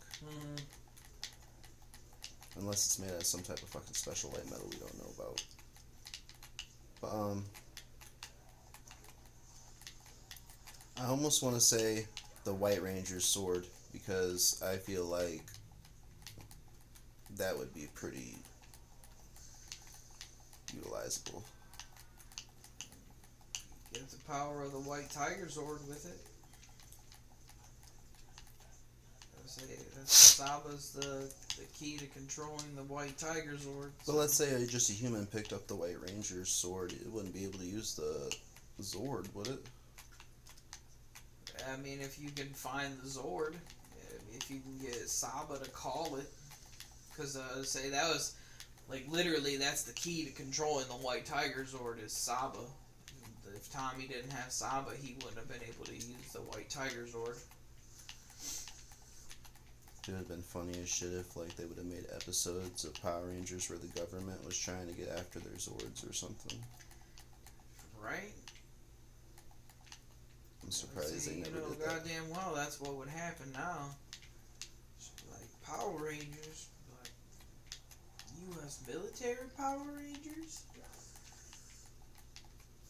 D: Unless it's made out of some type of fucking special light metal we don't know about. But I almost want to say the White Ranger's sword because I feel like that would be pretty utilizable.
B: Get the power of the White Tiger sword with it. Saba's the key to controlling the White Tiger sword.
D: But let's say just a human picked up the White Ranger's sword, it wouldn't be able to use the Zord, would it?
B: I mean, if you can find the Zord, if you can get Saba to call it, because say that was like literally that's the key to controlling the White Tiger Zord is Saba. If Tommy didn't have Saba, he wouldn't have been able to use the White Tiger Zord.
D: It would have been funny as shit if like they would have made episodes of Power Rangers where the government was trying to get after their Zords or something.
B: Right?
D: I'm surprised they never did that.
B: Goddamn well, that's what would happen now. Like Power Rangers, like U.S. military Power Rangers.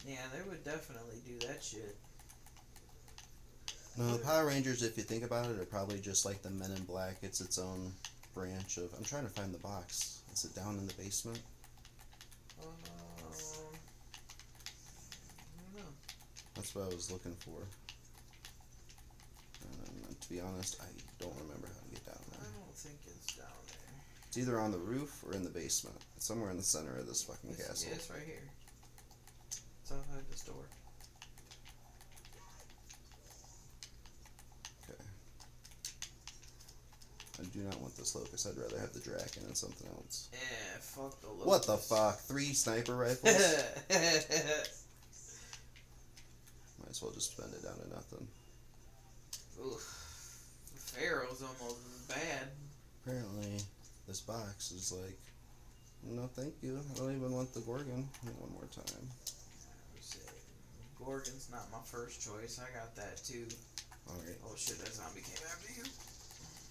B: Yeah, they would definitely do that shit.
D: No, the Power Rangers, if you think about it, are probably just like the Men in Black. It's its own branch of. I'm trying to find the box. Is it down in the basement?
B: I don't know.
D: That's what I was looking for. To be honest, I don't remember how to get down
B: I
D: there.
B: don't think it's down there.
D: It's either on the roof or in the basement. It's somewhere in the center of this fucking castle.
B: Yeah, it's right here. It's outside this door.
D: Okay. I do not want this locust. I'd rather have the Draken and something else.
B: Yeah, fuck the locust.
D: What the fuck? 3 sniper rifles? Might as well just spend it down to nothing.
B: Oof. The Pharaoh's almost as bad.
D: Apparently, this box is like, no thank you. I don't even want the Gorgon. Give me one more time.
B: Gorgon's not my first choice. I got that too.
D: Alright.
B: Oh shit, that zombie came after you.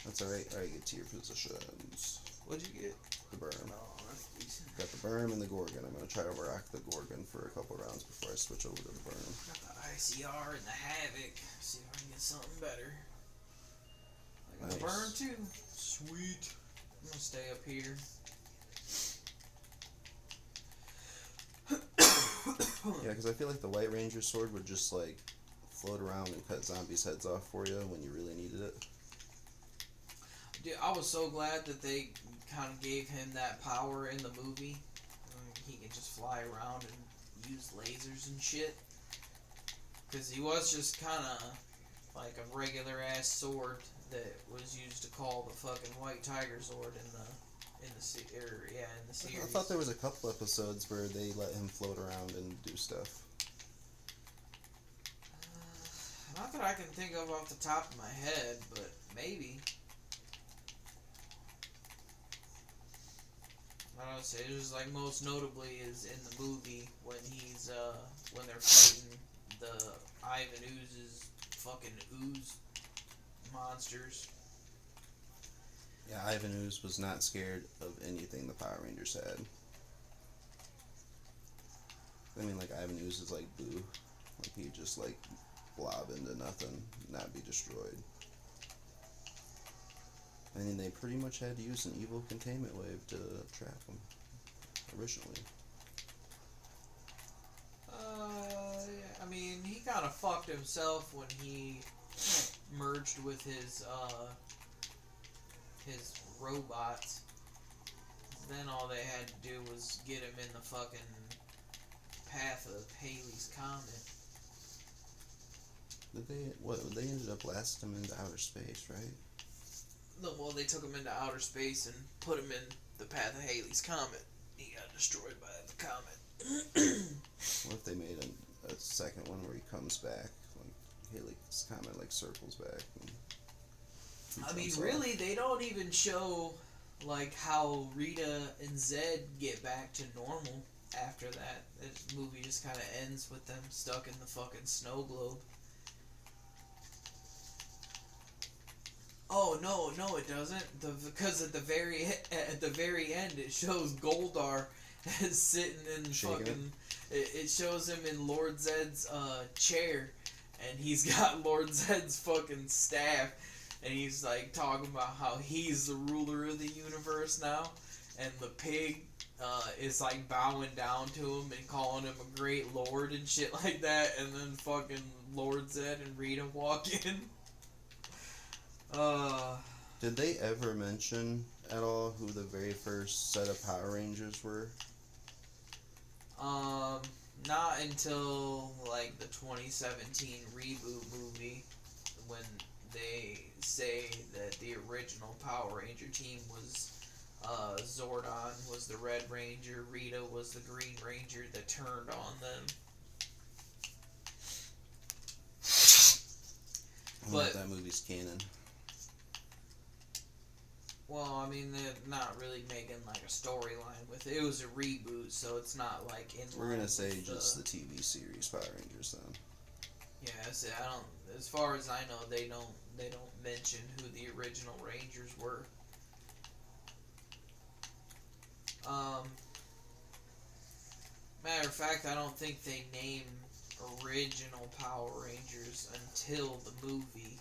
D: That's alright. Alright, get to your positions.
B: What'd you get?
D: The berm.
B: Oh, that's decent.
D: Got the berm and the Gorgon. I'm going to try to rock the Gorgon for a couple rounds before I switch over to the berm.
B: Got the ICR and the Havoc. See if I can get something better. I got the
D: Nice.
B: burn too. Sweet. I'm gonna stay up here.
D: Yeah, because I feel like the White Ranger sword would just like float around and cut zombies' heads off for you when you really needed it.
B: Dude, I was so glad that they kind of gave him that power in the movie. He can just fly around and use lasers and shit. Because he was just kind of like a regular ass sword that was used to call the fucking White Tiger Sword in the series.
D: I thought there was a couple episodes where they let him float around and do stuff.
B: Not that I can think of off the top of my head, but maybe. I don't say, just like most notably is in the movie when he's when they're fighting the Ivan Ooze's fucking ooze monsters.
D: Yeah, Ivan Ooze was not scared of anything the Power Rangers had. I mean, like, Ivan Ooze is like Boo. Like, he'd just, like, blob into nothing, not be destroyed. I mean, they pretty much had to use an evil containment wave to trap him, originally.
B: Yeah, I mean, he kind of fucked himself when he merged with his robots. Then all they had to do was get him in the fucking path of Halley's Comet.
D: They ended up blasting him into outer space, right?
B: No, well, they took him into outer space and put him in the path of Halley's Comet. He got destroyed by the comet.
D: What if they made a second one where he comes back, like Haley's Comet, like circles back? And
B: I mean,
D: jumps
B: really,
D: off?
B: they don't even show like how Rita and Zed get back to normal after that. This movie just kind of ends with them stuck in the fucking snow globe. Oh no, it doesn't. Because at the very end, it shows Goldar sitting in
D: Shaking
B: fucking. It shows him in Lord Zed's chair, and he's got Lord Zed's fucking staff, and he's like talking about how he's the ruler of the universe now, and the pig is like bowing down to him and calling him a great lord and shit like that, and then fucking Lord Zed and Rita walk in.
D: Did they ever mention at all who the very first set of Power Rangers were?
B: Not until like the 2017 reboot movie, when they say that the original Power Ranger team was Zordon was the Red Ranger, Rita was the Green Ranger that turned on them.
D: I wonder if that movie's canon.
B: Well, I mean, they're not really making like a storyline with it. It was a reboot, so it's not like in.
D: We're gonna say
B: with
D: just the TV series Power Rangers then.
B: Yeah, see, I don't. As far as I know, they don't mention who the original Rangers were. Matter of fact, I don't think they name original Power Rangers until the movie.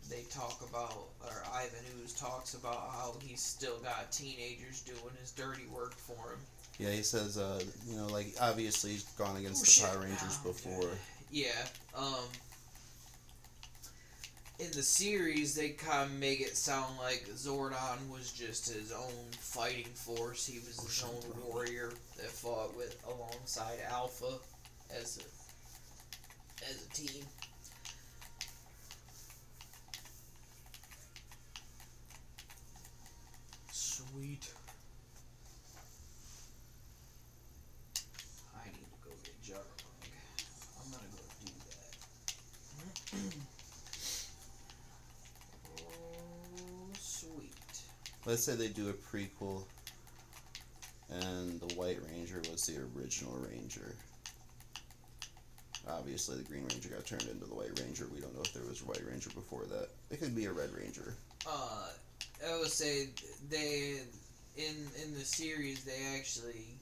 B: They talk about, or Ivan Ooze talks about how he's still got teenagers doing his dirty work for him.
D: Yeah, he says, like, obviously he's gone against the Power Rangers before.
B: Yeah, in the series, they kind of make it sound like Zordon was just his own fighting force. He was his own warrior that fought alongside Alpha as a team.
D: Let's say they do a prequel, and the White Ranger was the original Ranger. Obviously, the Green Ranger got turned into the White Ranger. We don't know if there was a White Ranger before that. It could be a Red Ranger.
B: I would say they in the series they actually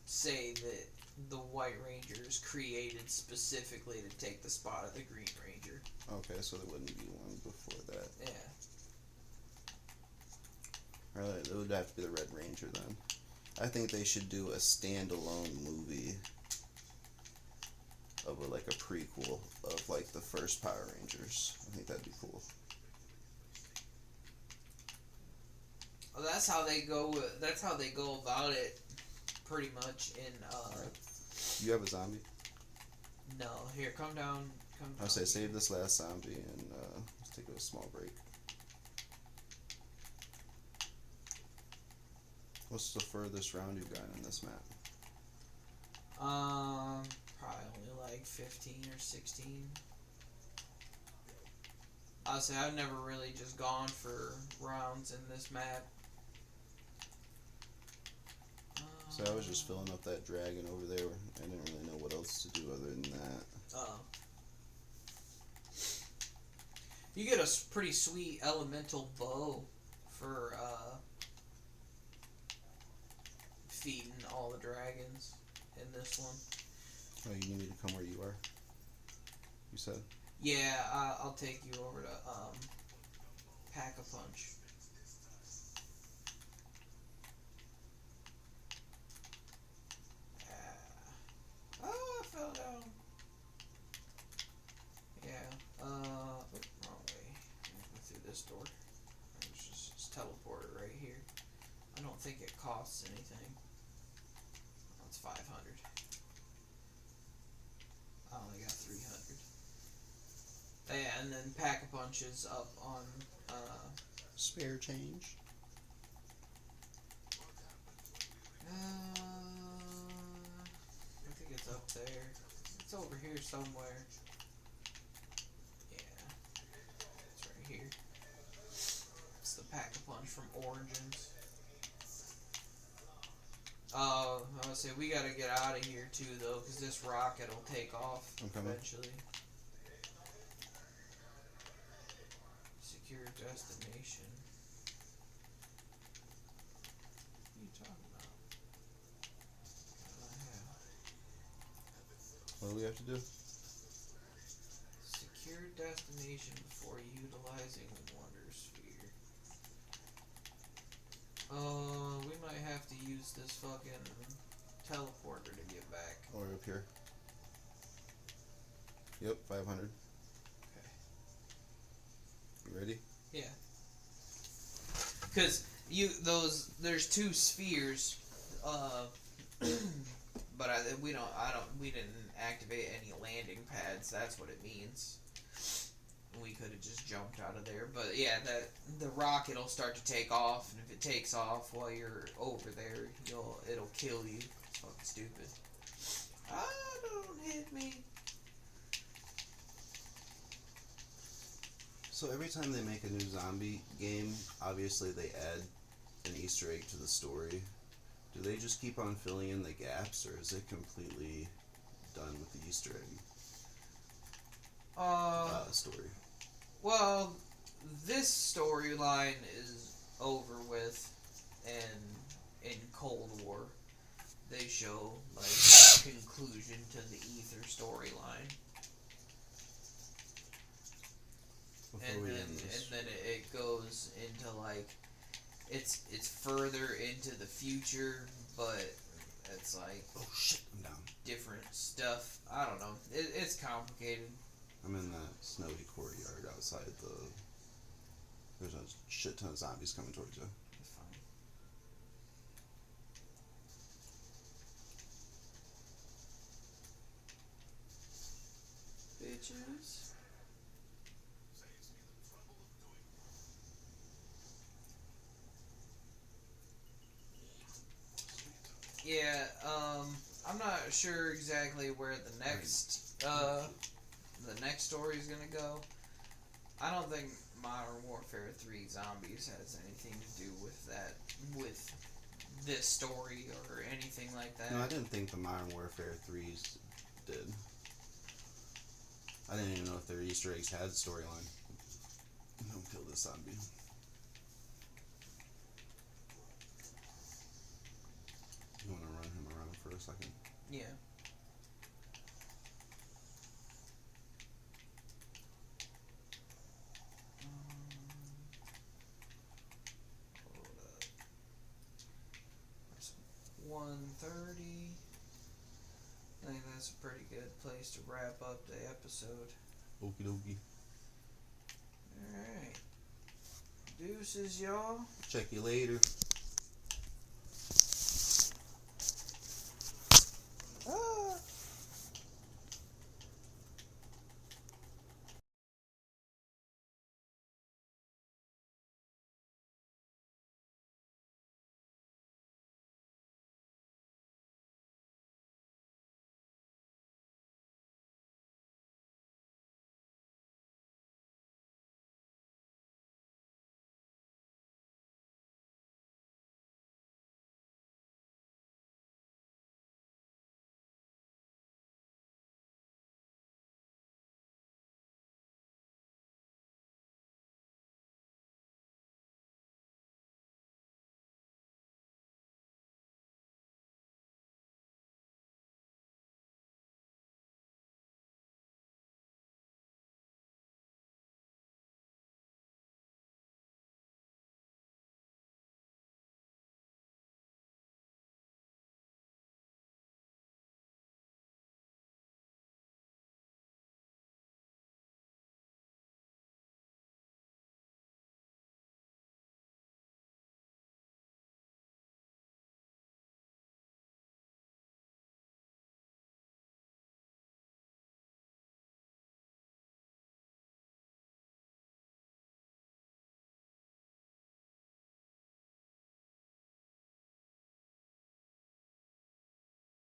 B: say that the White Ranger is created specifically to take the spot of the Green Ranger.
D: Okay, so there wouldn't be one before that.
B: Yeah.
D: Right, it would have to be the Red Ranger then. I think they should do a standalone movie of like a prequel of like the first Power Rangers. I think that'd be cool.
B: Well, that's how they go. That's how they go about it, pretty much.
D: You have a zombie?
B: No, here, come down.
D: I'll say save this last zombie and let's take a small break. What's the furthest round you've gotten in this map?
B: Probably only like 15 or 16. I'll say I've never really just gone for rounds in this map.
D: So I was just filling up that dragon over there. I didn't really know what else to do other than that.
B: You get a pretty sweet elemental bow for feeding all the dragons in this one.
D: Oh, you need me to come where you are? You said?
B: Yeah, I'll take you over to Pack-a-Punch. I fell down. Yeah, wrong way. Go through this door. There's just teleporter right here. I don't think it costs anything. That's 500. I only got 300. Yeah, and then Pack-a-Punch is up on
D: Spare change.
B: I think it's up there. It's over here somewhere. Yeah. It's right here. It's the Pack-a-Punch from Origins. I would say we gotta get out of here too, though, because this rocket will take off eventually. Secure destination. What are you talking about?
D: What do we have to do?
B: Secure destination before utilizing Wonder Sphere. We might have to use this fucking teleporter to get back.
D: Or up here. Yep, 500.
B: Okay.
D: You ready?
B: Yeah. Because there's two spheres, but we didn't activate any landing pads. That's what it means. We could have just jumped out of there, but yeah, the rocket will start to take off, and if it takes off while you're over there, it'll kill you. It's fucking stupid. Don't hit me.
D: So every time they make a new zombie game, obviously they add an Easter egg to the story. Do they just keep on filling in the gaps, or is it completely done with the Easter egg story?
B: Well, this storyline is over with, and in Cold War, they show like conclusion to the Ether storyline, and then it goes into like it's further into the future, but it's like
D: oh shit, I'm down.
B: Different stuff. I don't know. It's complicated.
D: I'm in that snowy courtyard outside the. There's a shit ton of zombies coming towards you.
B: It's fine. Bitches. Yeah, I'm not sure exactly where the next story is gonna go. I don't think Modern Warfare 3 Zombies has anything to do with that, with this story or anything like that.
D: No, I didn't think the Modern Warfare 3s did. I didn't even know if their Easter eggs had storyline. Don't kill this zombie. You want to run him around for a second?
B: Yeah. Hold up. That's 1:30. I think that's a pretty good place to wrap up the episode.
D: Okie dokie.
B: Alright. Deuces, y'all.
D: Check you later.